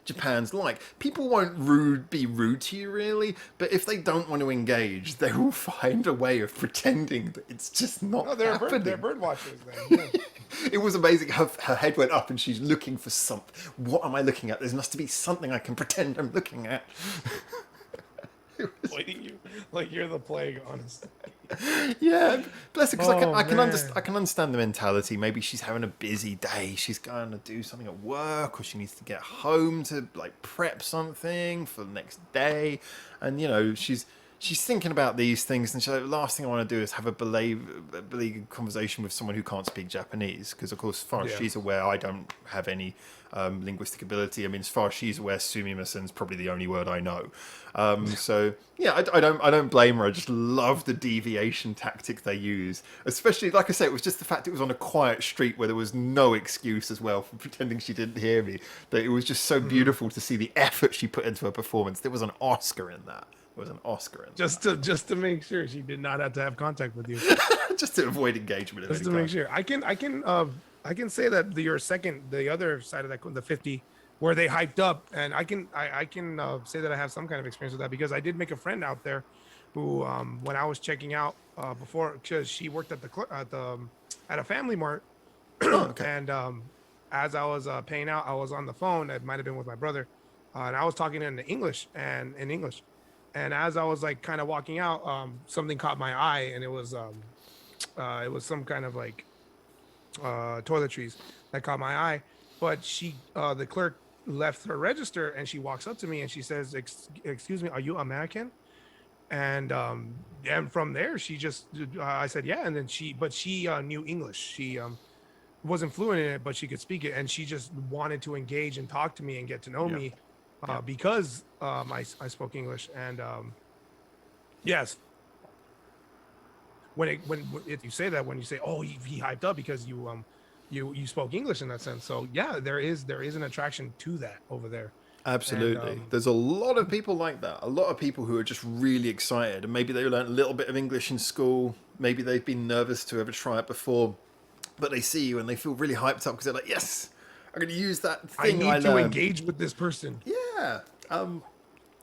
A: Japan's like. People won't be rude to you really, but if they don't want to engage, they will find a way of pretending that it's just not
B: No,
A: happening.
B: they're bird watchers then. Yeah.
A: It was amazing. Her head went up and she's looking for something. What am I looking at? There must be something I can pretend I'm looking at.
B: Avoiding you like you're the plague, honestly.
A: Yeah, bless her. Because
B: Oh,
A: I can understand the mentality. Maybe she's having a busy day. She's going to do something at work, or she needs to get home to like prep something for the next day, and you know she's thinking about these things. And the last thing I want to do is have a beleaguered conversation with someone who can't speak Japanese. Because of course, as far as
B: Yeah.
A: she's aware, I don't have any linguistic ability. I mean, as far as she's aware, sumimasen's probably the only word I know. So yeah, I don't blame her. I just love the deviation tactic they use, especially like I say, it was just the fact it was on a quiet street where there was no excuse as well for pretending she didn't hear me. That it was just so beautiful to see the effort she put into her performance. There was an Oscar in that. There was an Oscar in
B: Just to make sure she did not have to have contact with you.
A: that. Just to avoid engagement.
B: Just to make sure. I can say that the other side of that coin, the 50, where they hyped up, and I can say that I have some kind of experience with that because I did make a friend out there who when I was checking out before, because she worked at at a family mart.
A: Oh, okay.
B: And as I was paying out, I was on the phone. It might have been with my brother, and I was talking in English. And as I was like kind of walking out, something caught my eye, and it was some kind of like toiletries that caught my eye. But the clerk left her register, and she walks up to me and she says, "Excuse me, are you American?" And from there, she just I said, "Yeah," and then she knew English. She wasn't fluent in it, but she could speak it, and she just wanted to engage and talk to me and get to know me because I spoke English. And yes, if you say that, when you say, "Oh, he hyped up because you spoke English," in that sense. So yeah, there is an attraction to that over there.
A: Absolutely.
B: And
A: There's a lot of people like that. A lot of people who are just really excited, and maybe they learned a little bit of English in school. Maybe they've been nervous to ever try it before, but they see you and they feel really hyped up because they're like, "Yes, I'm going to use that
B: I
A: thing I
B: need to
A: learned."
B: engage with this person.
A: Yeah.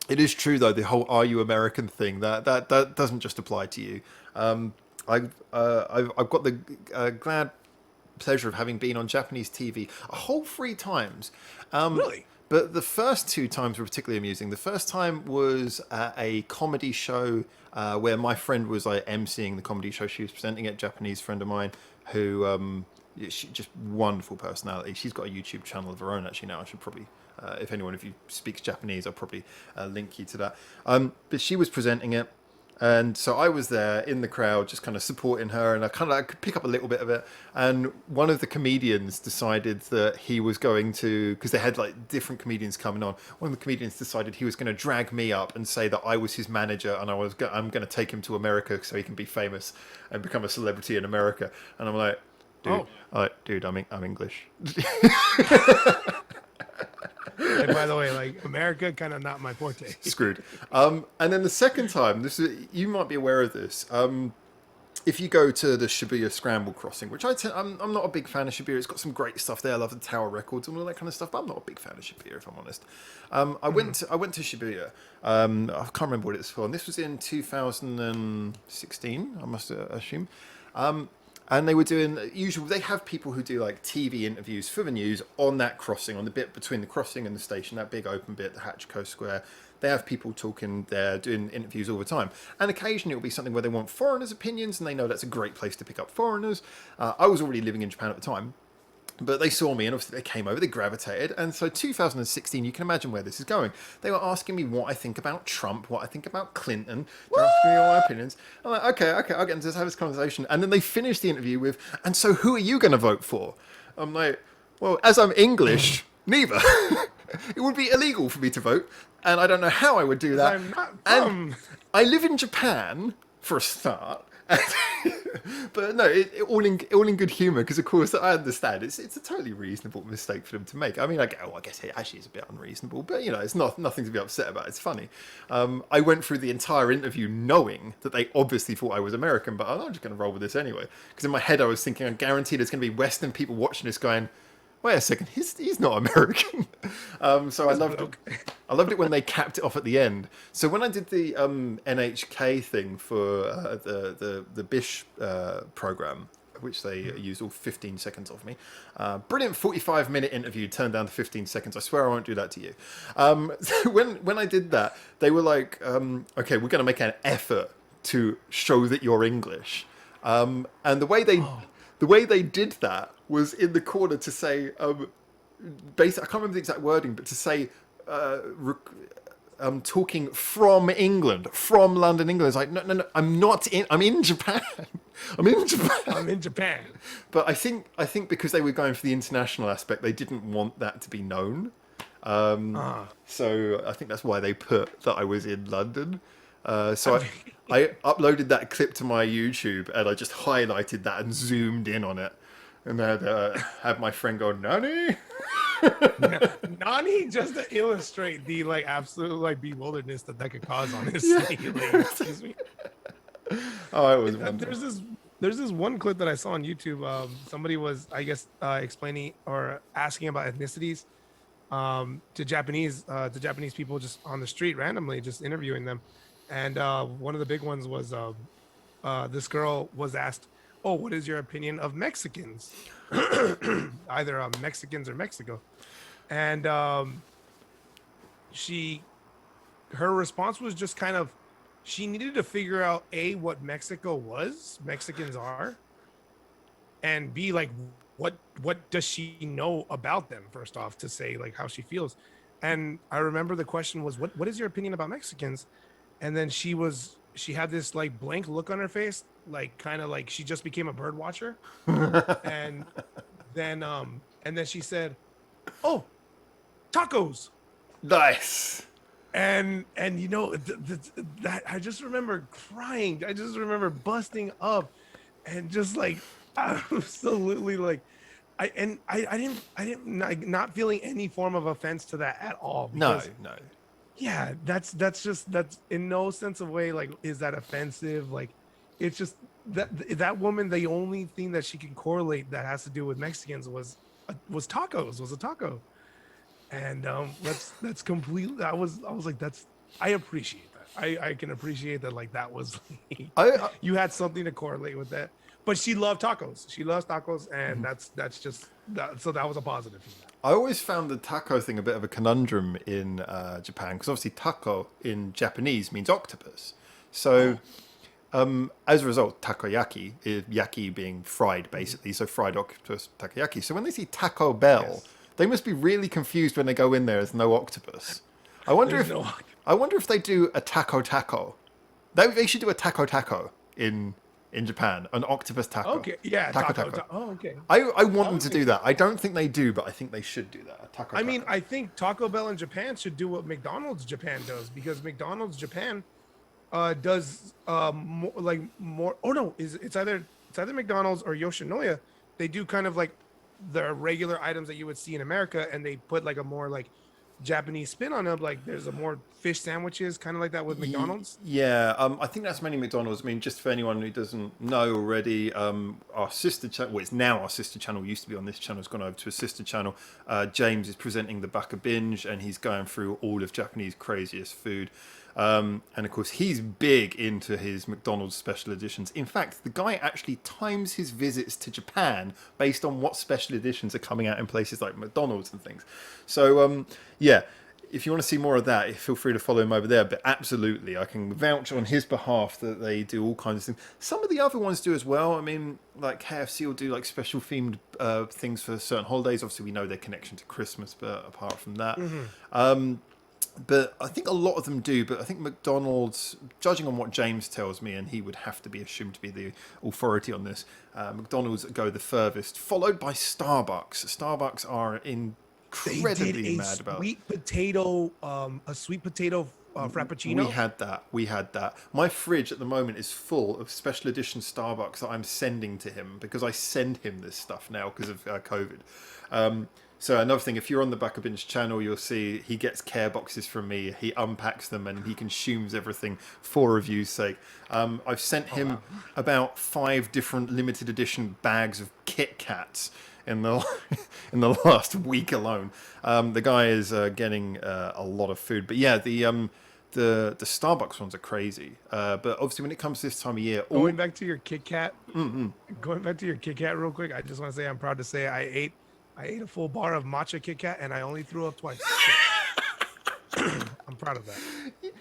A: It is true though. The whole "Are you American" thing that doesn't just apply to you. I've got the glad pleasure of having been on Japanese TV a whole 3 times.
B: Really?
A: But the first 2 times were particularly amusing. The first time was at a comedy show where my friend was like emceeing the comedy show. She was presenting it. Japanese friend of mine who she just wonderful personality. She's got a YouTube channel of her own actually now. I should probably, if anyone of you speaks Japanese, I'll probably link you to that. But she was presenting it. And so I was there in the crowd, just kind of supporting her, and I could pick up a little bit of it. And one of the comedians decided that he was going to, because they had like different comedians coming on. One of the comedians decided he was going to drag me up and say that I was his manager, and I'm going to take him to America so he can be famous and become a celebrity in America. And I'm like, dude, I'm English.
B: And by the way, like America, kind of not my forte.
A: Screwed. And then the second time, you might be aware of this. If you go to the Shibuya Scramble Crossing, which I'm not a big fan of Shibuya. It's got some great stuff there. I love the Tower Records and all that kind of stuff. But I'm not a big fan of Shibuya, if I'm honest. I went to Shibuya. I can't remember what it's for. And this was in 2016. I must assume. And they were doing usual. They have people who do like TV interviews for the news on that crossing, on the bit between the crossing and the station, that big open bit, the Hachiko Square. They have people talking there, doing interviews all the time. And occasionally it'll be something where they want foreigners' opinions, and they know that's a great place to pick up foreigners. I was already living in Japan at the time. But they saw me, and obviously they came over, they gravitated. And so 2016, you can imagine where this is going. They were asking me what I think about Trump, what I think about Clinton. They're asking me all my opinions. I'm like, okay, I'll get into this, have this conversation. And then they finished the interview with, "And so who are you going to vote for?" I'm like, well, as I'm English, neither. It would be illegal for me to vote, and I don't know how I would do that.
B: I'm not
A: And I live in Japan, for a start. But no, all in good humour, because of course I understand it's a totally reasonable mistake for them to make. I mean, I guess it actually is a bit unreasonable, but you know, it's nothing to be upset about. It's funny. I went through the entire interview knowing that they obviously thought I was American, but I'm just going to roll with this anyway, because in my head I was thinking, I guarantee there's going to be Western people watching this going, wait a second, he's not American. So I loved it when they capped it off at the end. So when I did the NHK thing for the Bish program, which they used all 15 seconds of me, brilliant 45-minute interview turned down to 15 seconds. I swear I won't do that to you. So when I did that, they were like, okay, we're going to make an effort to show that you're English, and the way they did that was in the corner to say, basically, I can't remember the exact wording, but to say, talking from England, from London, England. It's like, no, I'm not in. I'm in Japan. I'm in Japan. But I think because they were going for the international aspect, they didn't want that to be known. So I think that's why they put that I was in London. So I uploaded that clip to my YouTube and I just highlighted that and zoomed in on it. And then had my friend go, "Nani?"
B: Nani, just to illustrate the like absolute like bewilderness that could cause on his face. Like, excuse me.
A: Oh, it was wonderful.
B: There's this one clip that I saw on YouTube. Somebody was, I guess, explaining or asking about ethnicities to Japanese people just on the street randomly, just interviewing them. And one of the big ones was this girl was asked, "Oh, what is your opinion of Mexicans?" Either Mexicans or Mexico. And her response was just kind of, she needed to figure out A, what Mexicans are, and B, like what does she know about them, first off, to say like how she feels. And I remember the question was, what is your opinion about Mexicans? And then she had this like blank look on her face, like kind of like she just became a bird watcher. and then she said, "Oh, tacos."
A: Nice.
B: And you know that I just remember crying. I just remember busting up and just like absolutely like I didn't not feeling any form of offense to that at all.
A: No.
B: Yeah, that's in no sense of way like is that offensive. Like it's just that woman, the only thing that she can correlate that has to do with Mexicans was a taco. And that's completely, I was like, I appreciate that. I can appreciate that. Like that was like, you had something to correlate with that. But she loved tacos. She loves tacos, and that's just that. So that was a positive for that.
A: I always found the taco thing a bit of a conundrum in Japan, because obviously taco in Japanese means octopus. So as a result, takoyaki, yaki being fried basically, so fried octopus takoyaki. So when they see Taco Bell, they must be really confused when they go in there. There's no octopus. I wonder if they do a taco. They should do a taco in Japan, an octopus taco.
B: Okay, yeah, taco. Oh, okay.
A: I want them to do that. I don't think they do, but I think they should do that.
B: I mean, I think Taco Bell in Japan should do what McDonald's Japan does, because McDonald's Japan does more. Oh no, it's either McDonald's or Yoshinoya. They do kind of like the regular items that you would see in America, and they put like a more like Japanese spin on them. Like there's a more fish sandwiches, kind of like that with McDonald's.
A: Yeah, I think that's mainly McDonald's. I mean, just for anyone who doesn't know already, our sister channel, well, it's now our sister channel, used to be on this channel, has gone over to a sister channel. James is presenting the BAKA Binge, and he's going through all of Japanese craziest food. And of course, he's big into his McDonald's special editions. In fact, the guy actually times his visits to Japan based on what special editions are coming out in places like McDonald's and things. So, yeah, if you want to see more of that, feel free to follow him over there. But absolutely, I can vouch on his behalf that they do all kinds of things. Some of the other ones do as well. I mean, like KFC will do like special themed things for certain holidays. Obviously, we know their connection to Christmas, but apart from that... But I think a lot of them do. But I think McDonald's, judging on what James tells me, and he would have to be assumed to be the authority on this, McDonald's go the furthest, followed by Starbucks. Starbucks are incredibly mad about
B: a sweet potato frappuccino.
A: We had that. My fridge at the moment is full of special edition Starbucks that I'm sending to him, because I send him this stuff now because of COVID. So another thing, if you're on the BAKA Binge channel, you'll see he gets care boxes from me. He unpacks them and he consumes everything for review's sake. I've sent him about 5 different limited edition bags of Kit Kats. in the in the last week alone. The guy is getting a lot of food, but yeah, the Starbucks ones are crazy. But obviously, when it comes to this time of year,
B: Going back to your Kit Kat, going back to your Kit Kat real quick, I just want to say I'm proud to say I ate a full bar of matcha Kit Kat and I only threw up twice. I'm proud of that.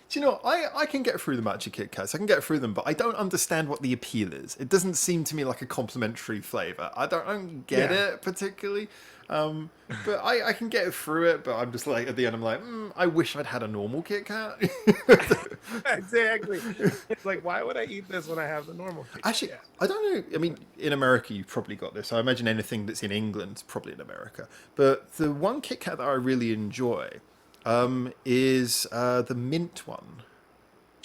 A: do you know, I can get through the matcha Kit Kats. I can get through them, but I don't understand what the appeal is. It doesn't seem to me like a complimentary flavor. I don't get it particularly. But I can get through it, but I'm just like, at the end, I'm like, I wish I'd had a normal Kit Kat.
B: Exactly. It's like, why would I eat this when I have the normal Kit Kat?
A: Actually, I don't know. I mean, in America, you've probably got this. I imagine anything that's in England is probably in America. But the one Kit Kat that I really enjoy is the mint one.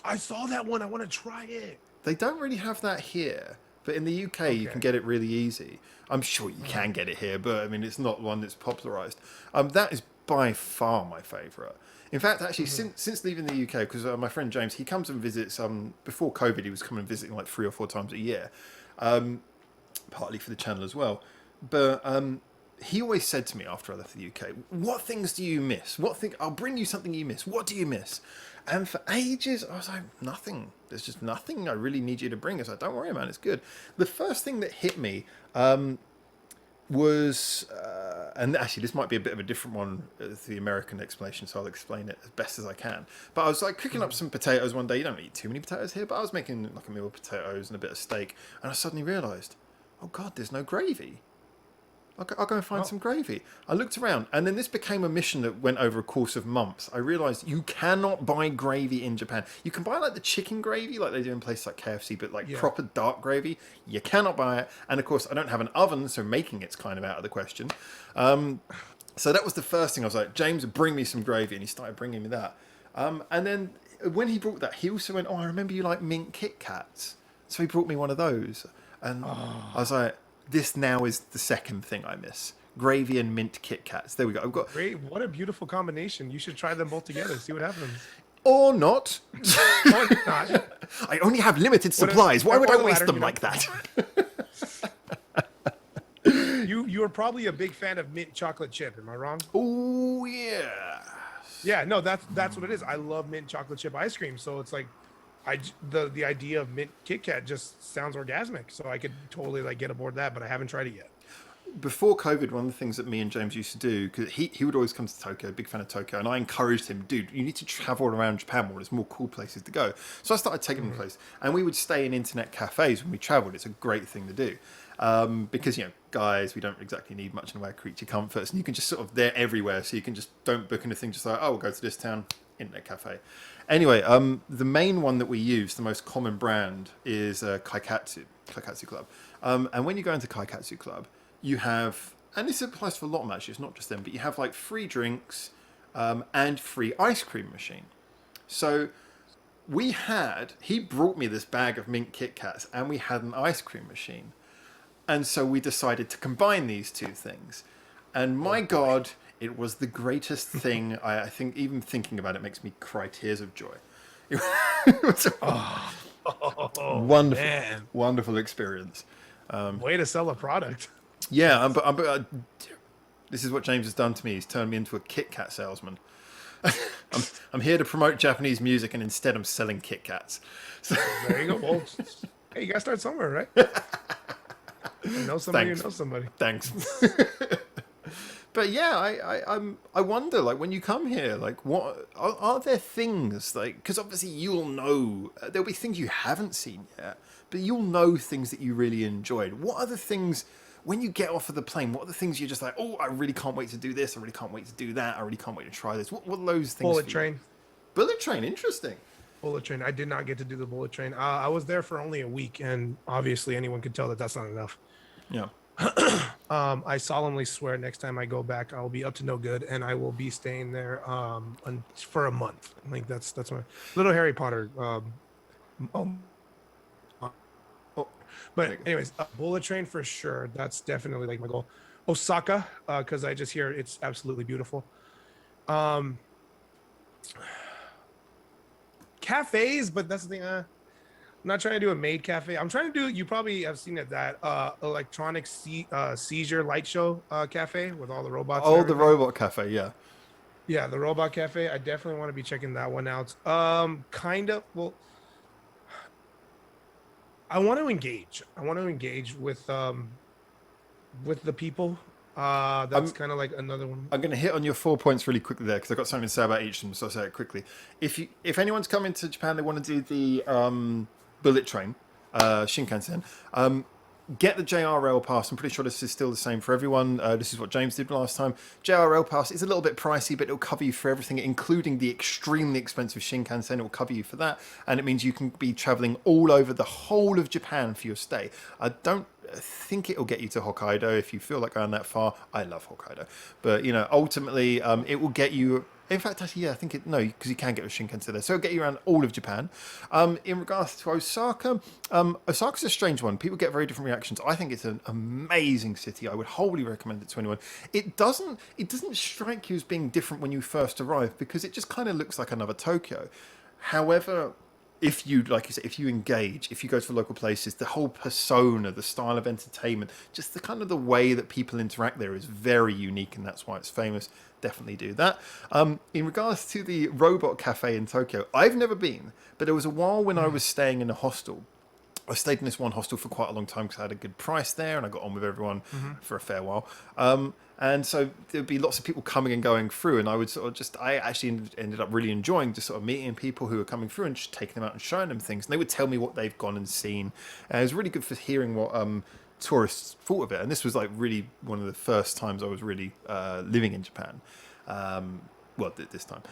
B: I saw that one. I want to try it.
A: They don't really have that here, but in the UK you can get it really easy. I'm sure you can get it here, but I mean it's not one that's popularized. That is by far my favorite. In fact, actually, since leaving the UK, because my friend James, he comes and visits. Before COVID, he was coming and visiting like 3 or 4 times a year, partly for the channel as well. But he always said to me after I left the UK, "What things do you miss? I'll bring you something you miss. What do you miss?" And for ages, I was like, nothing. There's just nothing I really need you to bring. I was like, don't worry, man, it's good. The first thing that hit me was, and actually this might be a bit of a different one, the American explanation, so I'll explain it as best as I can. But I was like cooking up some potatoes one day. You don't eat too many potatoes here, but I was making like a meal of potatoes and a bit of steak. And I suddenly realised, oh God, there's no gravy. I'll go and find some gravy. I looked around, and then this became a mission that went over a course of months. I realised you cannot buy gravy in Japan. You can buy like the chicken gravy, like they do in places like KFC, but like proper dark gravy, you cannot buy it. And of course, I don't have an oven, so making it's kind of out of the question. So that was the first thing. I was like, James, bring me some gravy, and he started bringing me that. And then when he brought that, he also went, "Oh, I remember you like mint Kit Kats," so he brought me one of those, and I was like, this now is the second thing I miss. Gravy and mint Kit Kats. There we go. I've got
B: great. What a beautiful combination. You should try them both together. See what happens.
A: Or not.
B: Or not.
A: I only have limited supplies. Why would I waste them like that?
B: You are probably a big fan of mint chocolate chip. Am I wrong?
A: Oh yeah.
B: Yeah. No, that's what it is. I love mint chocolate chip ice cream. So it's like, the idea of mint Kit Kat just sounds orgasmic, so I could totally like get aboard that, but I haven't tried it yet.
A: Before COVID, one of the things that me and James used to do, because he would always come to Tokyo, big fan of Tokyo, and I encouraged him, dude, you need to travel around Japan more. There's more cool places to go. So I started taking him places, and we would stay in internet cafes when we traveled. It's a great thing to do. Because, you know, guys, we don't exactly need much in the way of creature comforts, and you can just sort of, they're everywhere, so you can just don't book anything, just like, oh, we'll go to this town, internet cafe. Anyway, the main one that we use, the most common brand, is Kaikatsu Club. And when you go into Kaikatsu Club, you have, and this applies for a lot of them actually, it's not just them, but you have like free drinks and free ice cream machine. So he brought me this bag of mint Kit Kats and we had an ice cream machine. And so we decided to combine these two things. And my God, it was the greatest thing. I think even thinking about it makes me cry tears of joy. It was a wonderful experience.
B: Way to sell a product.
A: Yeah, but this is what James has done to me. He's turned me into a Kit Kat salesman. I'm here to promote Japanese music, and instead I'm selling Kit Kats. So,
B: there you go. Well, hey, you gotta start somewhere, right? You know somebody who knows somebody.
A: Thanks. But yeah, I wonder, like, when you come here, like, what are there things, like, because obviously you'll know, there'll be things you haven't seen yet, but you'll know things that you really enjoyed. What are the things, when you get off of the plane, what are the things you're just like, oh, I really can't wait to do this, I really can't wait to do that, I really can't wait to try this. What are those things?
B: Bullet train.
A: Bullet train, interesting.
B: Bullet train. I did not get to do the bullet train. I was there for only a week, and obviously anyone could tell that that's not enough.
A: Yeah.
B: I solemnly swear next time I go back, I'll be up to no good, and I will be staying there for a month. I think that's my little Harry Potter. But anyways, bullet train for sure. That's definitely like my goal. Osaka, because I just hear it's absolutely beautiful. Cafes, but that's the thing. I'm not trying to do a maid cafe. I'm trying to do. You probably have seen it, that electronic seizure light show cafe with all the robots and
A: Oh, the
B: everything.
A: robot cafe, yeah.
B: Yeah, the robot cafe. I definitely want to be checking that one out. Kind of. Well, I want to engage. I want to engage with the people. That's
A: I'm
B: kind of like another one.
A: I'm going to hit on your 4 points really quickly there because I've got something to say about each of them, so I'll say it quickly. If anyone's coming to Japan, they want to do the bullet train, Shinkansen. Get the JRL pass. I'm pretty sure this is still the same for everyone. This is what James did last time. JRL pass is a little bit pricey, but it'll cover you for everything, including the extremely expensive Shinkansen. It will cover you for that, and it means you can be traveling all over the whole of Japan for your stay. I don't think it'll get you to Hokkaido if you feel like going that far. I love Hokkaido, but ultimately, it will get you. In fact, actually, yeah, I think no, because you can get a Shinkansen there. So it'll get you around all of Japan. In regards to Osaka, Osaka's a strange one. People get very different reactions. I think it's an amazing city. I would wholly recommend it to anyone. It doesn't strike you as being different when you first arrive because it just kind of looks like another Tokyo. However, if you, like you said, if you engage, if you go to local places, the whole persona, the style of entertainment, just the kind of the way that people interact there is very unique, and that's why it's famous. Definitely do that. In regards to the robot cafe in Tokyo, I've never been, but there was a while when I was staying in a hostel. I stayed in this one hostel for quite a long time because I had a good price there and I got on with everyone for a fair while. And so there'd be lots of people coming and going through, and I would sort of I actually ended up really enjoying just sort of meeting people who were coming through and just taking them out and showing them things. And they would tell me what they've gone and seen. And it was really good for hearing what tourists thought of it. And this was like really one of the first times I was really living in Japan. This time.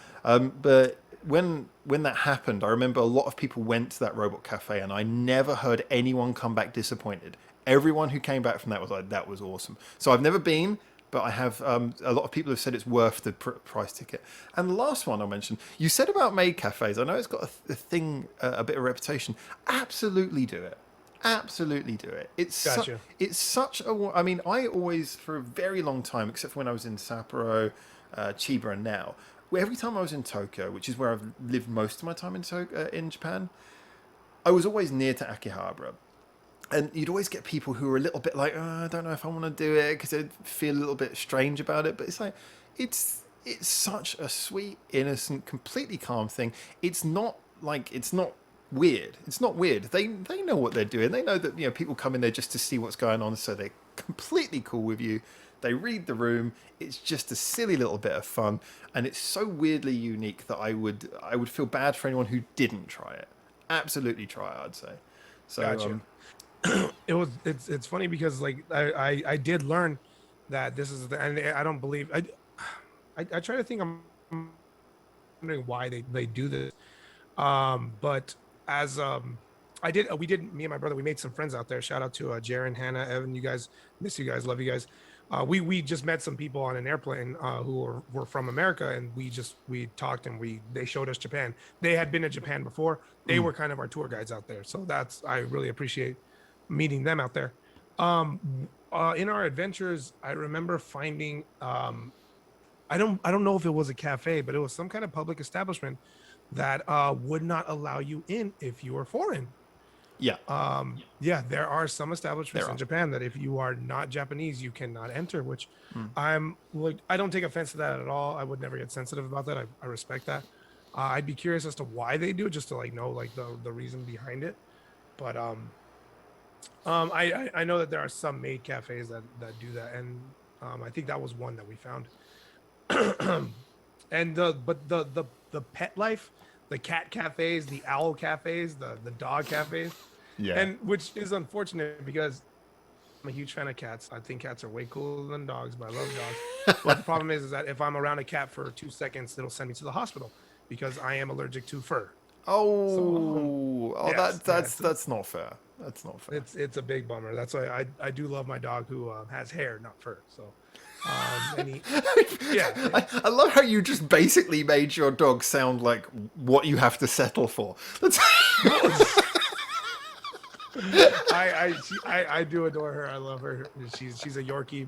A: But when that happened, I remember a lot of people went to that robot cafe, and I never heard anyone come back disappointed. Everyone who came back from that was like, that was awesome. So I've never been, but I have. A lot of people have said it's worth the price ticket. And the last one I mentioned, you said about maid cafes. I know it's got a thing, a bit of reputation. Absolutely do it. Absolutely do it.
B: Gotcha.
A: It's such a. I mean, I always, for a very long time, except for when I was in Sapporo, Chiba, and now, every time I was in Tokyo, which is where I've lived most of my time in Japan, I was always near to Akihabara. And you'd always get people who were a little bit like, I don't know if I want to do it because they'd feel a little bit strange about it. But it's like, it's such a sweet, innocent, completely calm thing. It's not weird. It's not weird. They know what they're doing. They know that people come in there just to see what's going on, so they're completely cool with you. They read the room. It's just a silly little bit of fun, and it's so weirdly unique that I would feel bad for anyone who didn't try it. Absolutely try it, I'd say. So
B: Gotcha. It's funny because like I did learn that this is and I don't believe I try to think. I'm wondering why they do this. But as we did, me and my brother, we made some friends out there. Shout out to Jaren, Hannah, Evan. You guys, miss you guys, love you guys. We just met some people on an airplane who were from America, and we talked, and they showed us Japan. They had been to Japan before. They were kind of our tour guides out there. So I really appreciate meeting them out there. In our adventures, I remember finding I don't know if it was a cafe, but it was some kind of public establishment that would not allow you in if you were foreign.
A: yeah,
B: Yeah, there are some establishments in Japan that if you are not Japanese, you cannot enter, which I'm like, I don't take offense to that at all. I would never get sensitive about that. I respect that. I'd be curious as to why they do it, just to like know like the reason behind it. But I know that there are some maid cafes that do that, and I think that was one that we found. And the pet life, the cat cafes, the owl cafes, the dog cafes,
A: yeah.
B: and which is unfortunate because I'm a huge fan of cats. I think cats are way cooler than dogs, but I love dogs. But the problem is that if I'm around a cat for 2 seconds, it'll send me to the hospital because I am allergic to fur.
A: That's not fair. That's not fair.
B: It's a big bummer. That's why I do love my dog who has hair, not fur. So, yeah.
A: I love how you just basically made your dog sound like what you have to settle for. That's
B: I do adore her. I love her. She's a Yorkie.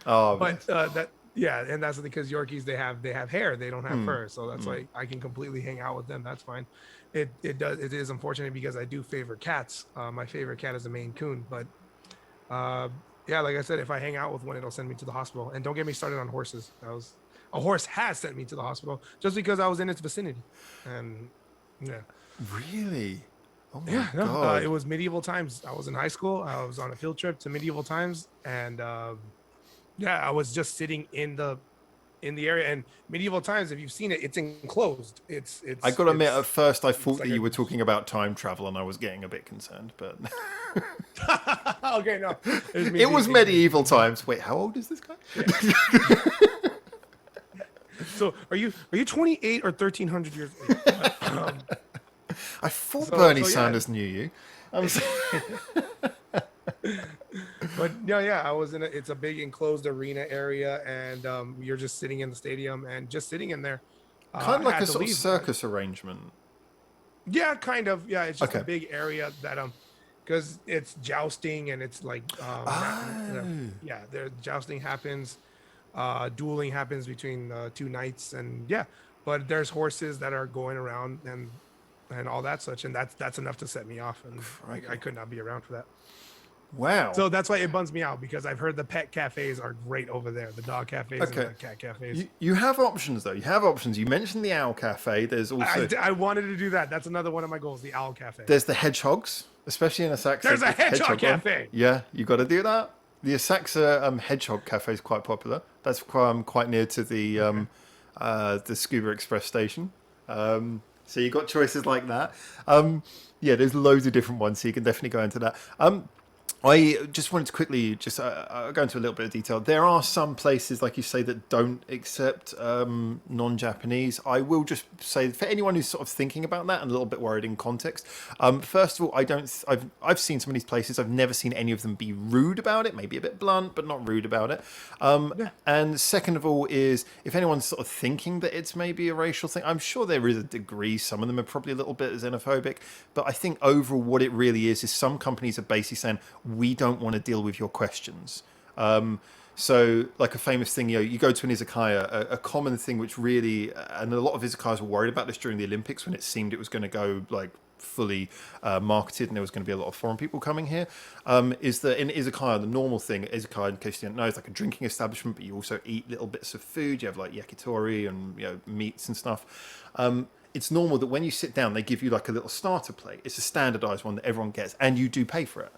A: oh,
B: but Yeah, and that's because Yorkies they have hair, they don't have
A: Hmm.
B: fur, so that's why I can completely hang out with them. That's fine. It is unfortunate because I do favor cats. My favorite cat is a Maine Coon, but uh, yeah, like I said, if I hang out with one, it'll send me to the hospital. And don't get me started on horses. That was a horse has sent me to the hospital just because I was in its vicinity, and yeah.
A: Really? Oh my
B: Yeah, no, it
A: God.
B: was medieval times. I was in high school. I was on a field trip to medieval times, and yeah, I was just sitting in the area. And medieval times, if you've seen it, it's enclosed. It's
A: I
B: it's
A: got to admit, at
B: it's
A: first I
B: it's
A: thought that
B: like
A: you were talking about time travel, and I was getting a bit concerned. But
B: okay, no, it was me
A: it
B: being
A: was
B: ignorant.
A: medieval times. Wait, how old is this guy?
B: Yeah. So are you 28 or 1300 years old?
A: I thought
B: So
A: Bernie
B: so yeah,
A: Sanders knew you.
B: but no, yeah, I was it's a big enclosed arena area, and you're just sitting in the stadium and just sitting in there.
A: Kind of
B: I
A: like
B: had
A: a
B: to
A: sort of
B: leave.
A: circus arrangement.
B: Yeah, kind of. Yeah, it's just a
A: Okay.
B: big area that because it's jousting and it's like
A: Oh.
B: yeah, there jousting happens, dueling happens between two knights, and yeah, but there's horses that are going around and all that such, and that's enough to set me off, and I could not be around for that.
A: Wow.
B: So that's why it bums me out, because I've heard the pet cafes are great over there, the dog cafes and
A: Okay.
B: the cat cafes.
A: You have options though. You have options. You mentioned the Owl Cafe. There's also
B: I wanted to do that. That's another one of my goals, the Owl Cafe.
A: there's the hedgehogs, especially in Asakusa.
B: There's a
A: it's
B: hedgehog
A: one.
B: cafe.
A: Yeah, you got to do that. The Asakusa hedgehog cafe is quite popular. That's quite near to the Scuba Express station. So you got choices like that. Yeah, there's loads of different ones, so you can definitely go into that. I just wanted to quickly I'll go into a little bit of detail. There are some places, like you say, that don't accept non-Japanese. I will just say, for anyone who's sort of thinking about that and a little bit worried in context, first of all, I've seen some of these places. I've never seen any of them be rude about it. Maybe a bit blunt, but not rude about it.
B: Yeah.
A: And second of all is, if anyone's sort of thinking that it's maybe a racial thing, I'm sure there is a degree. Some of them are probably a little bit xenophobic, but I think overall what it really is some companies are basically saying, we don't want to deal with your questions. So, like a famous thing, you go to an izakaya, a common thing which really, and a lot of izakayas were worried about this during the Olympics when it seemed it was going to go like fully marketed and there was going to be a lot of foreign people coming here, is that in izakaya, the normal thing, izakaya, in case you don't know, is like a drinking establishment, but you also eat little bits of food. You have like yakitori and meats and stuff. It's normal that when you sit down, they give you like a little starter plate. It's a standardized one that everyone gets, and you do pay for it.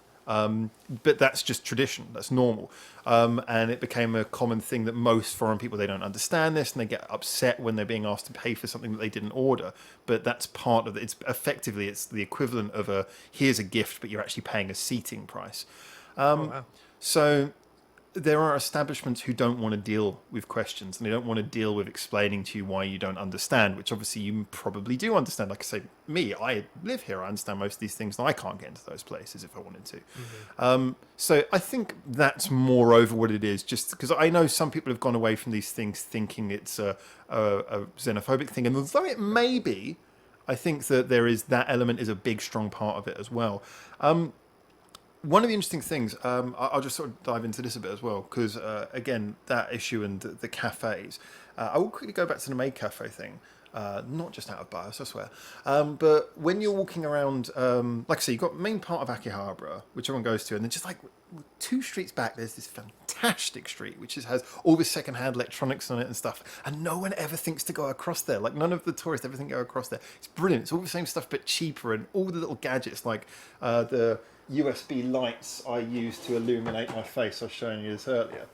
A: But that's just tradition. That's normal. And it became a common thing that most foreign people, they don't understand this and they get upset when they're being asked to pay for something that they didn't order. But that's part of it. It's effectively, it's the equivalent of here's a gift, but you're actually paying a seating price.
B: Oh, wow.
A: So there are establishments who don't want to deal with questions and they don't want to deal with explaining to you why you don't understand, which obviously you probably do understand. Like I say, I live here. I understand most of these things and I can't get into those places if I wanted to. Mm-hmm. So I think that's moreover what it is, just because I know some people have gone away from these things thinking it's a xenophobic thing. And although it may be, I think that that element is a big, strong part of it as well. One of the interesting things, I'll just sort of dive into this a bit as well, because, again, that issue and the cafes. I will quickly go back to the maid cafe thing, not just out of bias, I swear. But when you're walking around, like I say, you've got main part of Akihabara, which everyone goes to, and then just like 2 streets back, there's this fantastic street, which has all this secondhand electronics on it and stuff, and no one ever thinks to go across there. Like, none of the tourists ever think to go across there. It's brilliant. It's all the same stuff, but cheaper, and all the little gadgets, like the USB lights I use to illuminate my face. I was showing you this earlier.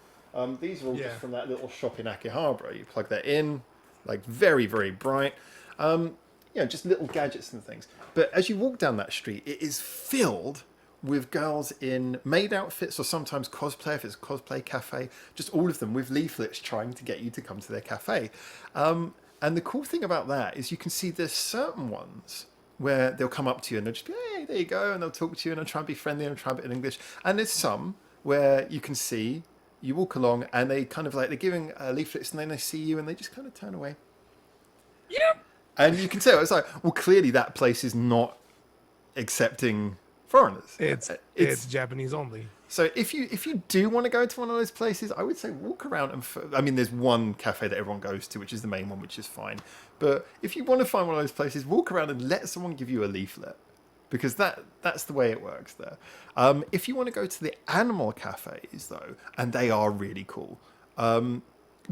A: These are all just from that little shop in Akihabara. You plug that in, like very, very bright. Just little gadgets and things. But as you walk down that street, it is filled with girls in maid outfits or sometimes cosplay, if it's a cosplay cafe, just all of them with leaflets trying to get you to come to their cafe. And the cool thing about that is you can see there's certain ones where they'll come up to you and they'll just be, hey, there you go, and they'll talk to you and they'll try and be friendly and try a bit in English. And there's some where you can see, you walk along and they kind of like, they're giving leaflets and then they see you and they just kind of turn away.
B: Yep.
A: And you can tell, it's like, well, clearly that place is not accepting foreigners.
B: It's Japanese only.
A: So if you do want to go to one of those places, I would say walk around and. I mean, there's one cafe that everyone goes to, which is the main one, which is fine. But if you want to find one of those places, walk around and let someone give you a leaflet, because that's the way it works there. If you want to go to the animal cafes though, and they are really cool,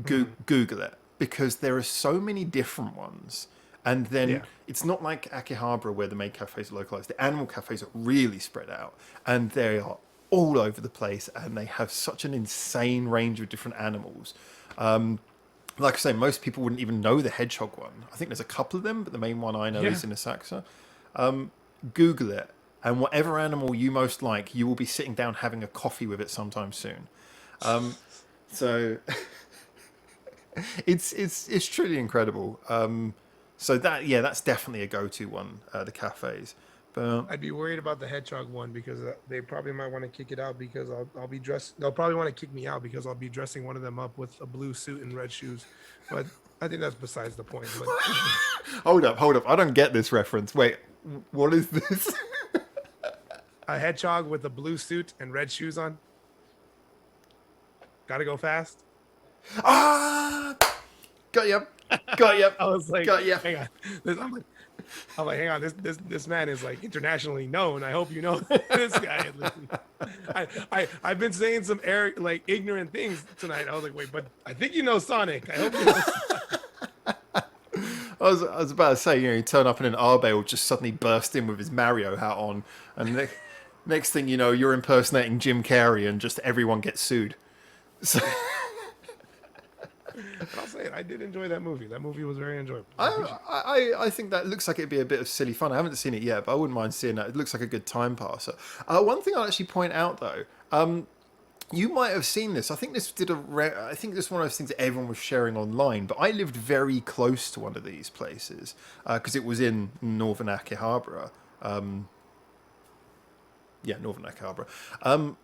A: Google it, because there are so many different ones. And then it's not like Akihabara where the maid cafes are localized. The animal cafes are really spread out, and they are all over the place, and they have such an insane range of different animals. Like I say, most people wouldn't even know the hedgehog one. I think there's a couple of them, but the main one I know is in Asakusa. Google it, and whatever animal you most like, you will be sitting down having a coffee with it sometime soon. So it's truly incredible. So that's definitely a go-to one, the cafes. But
B: I'd be worried about the hedgehog one because they probably might want to kick it out because I'll be dressed. They'll probably want to kick me out because I'll be dressing one of them up with a blue suit and red shoes. But I think that's besides the point. But
A: hold up. I don't get this reference. Wait, what is this?
B: a hedgehog with a blue suit and red shoes on. Gotta go fast.
A: Ah, got you.
B: I was like,
A: got you.
B: hang on. I'm like, hang on. This man is like internationally known. I hope you know this guy. I've been saying some ignorant things tonight. I was like, wait, but I think you know Sonic. I hope you know.
A: I was about to say, you turn up and an Abe will just suddenly burst in with his Mario hat on, and next thing you know, you're impersonating Jim Carrey, and just everyone gets sued. So.
B: But I'll say it. I did enjoy that movie. That movie was very enjoyable.
A: I think that looks like it'd be a bit of silly fun. I haven't seen it yet, but I wouldn't mind seeing that. It looks like a good time passer. One thing I'll actually point out though, you might have seen this. I think this I think this is one of those things that everyone was sharing online. But I lived very close to one of these places because it was in northern Akihabara. Northern Akihabara.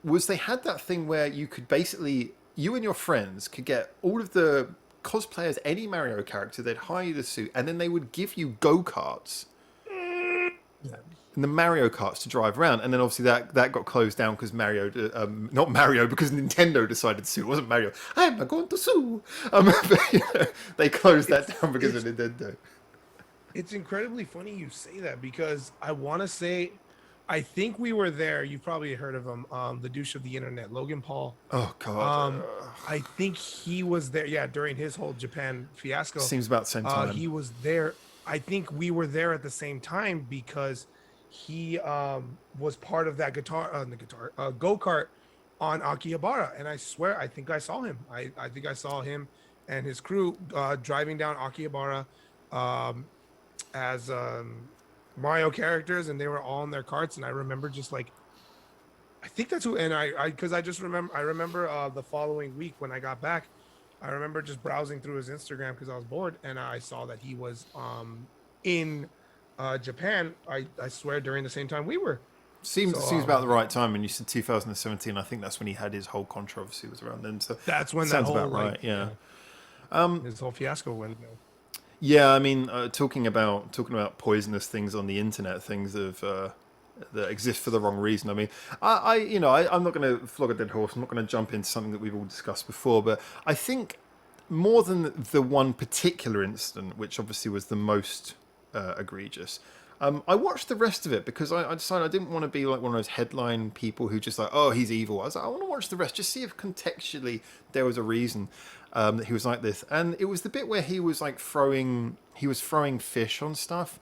A: Was they had that thing where you could basically, you and your friends could get all of the cosplayers, any Mario character, they'd hire you the suit, and then they would give you go-karts. And the Mario karts to drive around, and then obviously that got closed down because not Mario, because Nintendo decided to sue. It wasn't Mario. I'm not going to sue. But, they closed that down because of Nintendo.
B: It's incredibly funny you say that because I want to say, I think we were there. You've probably heard of him, the douche of the internet, Logan Paul.
A: Oh God.
B: I think he was there. Yeah, during his whole Japan fiasco.
A: Seems about the same time.
B: He was there. I think we were there at the same time because he was part of that go-kart on Akihabara, and I swear I think I saw him. I think I saw him and his crew driving down Akihabara as Mario characters, and they were all in their carts. And I remember just like, I think that's who. And I remember the following week when I got back, I remember just browsing through his Instagram because I was bored, and I saw that he was in Japan. I swear during the same time we were.
A: Seems about the right time. When you said 2017, I think that's when he had his whole controversy was around then. So
B: that's when
A: sounds
B: that whole,
A: about right. Yeah.
B: His whole fiasco went.
A: Yeah, I mean, talking about poisonous things on the internet, things that exist for the wrong reason. I mean, I'm not going to flog a dead horse. I'm not going to jump into something that we've all discussed before. But I think more than the one particular incident, which obviously was the most egregious, I watched the rest of it because I decided I didn't want to be like one of those headline people who just like, oh, he's evil. I was like, I want to watch the rest, just see if contextually there was a reason that he was like this. And it was the bit where he was like throwing fish on stuff.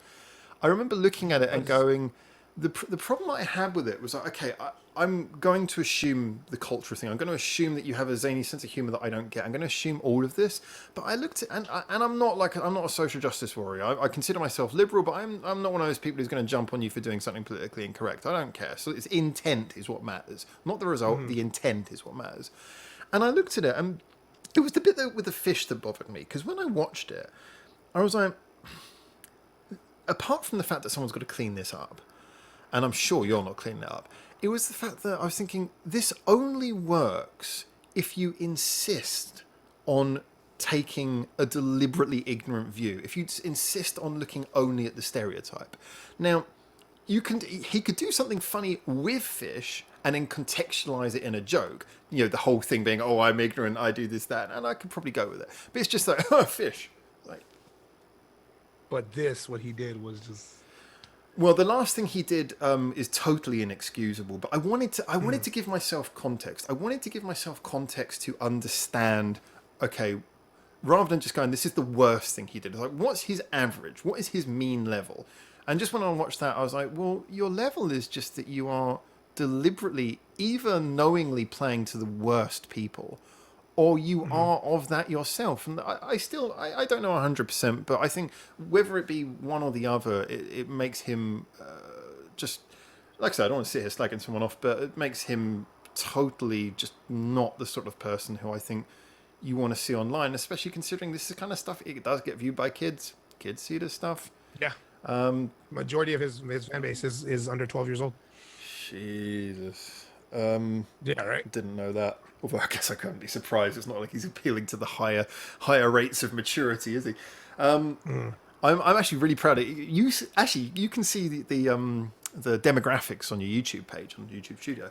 A: I remember looking at it and going, the problem I had with it was like, okay, I'm going to assume the cultural thing. I'm going to assume that you have a zany sense of humor that I don't get. I'm going to assume all of this. But I looked at, and I'm not a social justice warrior. I consider myself liberal, but I'm not one of those people who's going to jump on you for doing something politically incorrect. I don't care. So it's intent is what matters, not the result. The intent is what matters. And I looked at it, and it was the bit with the fish that bothered me, because when I watched it, I was like, apart from the fact that someone's got to clean this up, and I'm sure you're not cleaning it up, it was the fact that I was thinking, this only works if you insist on taking a deliberately ignorant view, if you insist on looking only at the stereotype. Now, he could do something funny with fish and then contextualize it in a joke. You know, the whole thing being, oh, I'm ignorant, I do this, that, and I could probably go with it. But it's just like, oh, fish. Like,
B: But what he did was just.
A: well, the last thing he did is totally inexcusable. But I wanted to give myself context. I wanted to give myself context to understand. Okay, rather than just going, this is the worst thing he did. It's like, what's his average? What is his mean level? And just when I watched that, I was like, well, your level is just that you are deliberately, either knowingly playing to the worst people, or you are of that yourself. And I don't know 100%, but I think whether it be one or the other, it makes him just, like I said, I don't want to sit here slagging someone off, but it makes him totally just not the sort of person who I think you want to see online, especially considering this is the kind of stuff, it does get viewed by kids. Kids see this stuff.
B: Yeah. Majority of his fan base is under 12 years old.
A: Jesus.
B: Yeah, right.
A: Didn't know that. Although I guess I couldn't be surprised. It's not like he's appealing to the higher rates of maturity, is he? I'm actually really proud of you. Actually, you can see the demographics on your YouTube page, on YouTube Studio.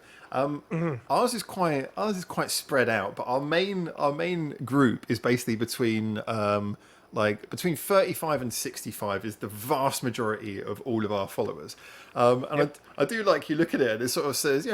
A: Ours is quite spread out, but our main group is basically between between 35 and 65 is the vast majority of all of our followers. I do like, you look at it and it sort of says,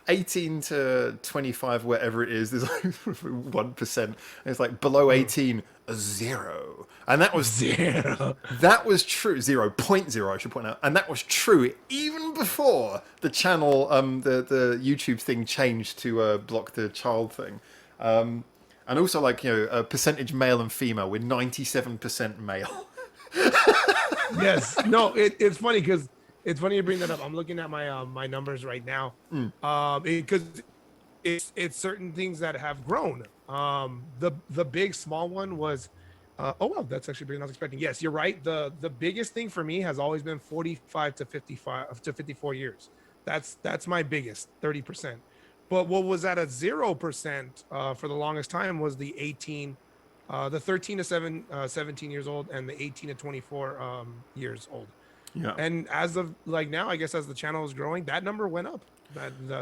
A: 18 to 25, whatever it is, there's like 1%. And it's like below 18, a 0. And that was
B: 0.
A: That was true. 0.0, I should point out. And that was true even before the channel, the YouTube thing changed to block the child thing. And also, a percentage male and female. We're 97% male.
B: Yes. No, it's funny because it's funny you bring that up. I'm looking at my numbers right now. Because it's certain things that have grown. The big small one was, oh wow, that's actually bigger than I was expecting. Yes, you're right. The biggest thing for me has always been 45 to 55 to 54 years. That's my biggest, 30%. But what was at a 0% for the longest time was the 13 to 17 years old and the 18 to 24 years old.
A: Yeah.
B: And as of now, I guess as the channel is growing, that number went up.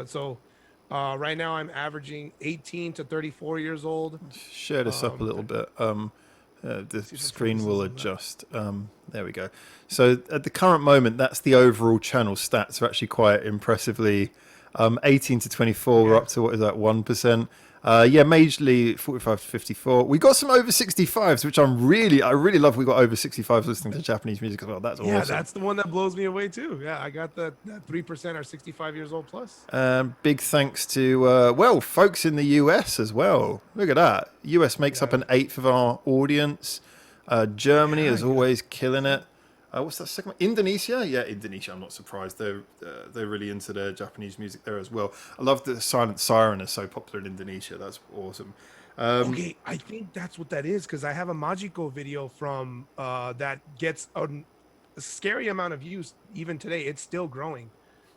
B: So right now I'm averaging 18 to 34 years old.
A: Share this up a little bit. The screen will adjust. There we go. So at the current moment, that's the overall channel stats are actually quite impressively. 18 to 24, we're up to, what is that, 1%? Majorly 45 to 54. We got some over 65s, which I really love. We got over 65s listening to Japanese music as well. That's awesome.
B: Yeah, that's the one that blows me away too. Yeah, I got that 3% are 65 years old plus.
A: Big thanks to, folks in the US as well. Look at that. US makes up 1/8 of our audience. Germany is always killing it. What's that second one? Indonesia? Yeah, Indonesia. I'm not surprised. They're really into their Japanese music there as well. I love that Silent Siren is so popular in Indonesia. That's awesome.
B: Okay, I think that's what that is because I have a Majiko video from that gets a scary amount of views even today. It's still growing.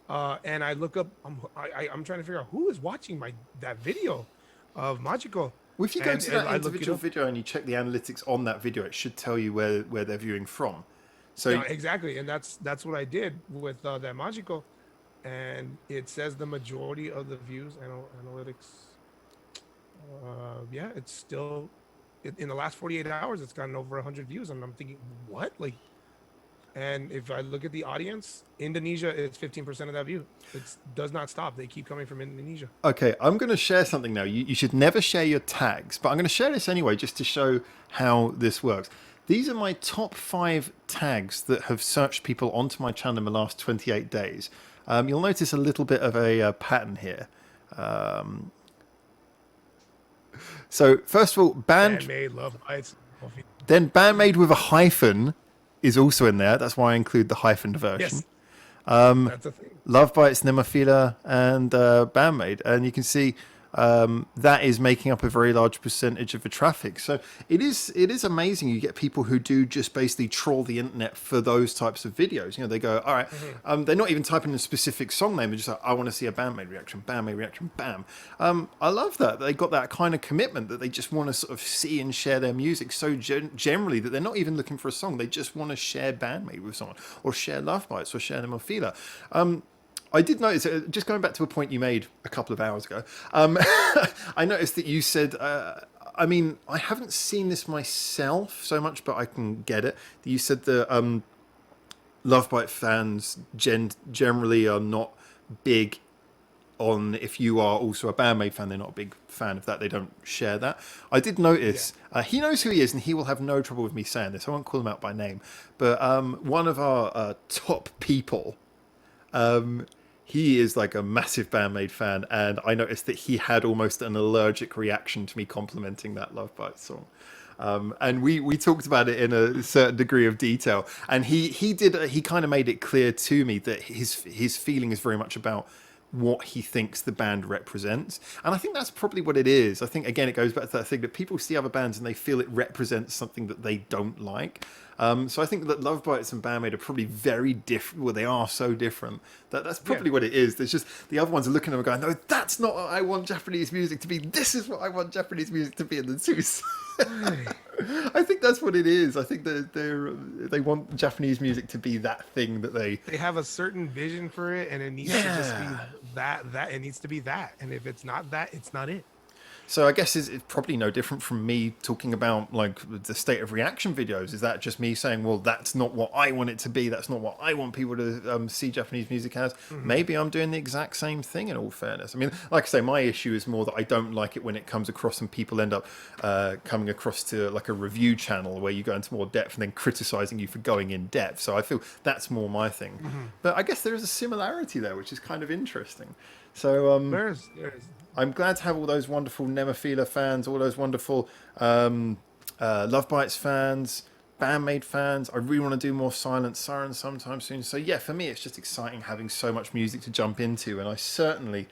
B: And I look up, I'm trying to figure out who is watching that video of Majiko.
A: Well, if you go to that individual video and you check the analytics on that video, it should tell you where they're viewing from. So
B: yeah, exactly, and that's what I did with that Magico, and it says the majority of the views analytics. It's still in the last 48 hours, it's gotten over 100 views, and I'm thinking, what? And if I look at the audience, Indonesia is 15% of that view. It does not stop. They keep coming from Indonesia.
A: Okay, I'm going to share something now. You should never share your tags, but I'm going to share this anyway, just to show how this works. These are my top 5 tags that have searched people onto my channel in the last 28 days. You'll notice a little bit of a pattern here. So first of all,
B: band-maid, love bites.
A: Then band-maid with a hyphen is also in there. That's why I include the hyphened version.
B: Yes. That's a thing.
A: Love bites, Nemophila, and band-maid. And you can see that is making up a very large percentage of the traffic. So it is amazing. You get people who do just basically troll the internet for those types of videos. They go, all right, they're not even typing a specific song name. They're just like, I want to see a band-maid reaction, bam. I love that. They got that kind of commitment that they just want to sort of see and share their music so generally that they're not even looking for a song. They just want to share band-maid with someone or share Love Bites or share Nemophila. I did notice, just going back to a point you made a couple of hours ago, I noticed that you said, I mean, I haven't seen this myself so much, but I can get it. You said that Love Bite fans generally are not big on, if you are also a band-maid fan, they're not a big fan of that. They don't share that. I did notice, he knows who he is, and he will have no trouble with me saying this. I won't call him out by name. But one of our top people, he is like a massive band-maid fan, and I noticed that he had almost an allergic reaction to me complimenting that Love Bite song. And we talked about it in a certain degree of detail, and he kind of made it clear to me that his feeling is very much about what he thinks the band represents. And I think that's probably what it is. I think, again, it goes back to that thing that people see other bands and they feel it represents something that they don't like. So I think that Love Bites and Band-Maid are probably very different. Well, they are so different. That's probably what it is. There's just the other ones are looking at them and going, no, that's not what I want Japanese music to be. This is what I want Japanese music to be. And the two. I think that's what it is. I think that they want Japanese music to be that thing that they
B: have a certain vision for it, and it needs to just be that it needs to be that. And if it's not that, it's not it.
A: So I guess it's probably no different from me talking about like the state of reaction videos. Is that just me saying, well, that's not what I want it to be. That's not what I want people to see Japanese music as. Mm-hmm. Maybe I'm doing the exact same thing, in all fairness. I mean, like I say, my issue is more that I don't like it when it comes across and people end up coming across to like a review channel where you go into more depth and then criticizing you for going in depth. So I feel that's more my thing. Mm-hmm. But I guess there is a similarity there, which is kind of interesting. So
B: there's
A: I'm glad to have all those wonderful Nemophila fans, all those wonderful Love Bites fans, Band-Maid fans. I really want to do more Silent Siren sometime soon. So yeah, for me, it's just exciting having so much music to jump into. And I certainly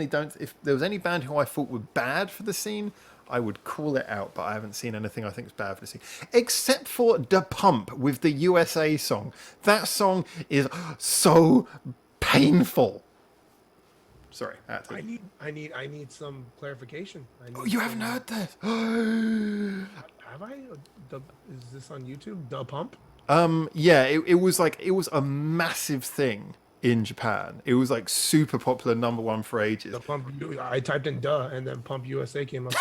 A: don't. If there was any band who I thought were bad for the scene, I would call it out. But I haven't seen anything I think is bad for the scene, except for Da Pump with the USA song. That song is so painful. Sorry,
B: I need some clarification.
A: You haven't heard this?
B: Have I? Is this on YouTube? Da Pump?
A: Yeah, it was a massive thing in Japan. It was like super popular, #1 for ages.
B: Da Pump. I typed in "duh" and then Pump USA came
A: up.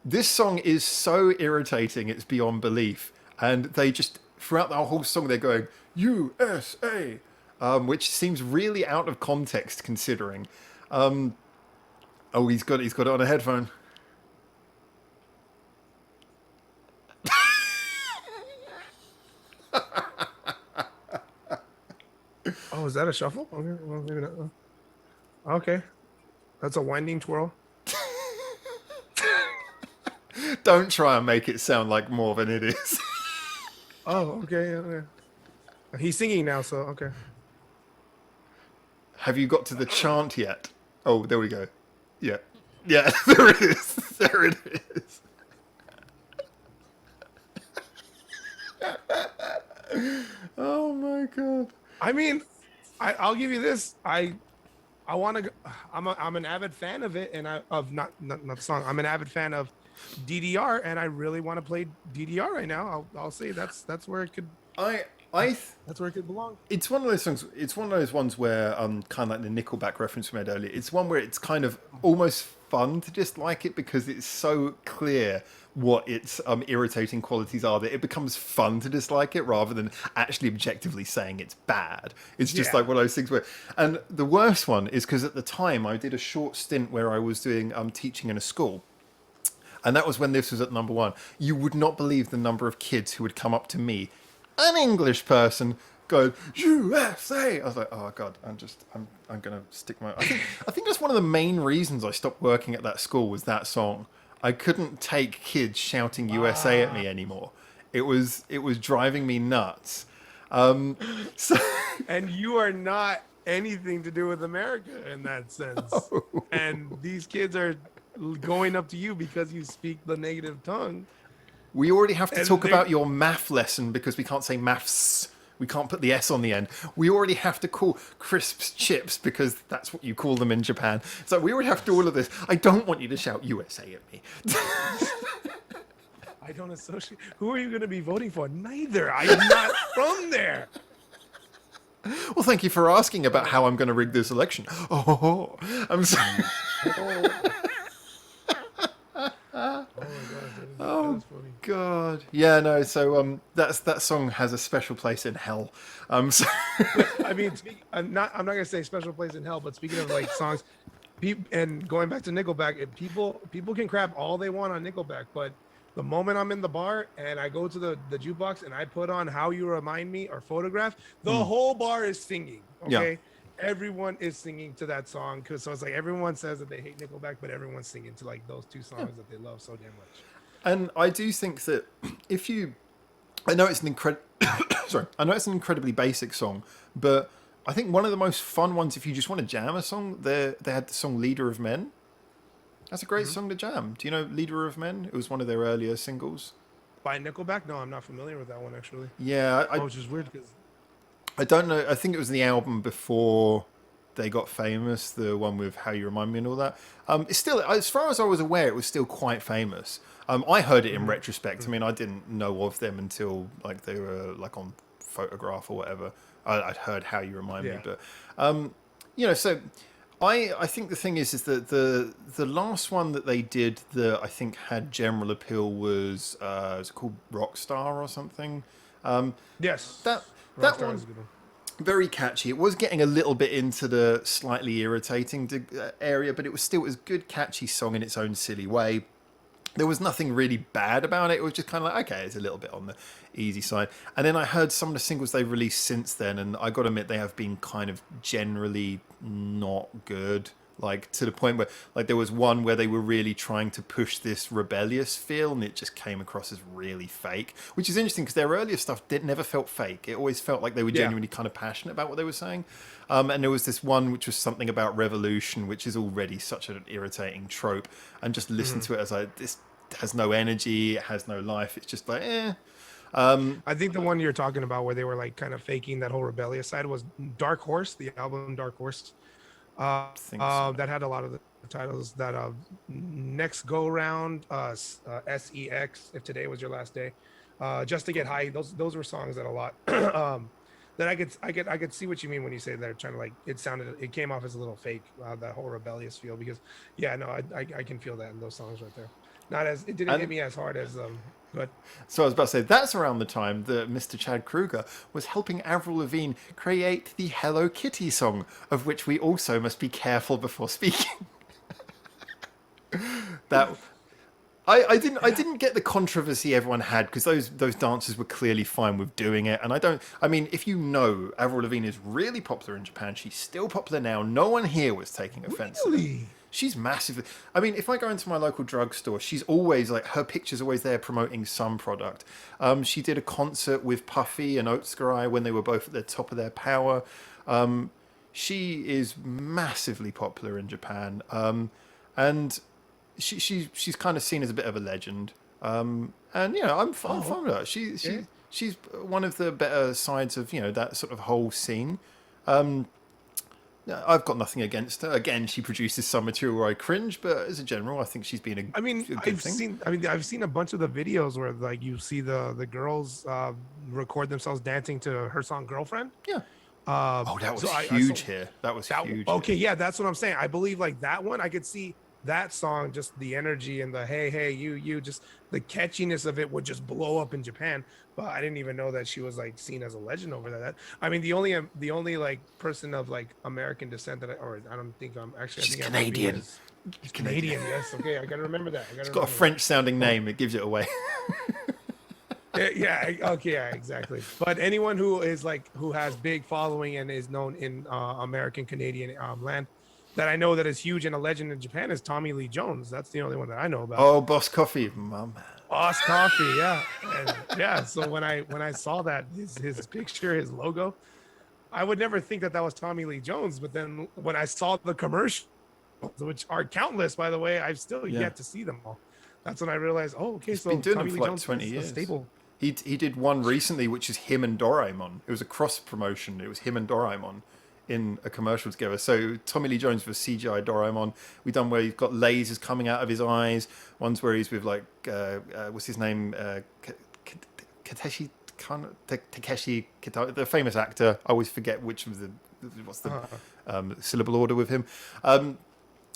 A: This song is so irritating; it's beyond belief. And they just throughout the whole song they're going USA. Which seems really out of context considering. Oh, he's got it on a headphone.
B: Oh, is that a shuffle? Okay, well, maybe not. Okay, that's a winding twirl.
A: Don't try and make it sound like more than it is.
B: Oh, okay. He's singing now, so okay.
A: Have you got to the chant yet? Oh, there we go. Yeah. Yeah, there it is. There it is. Oh my god.
B: I mean, I'll give you this. I want to. I'm an avid fan of it, and not the song. I'm an avid fan of DDR, and I really want to play DDR right now. I'll say that's where it could. That's where it could belong.
A: It's one of those songs. It's one of those ones where, kind of like the Nickelback reference we made earlier. It's one where it's kind of almost fun to dislike it because it's so clear what its irritating qualities are that it becomes fun to dislike it rather than actually objectively saying it's bad. It's just like one of those things where, and the worst one is because at the time I did a short stint where I was doing teaching in a school. And that was when this was at #1. You would not believe the number of kids who would come up to me, an English person, going USA. I was like, oh god, I'm gonna stick my. I think that's one of the main reasons I stopped working at that school was that song. I couldn't take kids shouting USA at me anymore. It was driving me nuts. So
B: and you are not anything to do with America in that sense. No. And these kids are going up to you because you speak the native tongue.
A: We already have to talk about your math lesson because we can't say maths. We can't put the S on the end. We already have to call crisps chips because that's what you call them in Japan. So we already have to do all of this. I don't want you to shout USA at me.
B: I don't associate. Who are you going to be voting for? Neither. I'm not from there.
A: Well, thank you for asking about how I'm going to rig this election. Oh, I'm sorry.
B: Oh, oh my gosh, that
A: Oh
B: is funny.
A: God, yeah, no. So that song has a special place in hell. So
B: But I mean, I'm not gonna say special place in hell, but speaking of like songs, and going back to Nickelback, people can crap all they want on Nickelback, but the moment I'm in the bar and I go to the jukebox and I put on "How You Remind Me" or "Photograph," the whole bar is singing.
A: yeah,
B: Okay, everyone is singing to that song because so it's like everyone says that they hate Nickelback, but everyone's singing to like those two songs that they love so damn much.
A: and I do think that if you, I know it's an sorry, I know it's an incredibly basic song, but I think one of the most fun ones if you just want to jam a song, they had the song "Leader of Men." That's a great song to jam. Do you know "Leader of Men"? It was one of their earlier singles.
B: By Nickelback? No, I'm not familiar with that one actually.
A: Yeah,
B: Oh, which is weird because
A: I don't know. I think it was the album before they got famous, the one with "How You Remind Me" and all that. It's still, as far as I was aware, it was still quite famous. I heard it in retrospect. I mean, I didn't know of them until like they were like on Photograph or whatever. I'd heard "How You Remind Me," but so I think the thing is that the last one that they did that I think had general appeal was it called Rockstar or something?
B: yes,
A: That that
B: Rockstar
A: one
B: is a good one.
A: very catchy. It was getting a little bit into the slightly irritating area, but it was good, catchy song in its own silly way. There was nothing really bad about it. It was just kind of like, okay, it's a little bit on the easy side. And then I heard some of the singles they've released since then, and I got to admit they have been kind of generally not good. Like to the point where, like, there was one where they were really trying to push this rebellious feel, and it just came across as really fake. Which is interesting because their earlier stuff never felt fake. It always felt like they were
B: Yeah.
A: genuinely kind of passionate about what they were saying. And there was this one which was something about revolution, which is already such an irritating trope. And just listen to it as like, this has no energy, it has no life. It's just like, eh.
B: I think the one you're talking about where they were like kind of faking that whole rebellious side was Dark Horse, the album Dark Horse.
A: Think so.
B: That had a lot of the titles that Next Go Round, SEX, If Today Was Your Last Day, Just to Get High. Those were songs that a lot that I could see what you mean when you say they're trying to like it came off as a little fake, that whole rebellious feel, because yeah, no, I can feel that in those songs right there. It didn't hit me as hard as but
A: So I was about to say, that's around the time that Mr. Chad Kruger was helping Avril Lavigne create the Hello Kitty song, of which we also must be careful before speaking. that I didn't get the controversy everyone had, because those dancers were clearly fine with doing it, and I mean, if you know Avril Lavigne is really popular in Japan, she's still popular now. No one here was taking offense to
B: really,
A: it. She's massively. I mean, if I go into my local drugstore, she's always like, her picture's always there promoting some product. She did a concert with Puffy and Oatskarai when they were both at the top of their power. She is massively popular in Japan, and she's kind of seen as a bit of a legend. And I'm fine with her. She's one of the better sides of that sort of whole scene. I've got nothing against her. Again, she produces some material where I cringe, but as a general, I think she's been a good thing.
B: I've seen a bunch of the videos where like you see the girls record themselves dancing to her song "Girlfriend."
A: Yeah. That was
B: so
A: huge here. That was huge.
B: Okay, yeah, that's what I'm saying. I believe like that one, I could see that song, just the energy and the hey you, just the catchiness of it would just blow up in Japan. But I didn't even know that she was like seen as a legend over there. I mean, the only like person of like American descent I don't think I'm actually.
A: She's
B: I think
A: Canadian.
B: She's Canadian. Yes. Okay, I gotta remember that.
A: It's got a French sounding name. It gives it away.
B: Yeah. Okay. Yeah. Exactly. But anyone who has big following and is known in American Canadian land that I know that is huge and a legend in Japan is Tommy Lee Jones. That's the only one that I know about.
A: Oh, Boss Coffee, my man.
B: Boss Coffee, yeah, and yeah. So when I saw that his picture, his logo, I would never think that was Tommy Lee Jones. But then when I saw the commercials, which are countless, by the way, I've still yet to see them all. That's when I realized,
A: He's been doing
B: Tommy
A: them for
B: Lee
A: like
B: Jones
A: 20
B: is
A: years.
B: a staple.
A: He did one recently, which is him and Doraemon. It was a cross promotion. It was him and Doraemon in a commercial together. So Tommy Lee Jones was CGI Doraemon. We done where he's got lasers coming out of his eyes. One's where he's with like what's his name, kind of Takeshi Kitano, the famous actor. I always forget what's the syllable order with him.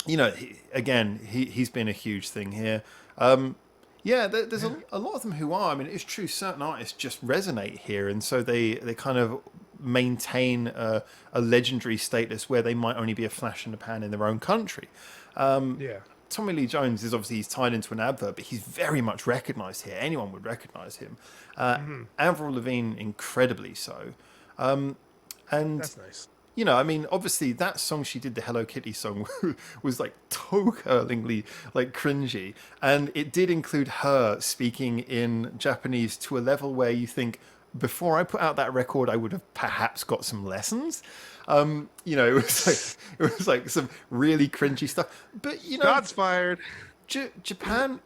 A: You know, he's been a huge thing here. There's a lot of them who are. I mean, it's true. Certain artists just resonate here, and so they kind of maintain a legendary status where they might only be a flash in the pan in their own country. Tommy Lee Jones is obviously, he's tied into an advert, but he's very much recognised here. Anyone would recognise him. Avril Lavigne, incredibly so. And
B: that's nice.
A: You know, I mean, obviously that song she did, the Hello Kitty song, was like toe-curlingly like cringy, and it did include her speaking in Japanese to a level where you think, before I put out that record, I would have perhaps got some lessons. You know, it was like some really cringy stuff. But you know,
B: shots fired.
A: Japan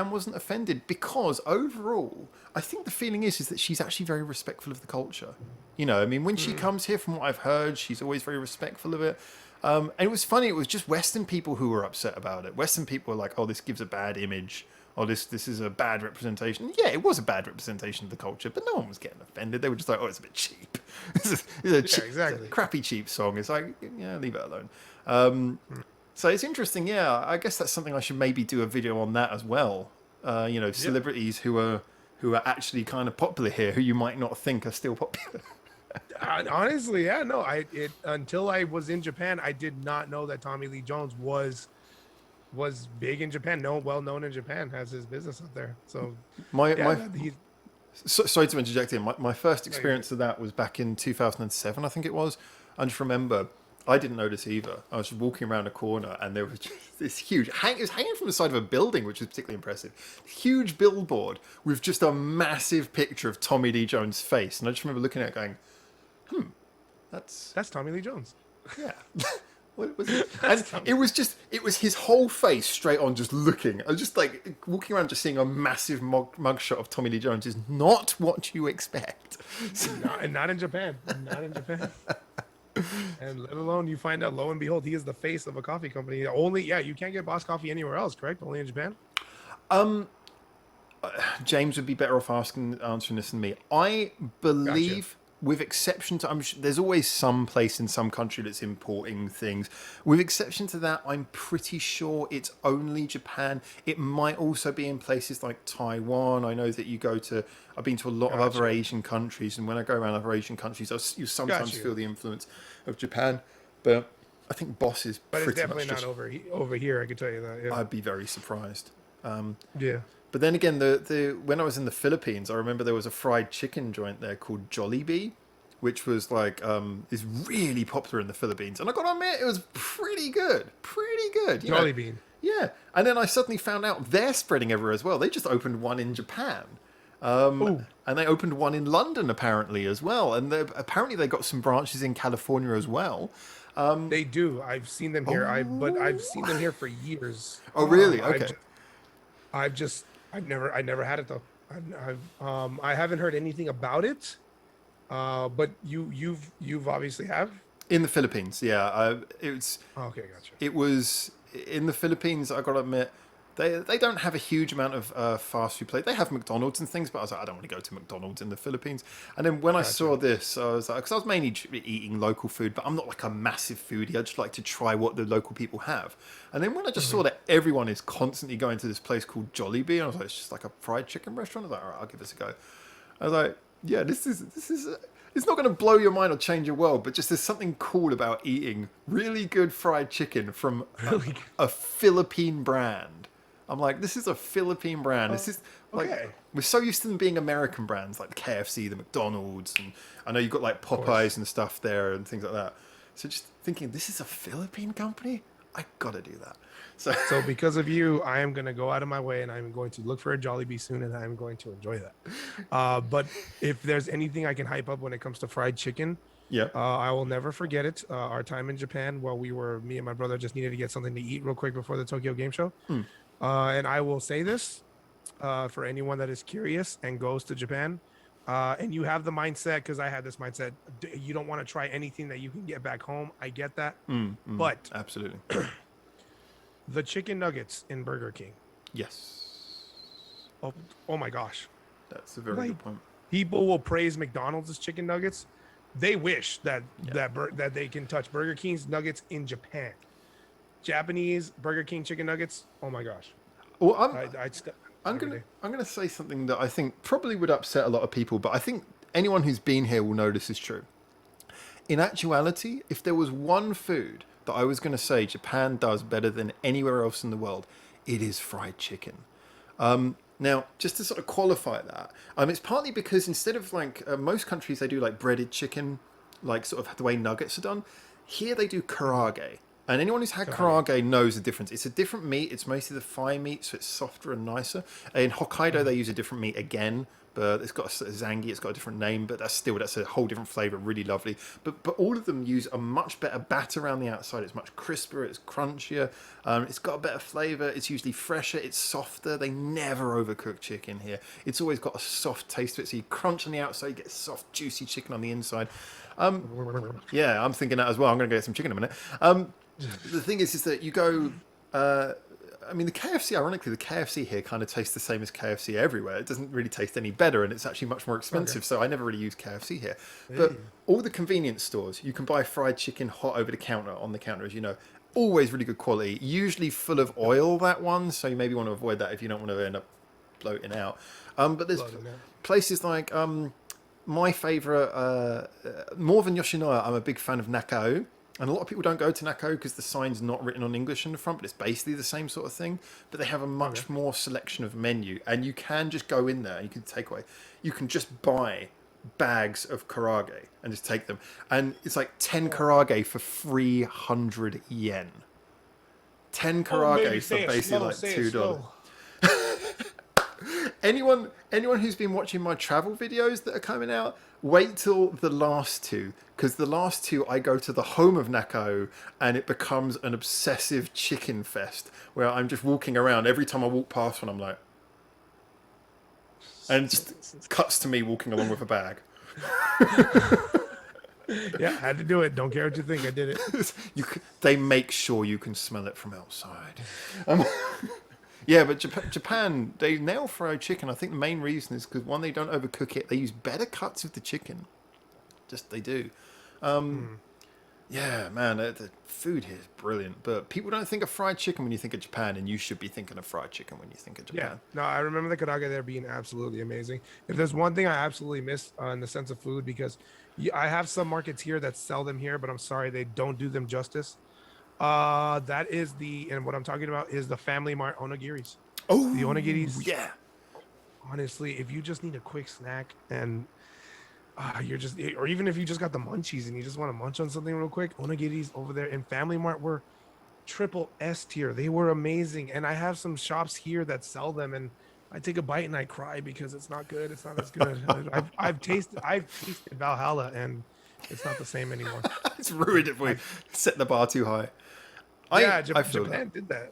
A: wasn't offended, because overall, I think the feeling is that she's actually very respectful of the culture. You know, I mean, when she comes here, from what I've heard, she's always very respectful of it. And it was funny. It was just Western people who were upset about it. Western people were like, "Oh, this gives a bad image. Oh, this is a bad representation." Yeah, it was a bad representation of the culture, but no one was getting offended. They were just like, "Oh, it's a bit cheap. It's a crappy, cheap song." It's like, yeah, leave it alone. So it's interesting. Yeah, I guess that's something I should maybe do a video on that as well. You know, celebrities who are actually kind of popular here, who you might not think are still popular.
B: Honestly, yeah, no. Until I was in Japan, I did not know that Tommy Lee Jones was big in Japan. Well known in Japan, has his business up there. So
A: sorry to interject in. My first experience of that was back in 2007, I think it was. I just remember, I didn't notice either. I was just walking around a corner, and there was just this huge it was hanging from the side of a building, which was particularly impressive. Huge billboard with just a massive picture of Tommy Lee Jones' face, and I just remember looking at it going, that's
B: Tommy Lee Jones.
A: Yeah. What was it? And it was his whole face straight on, just looking. I was just like walking around, just seeing a massive mugshot of Tommy Lee Jones is not what you expect.
B: Not in Japan. Not in Japan. And let alone you find out, lo and behold, he is the face of a coffee company. You can't get Boss Coffee anywhere else, correct? Only in Japan?
A: James would be better off answering this than me. I believe, with exception to, there's always some place in some country that's importing things. With exception to that, I'm pretty sure it's only Japan. It might also be in places like Taiwan. I know that I've been to a lot of other Asian countries, and when I go around other Asian countries, you sometimes feel the influence of Japan. But I think Boss is
B: it's definitely not over here, I can tell you that. Yeah.
A: I'd be very surprised.
B: Yeah.
A: But then again, when I was in the Philippines, I remember there was a fried chicken joint there called Jollibee, which was like is really popular in the Philippines, and I got to admit, it was pretty good.
B: Jollibee.
A: Yeah, and then I suddenly found out they're spreading everywhere as well. They just opened one in Japan, and they opened one in London apparently as well, and apparently they got some branches in California as well.
B: They do. I've seen them here. I've seen them here for years.
A: Oh, really? Okay.
B: I never had it though. I haven't heard anything about it. But you've obviously have
A: in the Philippines. Yeah, it's
B: okay. Gotcha.
A: It was in the Philippines. I got to admit, they don't have a huge amount of fast food places. They have McDonald's and things, but I was like, I don't want to go to McDonald's in the Philippines. And then when I saw this, I was like, because I was mainly eating local food, but I'm not like a massive foodie. I just like to try what the local people have. And then when I just saw that everyone is constantly going to this place called Jollibee, I was like, it's just like a fried chicken restaurant. I was like, all right, I'll give this a go. I was like, yeah, this is it's not going to blow your mind or change your world, but just there's something cool about eating really good fried chicken from a Philippine brand. I'm like, this is a Philippine brand. This is like, we're so used to them being American brands like the KFC, the McDonald's, and I know you've got like Popeyes and stuff there and things like that. So just thinking, this is a Philippine company? I gotta do that. So
B: because of you, I am going to go out of my way and I'm going to look for a Jollibee soon, and I'm going to enjoy that. But if there's anything I can hype up when it comes to fried chicken, I will never forget it. Our time in Japan, while me and my brother just needed to get something to eat real quick before the Tokyo Game Show. And I will say this for anyone that is curious and goes to Japan, and you have the mindset, because I had this mindset, you don't want to try anything that you can get back home. I get that. But
A: absolutely.
B: The chicken nuggets in Burger King.
A: Yes.
B: Oh my gosh.
A: That's a very good point.
B: people will praise McDonald's chicken nuggets. They wish that that they can touch Burger King's nuggets in Japan. Japanese Burger King chicken nuggets. Oh my gosh.
A: Well,
B: Every day.
A: I'm gonna say something that I think probably would upset a lot of people, but I think anyone who's been here will know this is true. In actuality, if there was one food that I was going to say Japan does better than anywhere else in the world, it is fried chicken. Now, just to sort of qualify that, it's partly because instead of like most countries, they do like breaded chicken, like sort of the way nuggets are done. Here they do karaage. And anyone who's had karaage knows the difference. It's a different meat. It's mostly the thigh meat, so it's softer and nicer. In Hokkaido, they use a different meat again, but it's got a zangi. It's got a different name, but that's a whole different flavor. Really lovely. But all of them use a much better batter around the outside. It's much crisper. It's crunchier. It's got a better flavor. It's usually fresher. It's softer. They never overcook chicken here. It's always got a soft taste to it. So you crunch on the outside, you get soft, juicy chicken on the inside. Yeah, I'm thinking that as well. I'm going to get some chicken in a minute. The thing is that you go. The KFC. Ironically, the KFC here kind of tastes the same as KFC everywhere. It doesn't really taste any better, and it's actually much more expensive. So I never really use KFC here. But all the convenience stores, you can buy fried chicken hot over the counter on the counter, as you know. Always really good quality. Usually full of oil. That one, so you maybe want to avoid that if you don't want to end up bloating out. But there's places like my favorite, more than Yoshinoya. I'm a big fan of Nakao. And a lot of people don't go to Nakao because the sign's not written on English in the front, but it's basically the same sort of thing. But they have a much more selection of menu, and you can just go in there and you can take away. You can just buy bags of karaage and just take them, and it's like 10 karaage for 300 yen. 10 karaage for basically like $2. Anyone who's been watching my travel videos that are coming out, wait till the last two, because the last two I go to the home of Nakao and it becomes an obsessive chicken fest where I'm just walking around. Every time I walk past one, I'm like, and it just cuts to me walking along with a bag.
B: Yeah, had to do it. Don't care what you think. I did it.
A: They make sure you can smell it from outside. Yeah, but Japan, they nail fried chicken. I think the main reason is because, one, they don't overcook it. They use better cuts of the chicken. Just, they do. Yeah, man, the food here is brilliant. But people don't think of fried chicken when you think of Japan, and you should be thinking of fried chicken when you think of Japan.
B: Yeah, no, I remember the karaage there being absolutely amazing. If there's one thing I absolutely miss in the sense of food, because I have some markets here that sell them here, but I'm sorry, they don't do them justice. That is and what I'm talking about is the Family Mart onagiris.
A: Oh,
B: the onagiris.
A: Yeah.
B: Honestly, if you just need a quick snack and or even if you just got the munchies and you just want to munch on something real quick, onagiris over there in Family Mart were triple S tier. They were amazing, and I have some shops here that sell them, and I take a bite and I cry because it's not good. It's not as good. I've tasted Valhalla, and it's not the same anymore.
A: It's ruined it for you. Set the bar too high.
B: Japan did that.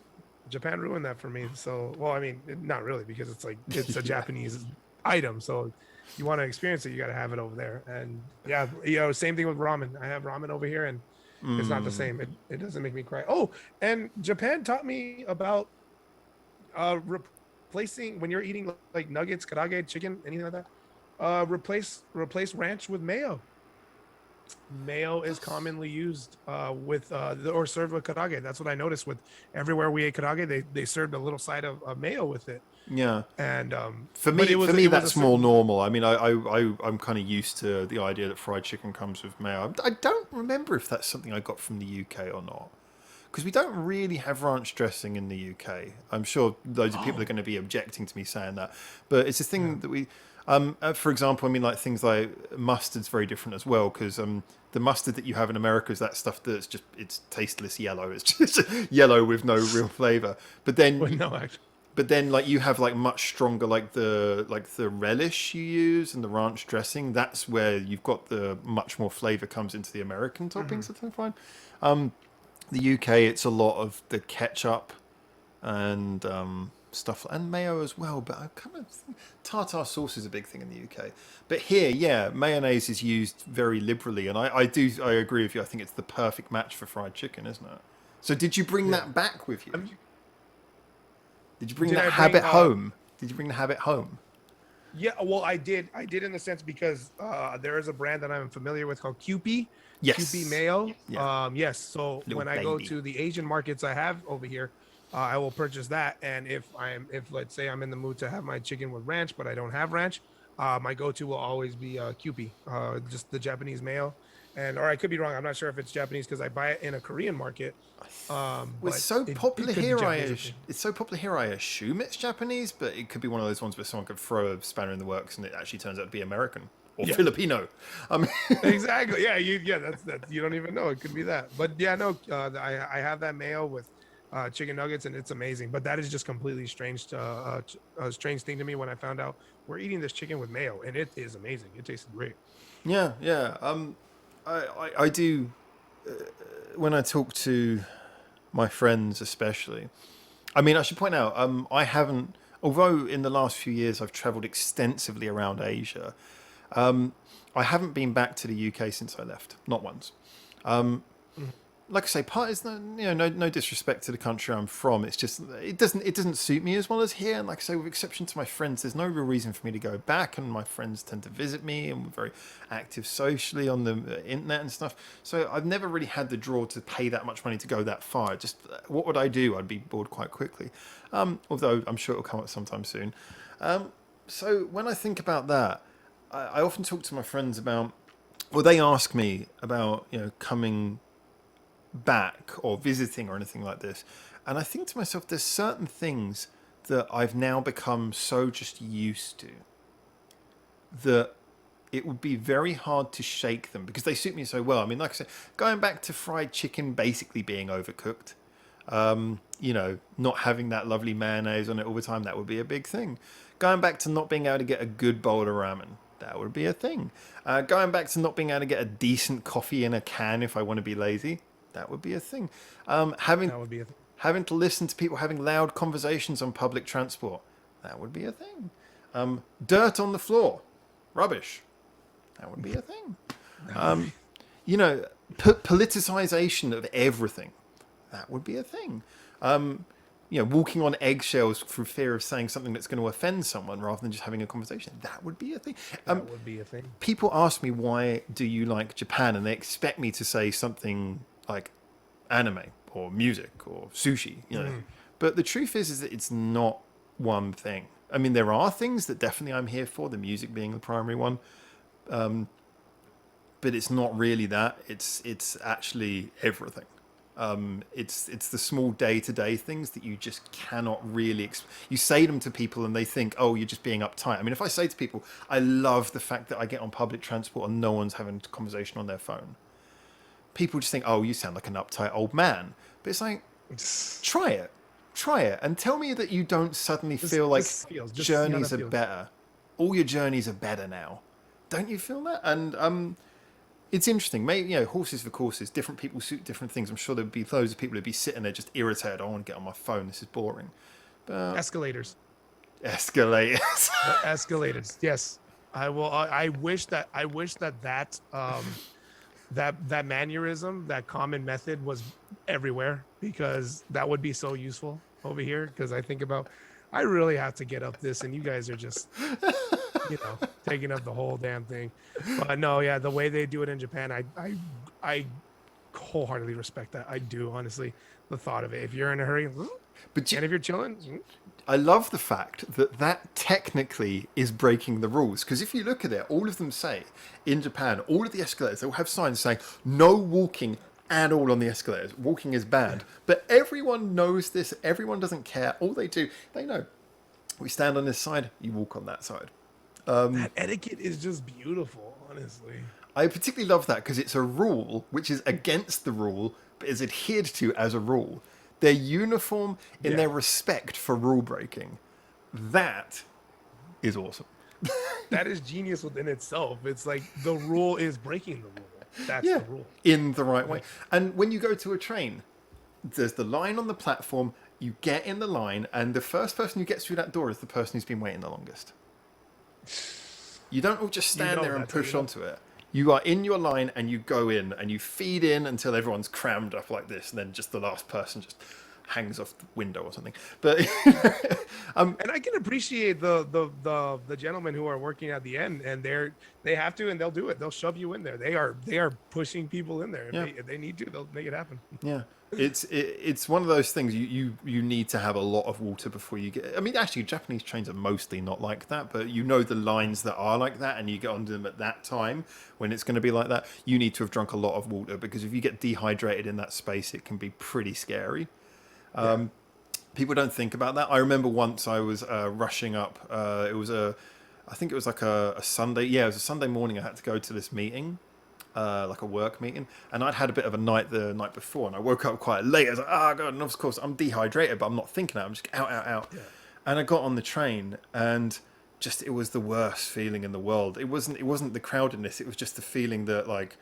B: Japan ruined that for me. So, well, I mean, not really, because it's like it's a Japanese item. So, you want to experience it, you got to have it over there. And yeah, same thing with ramen. I have ramen over here, and it's not the same. It doesn't make me cry. Oh, and Japan taught me about replacing when you're eating like nuggets, karaage, chicken, anything like that. Replace ranch with mayo. Mayo is commonly used or served with karaage. That's what I noticed with everywhere we ate karaage. They served a little side of mayo with it.
A: Yeah,
B: and
A: for me, that's more normal. I mean, I'm kind of used to the idea that fried chicken comes with mayo. I don't remember if that's something I got from the UK or not, because we don't really have ranch dressing in the UK. I'm sure loads of people are going to be objecting to me saying that, but it's a thing that we. For example, I mean, like things like mustard's very different as well, because the mustard that you have in America is that stuff that's it's tasteless yellow. It's just yellow with no real flavor. But then, like you have like much stronger like the relish you use and the ranch dressing. That's where you've got the much more flavor comes into the American toppings. I think fine. The UK, it's a lot of the ketchup and stuff and mayo as well, but I kind of think tartar sauce is a big thing in the UK. But here, yeah, mayonnaise is used very liberally, and I agree with you. I think it's the perfect match for fried chicken, isn't it? So did you bring that back with you? Did you bring that habit home? Did you bring the habit home?
B: Yeah, well, I did in the sense because there is a brand that I'm familiar with called QP
A: Yes.
B: Mayo.
A: Yeah.
B: Yes, so
A: Little
B: when I go
A: baby.
B: to the Asian markets I have over here, I will purchase that. And if let's say I'm in the mood to have my chicken with ranch, but I don't have ranch, my go-to will always be QP, just the Japanese mayo. And or I could be wrong. I'm not sure if it's Japanese because I buy it in a Korean market.
A: Well, it's
B: But
A: so
B: it
A: popular
B: could be
A: here.
B: Japanese or Korean.
A: It's so popular here. I assume it's Japanese, but it could be one of those ones where someone could throw a spanner in the works, and it actually turns out to be American or
B: Yeah.
A: Filipino. Um,
B: Exactly. Yeah. That's you don't even know. It could be that. But yeah, no. I have that mayo with chicken nuggets, and it's amazing. But that is just completely strange. A strange thing to me when I found out we're eating this chicken with mayo, and it is amazing. It tastes great.
A: yeah, yeah. I do when I talk to my friends, especially. I mean, I should point out, I haven't. Although in the last few years I've travelled extensively around Asia, I haven't been back to the UK since I left. Not once.
B: Mhm.
A: Like I say, part is no disrespect to the country I'm from. It's just it doesn't suit me as well as here. And like I say, with exception to my friends, there's no real reason for me to go back. And my friends tend to visit me, and we're very active socially on the internet and stuff. So I've never really had the draw to pay that much money to go that far. Just what would I do? I'd be bored quite quickly. Although I'm sure it'll come up sometime soon. So when I think about that, I often talk to my friends about. Well, they ask me about coming back or visiting or anything like this. And I think to myself, there's certain things that I've now become so just used to that it would be very hard to shake them because they suit me so well. I mean, like I said, going back to fried chicken basically being overcooked, not having that lovely mayonnaise on it all the time, that would be a big thing. Going back to not being able to get a good bowl of ramen, that would be a thing. Going back to not being able to get a decent coffee in a can if I want to be lazy, that would be a thing. Having
B: That would be a thing.
A: having to listen to people having loud conversations on public transport, that would be a thing. Dirt on the floor, rubbish, that would be a thing. You know, politicization of everything, that would be a thing. Walking on eggshells for fear of saying something that's going to offend someone rather than just having a conversation, that would be a thing.
B: That would be a thing.
A: People ask me, why do you like Japan? And they expect me to say something like anime or music or sushi, But the truth is that it's not one thing. I mean, there are things that definitely I'm here for, the music being the primary one. But it's not really that. It's actually everything. It's the small day-to-day things that you just cannot really you say them to people and they think, oh, you're just being uptight. I mean, if I say to people, I love the fact that I get on public transport and no one's having a conversation on their phone, people just think, oh, you sound like an uptight old man. But it's like, try it and tell me that you don't suddenly feel like journeys are better. All your journeys are better now. Don't you feel that? And it's interesting. Maybe, horses for courses. Different people suit different things. I'm sure there'd be loads of people who'd be sitting there just irritated. I want to get on my phone. This is boring. But
B: Escalators.
A: Escalators.
B: Escalators. Yes. I will. I wish that that mannerism, that common method was everywhere, because that would be so useful over here. Because I think about, I really have to get up this, and you guys are just, taking up the whole damn thing. But no, yeah, the way they do it in Japan, I wholeheartedly respect that. I do, honestly. The thought of it. If you're in a hurry,
A: But
B: and if you're chilling,
A: I love the fact that technically is breaking the rules. Because if you look at it, all of them say, in Japan, all of the escalators, they'll have signs saying, no walking at all on the escalators. Walking is banned. But everyone knows this. Everyone doesn't care. All they do, they know. We stand on this side, you walk on that side.
B: that etiquette is just beautiful, honestly.
A: I particularly love that because it's a rule which is against the rule, but is adhered to as a rule. They're uniform in their respect for rule breaking. That is awesome.
B: That is genius within itself. It's like the rule is breaking the rule. That's the rule.
A: In the right way. And when you go to a train, there's the line on the platform, you get in the line, and the first person who gets through that door is the person who's been waiting the longest. You don't all just stand there and push onto it. You are in your line and you go in and you feed in until everyone's crammed up like this, and then just the last person just hangs off the window or something. But
B: And I can appreciate the gentlemen who are working at the end, and they have to, and they'll do it. They'll shove you in there. They are pushing people in there. If they need to, they'll make it happen.
A: Yeah, it's one of those things you need to have a lot of water before you get. I mean, actually, Japanese trains are mostly not like that, but you know the lines that are like that, and you get onto them at that time when it's going to be like that. You need to have drunk a lot of water, because if you get dehydrated in that space, it can be pretty scary. People don't think about that. I remember once I was rushing up. I think it was like a Sunday. Yeah, it was a Sunday morning. I had to go to this meeting, like a work meeting, and I'd had a bit of a night the night before, and I woke up quite late. I was like, oh god, and of course I'm dehydrated, but I'm not thinking that. I'm just out. Yeah. And I got on the train, and just it was the worst feeling in the world. It wasn't the crowdedness. It was just the feeling that like.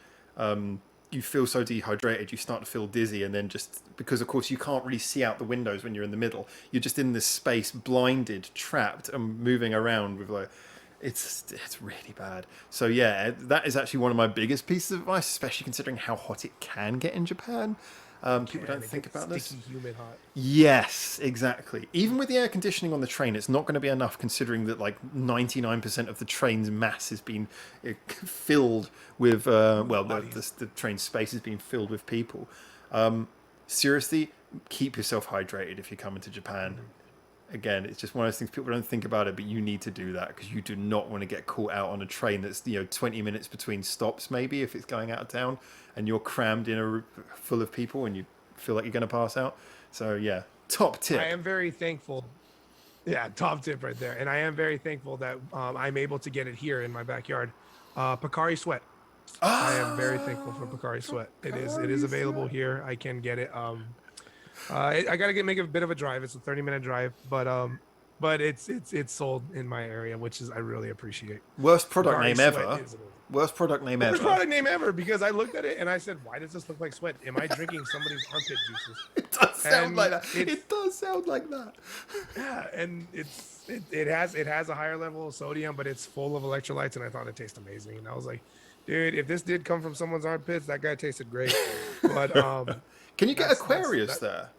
A: You feel so dehydrated, you start to feel dizzy, and then just because of course you can't really see out the windows when you're in the middle, you're just in this space, blinded, trapped, and moving around with like it's really bad. So yeah, that is actually one of my biggest pieces of advice, especially considering how hot it can get in Japan. People don't think about this.
B: Sticky, humid, hot.
A: Yes, exactly. Even with the air conditioning on the train, it's not going to be enough, considering that like 99% of the train's mass has been filled with, the train space has been filled with people. Seriously, keep yourself hydrated if you're coming to Japan. Again, it's just one of those things people don't think about it, but you need to do that, because you do not want to get caught out on a train that's 20 minutes between stops, maybe if it's going out of town, and you're crammed in a full of people and you feel like you're going to pass out. So yeah, top tip.
B: I am very thankful. Yeah, top tip right there. And I am very thankful that I'm able to get it here in my backyard. Pocari Sweat. I am very thankful for Pocari Sweat. It is available here. I can get it. I gotta make a bit of a drive. It's a 30-minute drive, but it's sold in my area, which is I really appreciate.
A: Worst product name ever. Worst product name ever.
B: Worst product name ever, because I looked at it and I said, "Why does this look like sweat? Am I drinking somebody's armpit juices?"
A: It does sound like that. It does sound like that.
B: Yeah, and it has a higher level of sodium, but it's full of electrolytes, and I thought it tasted amazing. And I was like, dude, if this did come from someone's armpits, that guy tasted great. But
A: can you get Aquarius there?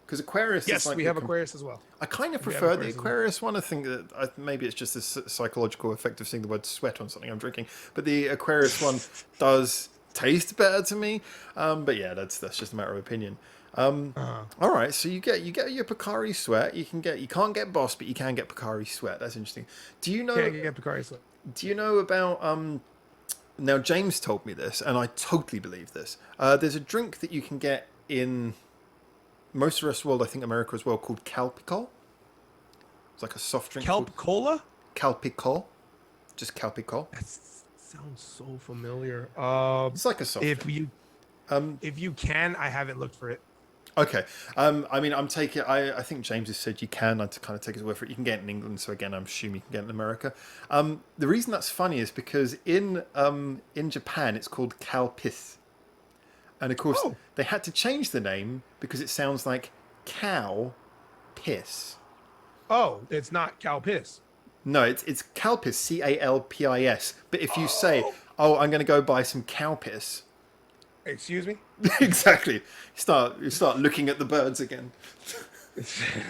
A: Because Aquarius
B: yes,
A: is like
B: we have Aquarius as well.
A: I kind of prefer the Aquarius one. I think that maybe it's just a psychological effect of seeing the word sweat on something I'm drinking. But the Aquarius one does taste better to me. But yeah, that's just a matter of opinion. All right, so you get your Pocari Sweat. You can't get Boss, but you can get Pocari Sweat. That's interesting. Do you know?
B: Yeah, you get Pocari Sweat.
A: Do you know about Now James told me this, and I totally believe this. There's a drink that you can get in most of the rest of the world, I think America as well, called Calpicol. It's like a soft drink.
B: Kelp Cola?
A: Calpicol. Just Calpicol.
B: That sounds so familiar.
A: It's like a soft drink.
B: If you can, I haven't looked for it.
A: Okay. I mean, I think James has said you can. I kind of take his word for it. You can get it in England, so again, I'm assuming you can get it in America. The reason that's funny is because in Japan, it's called Calpis. And of course, they had to change the name because it sounds like cow piss.
B: Oh, it's not cow piss.
A: No, it's Calpis, Calpis. But if you say, "Oh, I'm going to go buy some cow piss,"
B: excuse me.
A: Exactly. You start looking at the birds again.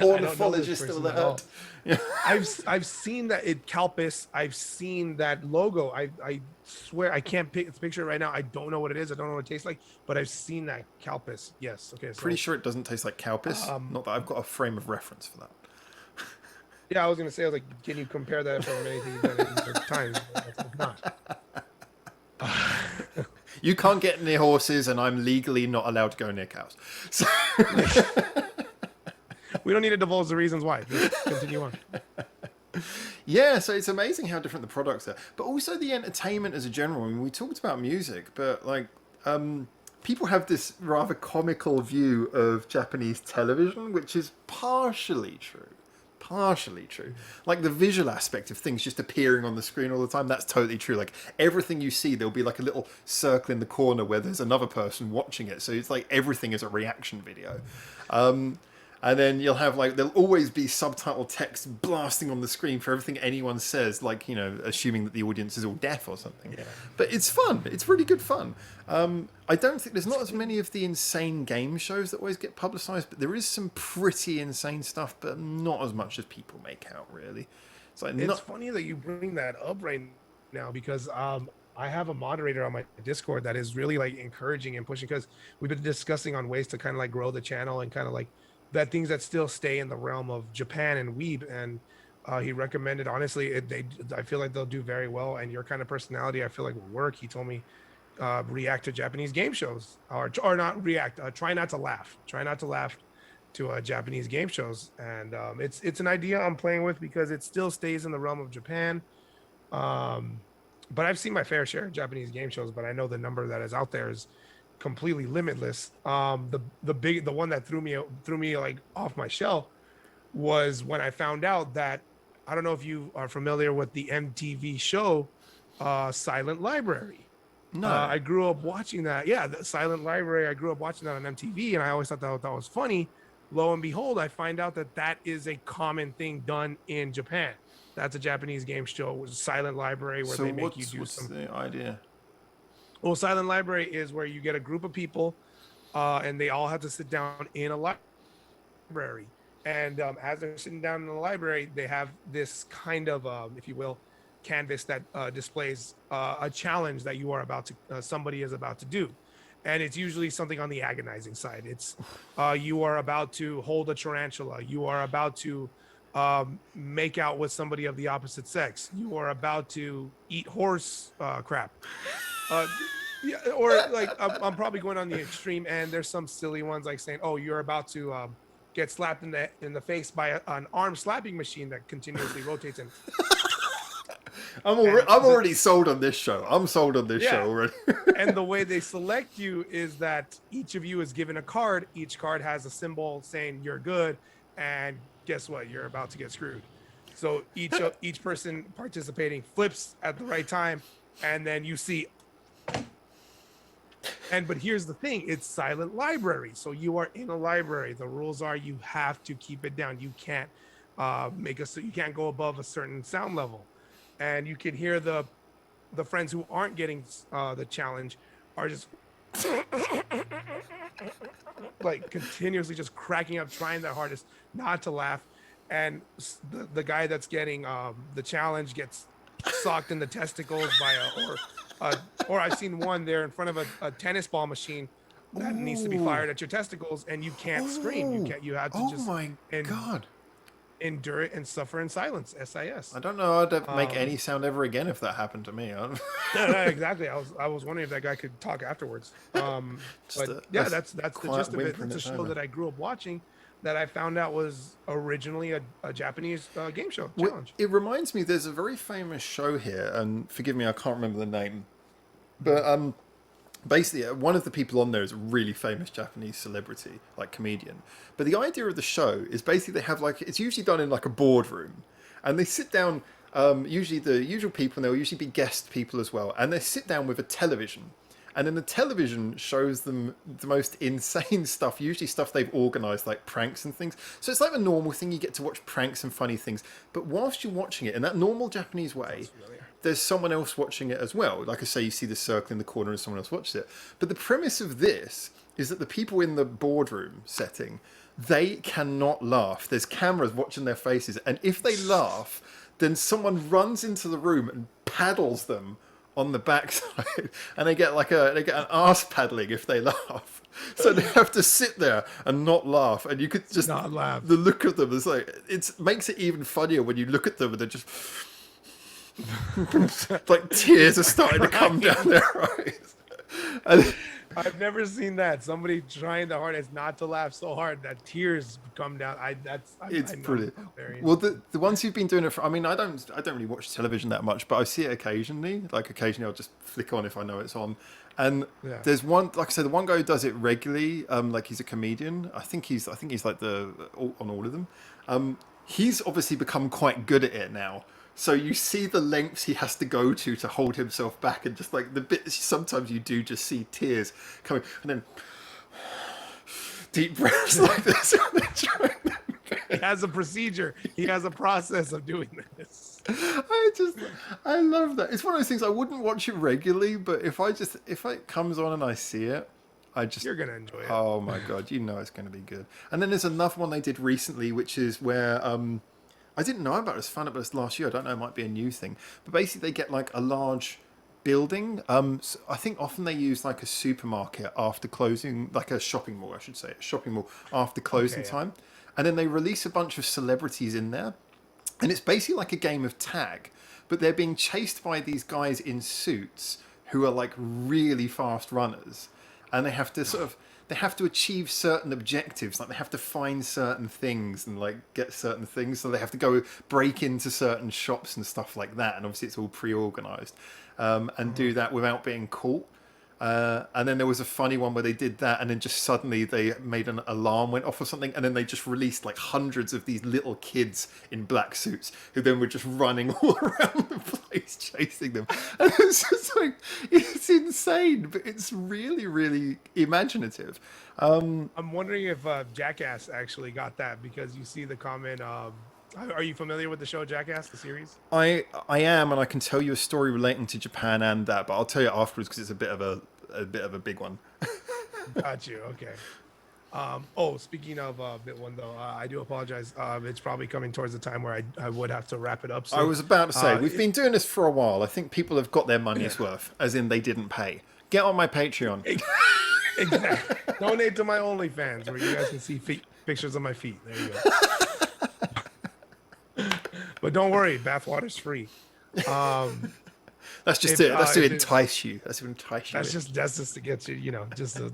A: Ornithologist still there. Yeah.
B: I've seen that Calpis. I've seen that logo. I swear I can't picture it right now. I don't know what it is. I don't know what it tastes like. But I've seen that Calpis. Yes. Okay. So,
A: pretty sure it doesn't taste like cow piss. Not that I've got a frame of reference for that.
B: Yeah, I was gonna say. I was like, can you compare that from anything you've done in other times? It's not.
A: You can't get near horses, and I'm legally not allowed to go near cows. So
B: we don't need to divulge the reasons why. Just continue on.
A: Yeah, so it's amazing how different the products are, but also the entertainment as a general. I mean, we talked about music, but like, people have this rather comical view of Japanese television, which is partially true. Like the visual aspect of things just appearing on the screen all the time, that's totally true. Like everything you see, there'll be like a little circle in the corner where there's another person watching it. So it's like everything is a reaction video. And And then you'll have like, there'll always be subtitle text blasting on the screen for everything anyone says, like, you know, assuming that the audience is all deaf or something.
B: Yeah.
A: But it's fun. It's really good fun. I don't think there's not as many of the insane game shows that always get publicized, but there is some pretty insane stuff, but not as much as people make out, really. It's like,
B: It's funny that you bring that up right now because I have a moderator on my Discord that is really like encouraging and pushing because we've been discussing on ways to kind of like grow the channel and kind of like that things that still stay in the realm of Japan and weeb. And he recommended, honestly, I feel like they'll do very well. And your kind of personality, I feel like will work. He told me react to Japanese game shows or not react. Try not to laugh. Try not to laugh to Japanese game shows. And it's an idea I'm playing with because it still stays in the realm of Japan. But I've seen my fair share of Japanese game shows, but I know the number that is out there is completely limitless. The one that threw me like off my shell was when I found out that, I don't know if you are familiar with the MTV show Silent Library.
A: no.
B: I grew up watching that. Yeah, the Silent Library. I grew up watching that on MTV, and I always thought that was funny. Lo and behold, I find out that is a common thing done in Japan. That's a Japanese game show, it was a Silent Library where
A: So
B: they make you do
A: what's
B: some.
A: the idea?
B: Well, Silent Library is where you get a group of people, and they all have to sit down in a library. And as they're sitting down in the library, they have this kind of, if you will, canvas that displays a challenge that you are about to, somebody is about to do. And it's usually something on the agonizing side. It's you are about to hold a tarantula. You are about to make out with somebody of the opposite sex. You are about to eat horse crap. Yeah, or like I'm probably going on the extreme end. There's some silly ones like saying, "Oh, you're about to get slapped in the face by an arm slapping machine that continuously rotates." And
A: I'm already sold on this show. I'm sold on this show already.
B: And the way they select you is that each of you is given a card. Each card has a symbol saying you're good, and guess what? You're about to get screwed. So each person participating flips at the right time, and then you see. But here's the thing: it's Silent Library, so you are in a library. The rules are you have to keep it down. You can't you can't go above a certain sound level, and you can hear the friends who aren't getting the challenge are just like continuously just cracking up, trying their hardest not to laugh, and the guy that's getting the challenge gets socked in the testicles by or I've seen one there in front of a tennis ball machine that needs to be fired at your testicles, and you can't scream. You have to just
A: God,
B: endure it and suffer in silence. SIS.
A: I don't know. I'd make any sound ever again if that happened to me.
B: No, exactly. I was wondering if that guy could talk afterwards. But yeah, that's the gist of it. It's a show that I grew up watching that I found out was originally a Japanese game show challenge.
A: It reminds me, there's a very famous show here, and forgive me, I can't remember the name, but basically one of the people on there is a really famous Japanese celebrity, like comedian. But the idea of the show is basically they have like, it's usually done in like a boardroom, and they sit down, usually the usual people, and there will usually be guest people as well, and they sit down with a television. And then the television shows them the most insane stuff, usually stuff they've organised, like pranks and things. So it's like a normal thing, you get to watch pranks and funny things. But whilst you're watching it in that normal Japanese way, there's someone else watching it as well. Like I say, you see the circle in the corner and someone else watches it. But the premise of this is that the people in the boardroom setting, they cannot laugh. There's cameras watching their faces. And if they laugh, then someone runs into the room and paddles them on the backside, and they get an arse paddling if they laugh. So they have to sit there and not laugh, and you could just
B: not laugh.
A: The look of them is like, it makes it even funnier when you look at them and they're just like tears are starting to come down their eyes. And
B: I've never seen that. Somebody trying the hardest not to laugh so hard that tears come down.
A: It's brilliant. Well, the ones who've been doing it for, I mean, I don't really watch television that much, but I see it occasionally. Like occasionally, I'll just flick on if I know it's on. And there's one, like I said, the one guy who does it regularly. Like he's a comedian. I think he's like on all of them. He's obviously become quite good at it now. So you see the lengths he has to go to hold himself back, and just like the bits, sometimes you do just see tears coming, and then deep breaths like this.
B: He has a procedure. He has a process of doing this.
A: I love that. It's one of those things I wouldn't watch it regularly, but if it comes on and I see it,
B: You're gonna enjoy it.
A: Oh my god, you know it's going to be good. And then there's another one they did recently, which is where I didn't know about this. Found out about this last year. I don't know. It might be a new thing, but basically they get like a large building. So I think often they use like a supermarket after closing, like a shopping mall, I should say, a shopping mall after closing time, and then they release a bunch of celebrities in there. And it's basically like a game of tag, but they're being chased by these guys in suits who are like really fast runners, and they have to achieve certain objectives, like they have to find certain things and like get certain things, so they have to go break into certain shops and stuff like that, and obviously it's all pre-organized, and do that without being caught. And then there was a funny one where they did that, and then just suddenly they made an alarm went off or something, and then they just released like hundreds of these little kids in black suits who then were just running all around the place chasing them. And it's just like, it's insane, but it's really, really imaginative.
B: I'm wondering if Jackass actually got that, because you see the comment. Are you familiar with the show Jackass, the series?
A: I am, and I can tell you a story relating to Japan and that, but I'll tell you afterwards because it's a bit of a big one.
B: Got you. Okay. Speaking of bit one though, I do apologize. It's probably coming towards the time where I would have to wrap it up soon.
A: I was about to say, we've been doing this for a while. I think people have got their money's worth, as in they didn't pay. Get on my Patreon.
B: Exactly. Donate to my OnlyFans where you guys can see pictures of my feet. There you go. But don't worry, bathwater's free.
A: That's just That's to entice you. That's to entice you.
B: That's just to get you, just to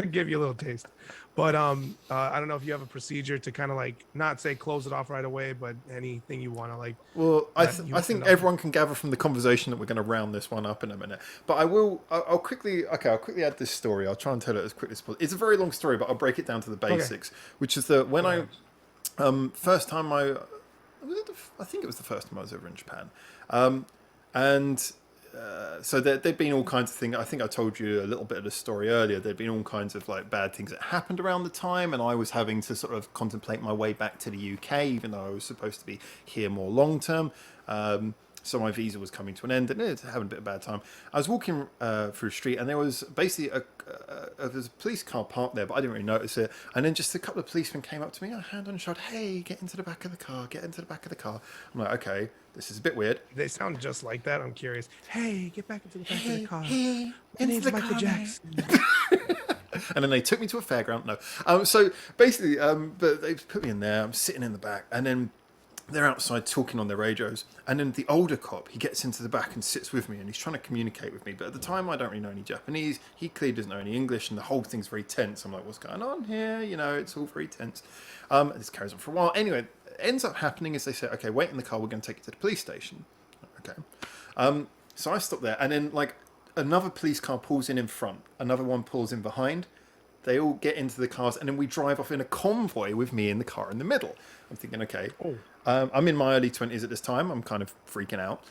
B: give you a little taste. But I don't know if you have a procedure to kind of like not say close it off right away, but anything you want to like.
A: Well, I think everyone can gather from the conversation that we're going to round this one up in a minute. But I'll quickly add this story. I'll try and tell it as quickly as possible. It's a very long story, but I'll break it down to the basics, which is that when first time I think it was the first time I was ever in Japan. So there'd been all kinds of things. I think I told you a little bit of the story earlier. There'd been all kinds of like bad things that happened around the time, and I was having to sort of contemplate my way back to the UK, even though I was supposed to be here more long term. So my visa was coming to an end, and it was having a bit of a bad time. I was walking through the street, and there was basically there's a police car parked there, but I didn't really notice it. And then just a couple of policemen came up to me, hand on the shoulder, "Hey, get into the back of the car, get into the back of the car." I'm like, okay, this is a bit weird.
B: They sound just like that. I'm curious. Hey, get back into the back of the car.
A: Hey,
B: my name's Michael Jackson.
A: And then they took me to a fairground. No, so basically, but they put me in there. I'm sitting in the back, and then they're outside talking on their radios, and then the older cop, he gets into the back and sits with me, and he's trying to communicate with me, but at the time I don't really know any Japanese. He clearly doesn't know any English, and the whole thing's very tense. I'm like, what's going on here? It's all very tense. This carries on for a while. Anyway, it ends up happening is they say, okay, wait in the car, we're going to take you to the police station. Okay. So I stop there, and then like another police car pulls in front, another one pulls in behind. They all get into the cars, and then we drive off in a convoy with me in the car in the middle. I'm thinking, okay, I'm in my early 20s at this time. I'm kind of freaking out.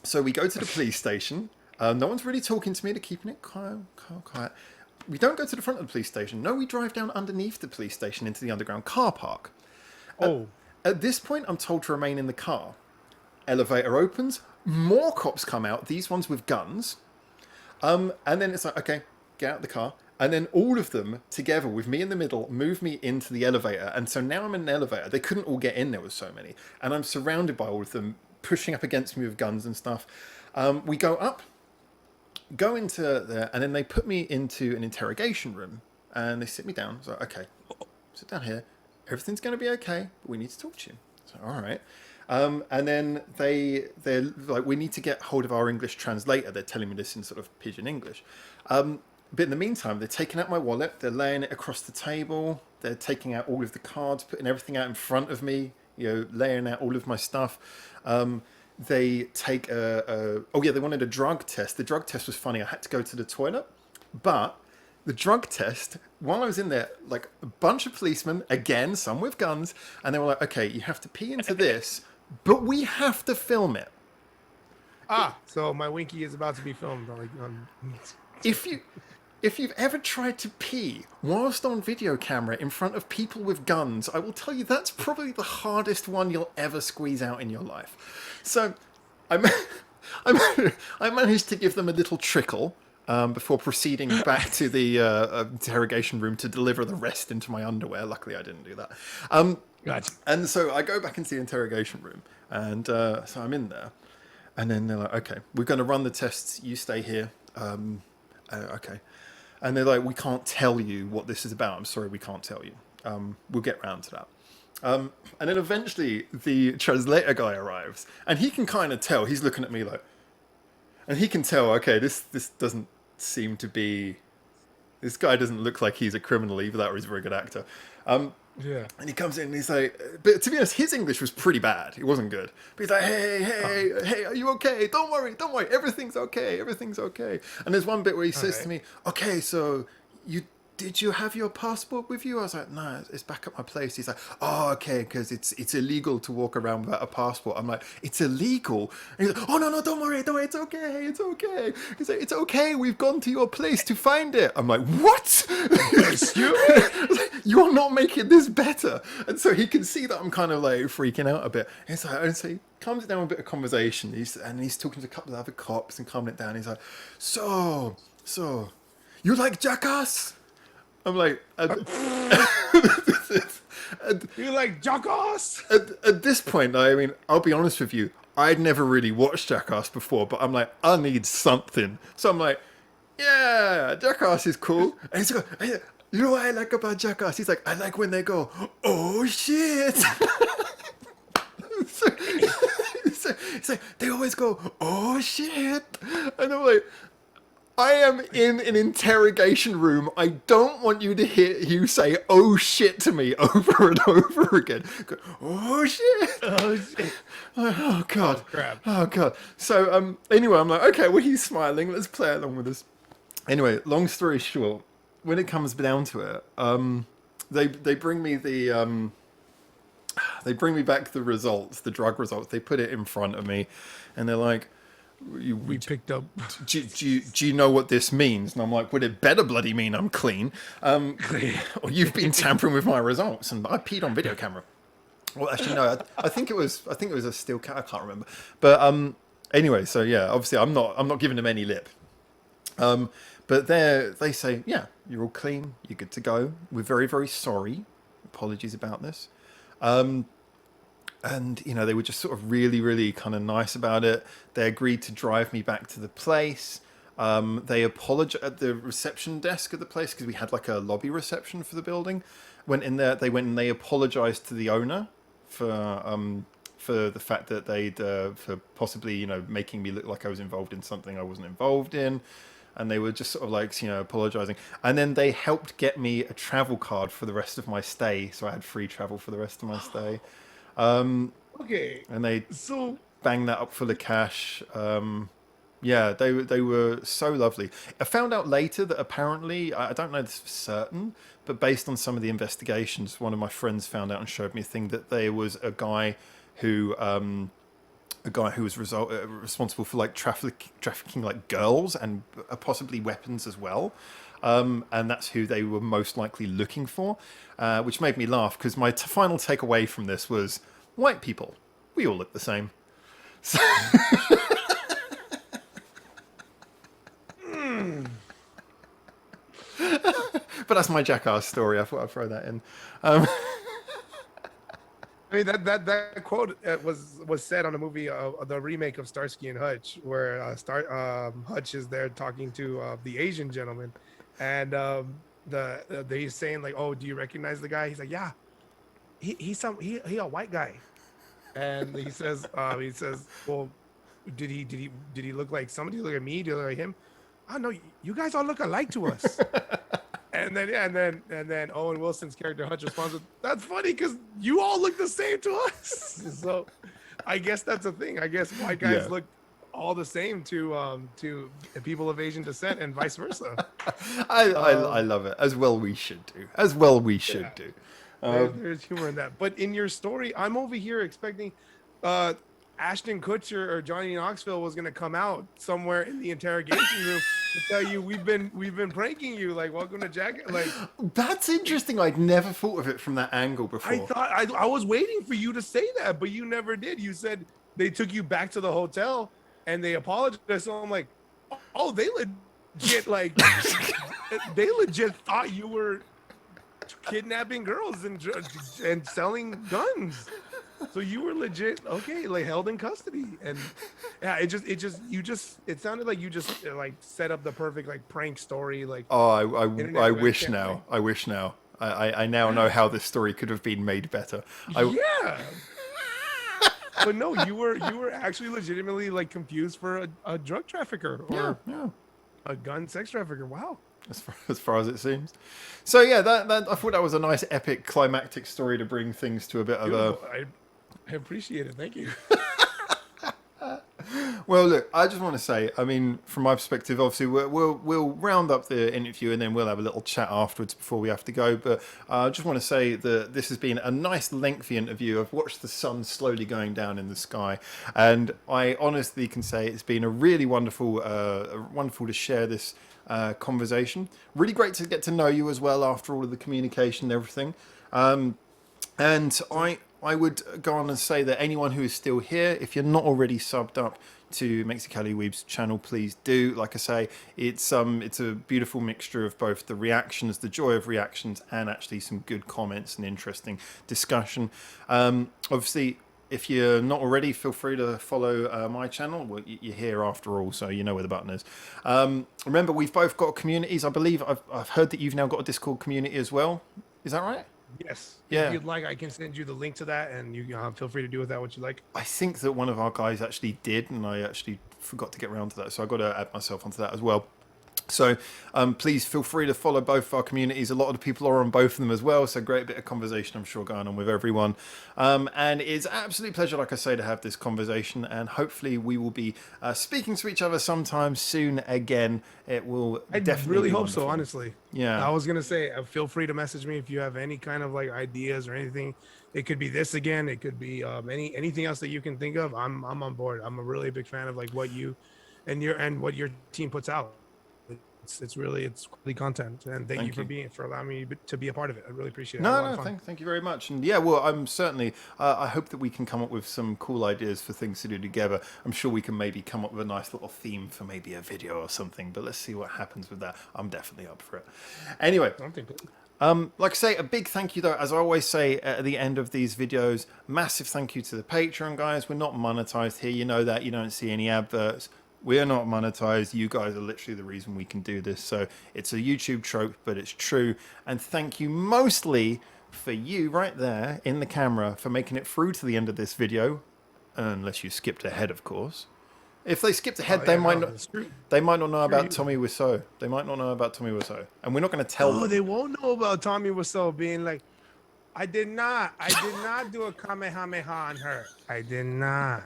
A: So we go to the police station. No one's really talking to me. They're keeping it quiet. We don't go to the front of the police station. No, we drive down underneath the police station into the underground car park. At this point, I'm told to remain in the car. Elevator opens. More cops come out, these ones with guns. And then it's like, okay, get out of the car. And then all of them together with me in the middle move me into the elevator. And so now I'm in an elevator. They couldn't all get in. There was so many. And I'm surrounded by all of them pushing up against me with guns and stuff. We go up, go into there, and then they put me into an interrogation room. And they sit me down. So, okay, sit down here. Everything's going to be okay, but we need to talk to you. So, all right. And then they're like, we need to get hold of our English translator. They're telling me this in sort of pidgin English. But in the meantime, they're taking out my wallet, they're laying it across the table, they're taking out all of the cards, putting everything out in front of me, laying out all of my stuff. They take they wanted a drug test. The drug test was funny. I had to go to the toilet, but the drug test, while I was in there, like a bunch of policemen, again, some with guns, and they were like, okay, you have to pee into this, but we have to film it. So
B: my winky is about to be filmed.
A: If you've ever tried to pee whilst on video camera in front of people with guns, I will tell you that's probably the hardest one you'll ever squeeze out in your life. So I, I managed to give them a little trickle before proceeding back to the interrogation room to deliver the rest into my underwear. Luckily, I didn't do that.
B: Gotcha.
A: And so I go back into the interrogation room, and so I'm in there. And then they're like, okay, we're going to run the tests. You stay here. Okay. And they're like, we can't tell you what this is about. I'm sorry, we can't tell you. We'll get round to that. And then eventually the translator guy arrives, and he can kind of tell. He's looking at me like, and he can tell, okay, this doesn't seem to be, this guy doesn't look like he's a criminal, either that or he's a very good actor.
B: Yeah.
A: And he comes in and he's like, but to be honest, his English was pretty bad. It wasn't good. But he's like, hey, are you okay? Don't worry. Everything's okay. And there's one bit where he says to me, okay, so did you have your passport with you? I was like, no, it's back at my place. He's like, oh, okay, because it's illegal to walk around without a passport. I'm like, it's illegal? And he's like, oh, no, don't worry, it's okay. He's like, it's okay, we've gone to your place to find it. I'm like, what? You're not making this better. And so he can see that I'm kind of like freaking out a bit. And so he calms down a bit of conversation. He's talking to a couple of other cops and calming it down. He's like, so, you like Jackass? I'm like,
B: You like Jackass?
A: At this point, I mean, I'll be honest with you, I'd never really watched Jackass before, but I'm like, I need something. So I'm like, yeah, Jackass is cool. And he's like, you know what I like about Jackass? He's like, I like when they go, oh shit. It's like, they always go, oh shit. And I'm like, I am in an interrogation room. I don't want you to hear you say, oh shit to me over and over again. Go, oh shit.
B: Oh shit.
A: Oh god.
B: Oh, crap.
A: Oh god. So anyway, I'm like, okay, well he's smiling. Let's play along with this. Anyway, long story short, when it comes down to it, they bring me the they bring me back the results, the drug results. They put it in front of me, and they're like,
B: we picked up.
A: Do you know what this means? And I'm like, well, it better bloody mean I'm clean. Or you've been tampering with my results, and I peed on video camera. Well, actually, no. I think it was a still cat. I can't remember. But anyway, so yeah, obviously, I'm not giving them any lip. But they say, yeah, you're all clean. You're good to go. We're very, very sorry. Apologies about this. And, you know, they were just sort of really, really kind of nice about it. They agreed to drive me back to the place. They apologized at the reception desk of the place, because we had like a lobby reception for the building. Went in there, they went and they apologized to the owner for the fact that they'd, for possibly, you know, making me look like I was involved in something I wasn't involved in. And they were just sort of like, you know, apologizing. And then they helped get me a travel card for the rest of my stay. So I had free travel for the rest of my stay.
B: Okay.
A: And they
B: So
A: banged that up full of cash. Yeah, they were so lovely. I found out later that apparently, I don't know this for certain, but based on some of the investigations, one of my friends found out and showed me a thing that there was a guy who was responsible for like trafficking like girls and possibly weapons as well. And that's who they were most likely looking for, which made me laugh, because my final takeaway from this was, white people, we all look the same. So but that's my Jackass story. I thought I'd throw that in.
B: I mean, that quote was said on the movie, the remake of Starsky and Hutch, where Hutch is there talking to the Asian gentleman, and he's saying like, "Oh, do you recognize the guy?" He's like, "Yeah, he's a white guy," and he says, "Well, did he look like somebody? Look at me? Did he look like him? I know you guys all look alike to us." And then Owen Wilson's character Hutch responds with, "That's funny because you all look the same to us." So I guess that's a thing. I guess white guys look all the same to people of Asian descent and vice versa.
A: I love it. As well we should do.
B: There's humor in that. But in your story, I'm over here expecting Ashton Kutcher or Johnny Knoxville was gonna come out somewhere in the interrogation room to tell you we've been pranking you. Like, welcome to Jack. Like,
A: That's interesting. I'd never thought of it from that angle before.
B: I thought I was waiting for you to say that, but you never did. You said they took you back to the hotel and they apologized. So I'm like, oh, they legit like they legit thought you were kidnapping girls and selling guns. So you were legit okay, like held in custody. And yeah, it sounded like you just like set up the perfect like prank story. Like,
A: oh, I
B: internet
A: wish
B: webcam
A: now.
B: prank.
A: I wish now. I now know how this story could have been made better.
B: Yeah. But no, you were actually legitimately like confused for a drug trafficker or
A: Yeah.
B: a gun sex trafficker. Wow.
A: As far as it seems. So yeah, that I thought that was a nice epic climactic story to bring things to a bit of a.
B: Beautiful. I appreciate it. Thank you.
A: Well, look, I just want to say, I mean, from my perspective, obviously we'll round up the interview and then we'll have a little chat afterwards before we have to go. But I just want to say that this has been a nice lengthy interview. I've watched the sun slowly going down in the sky, and I honestly can say it's been a really wonderful to share this conversation. Really great to get to know you as well after all of the communication and everything. And I would go on and say that anyone who is still here, if you're not already subbed up to Mexicali Weeb's channel, please do. Like I say, it's a beautiful mixture of both the reactions, the joy of reactions, and actually some good comments and interesting discussion. Obviously, if you're not already, feel free to follow my channel. Well, you're here after all, so you know where the button is. Remember, we've both got communities. I believe I've heard that you've now got a Discord community as well. Is that right?
B: Yes.
A: Yeah.
B: If you'd like, I can send you the link to that, and you feel free to do with that what you like.
A: I think that one of our guys actually did, and I actually forgot to get around to that, so I've got to add myself onto that as well. So please feel free to follow both our communities. A lot of the people are on both of them as well, so great bit of conversation I'm sure going on with everyone. And it's absolutely pleasure, like I say, to have this conversation, and hopefully we will be speaking to each other sometime soon again. It will
B: I
A: definitely
B: really
A: be
B: hope so,
A: wonderful.
B: honestly.
A: Yeah.
B: I was gonna say, feel free to message me if you have any kind of like ideas or anything. It could be this again. It could be anything else that you can think of. I'm on board. I'm a really big fan of like what you and what your team puts out. It's quality content, and thank you for allowing me to be a part of it. I really appreciate it.
A: No, thank you very much. And yeah, well, I'm certainly, I hope that we can come up with some cool ideas for things to do together. I'm sure we can maybe come up with a nice little theme for maybe a video or something, but let's see what happens with that. I'm definitely up for it. Anyway, like I say, a big thank you though, as I always say at the end of these videos, massive thank you to the Patreon guys. We're not monetized here. You know that. You don't see any adverts. We're not monetized. You guys are literally the reason we can do this. So it's a YouTube trope, but it's true. And thank you mostly for you right there in the camera for making it through to the end of this video. Unless you skipped ahead, of course. If they skipped ahead, they might not know about Tommy Wiseau. They might not know about Tommy Wiseau. And we're not going to tell them.
B: They won't know about Tommy Wiseau being like, I did not do a Kamehameha on her. I did not.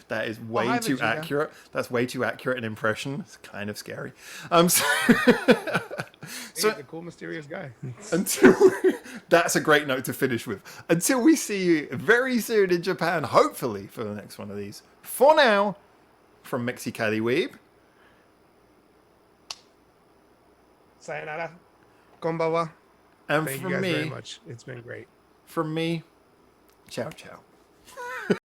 A: That is way too accurate. That's way too accurate an impression. It's kind of scary. So
B: He's a cool, mysterious guy.
A: That's a great note to finish with. Until we see you very soon in Japan, hopefully for the next one of these. For now, from Mexicali Weeb.
B: Sayonara. Konbawa.
A: And
B: Thank
A: from
B: you guys
A: me,
B: very much. It's been great.
A: From me, ciao, ciao.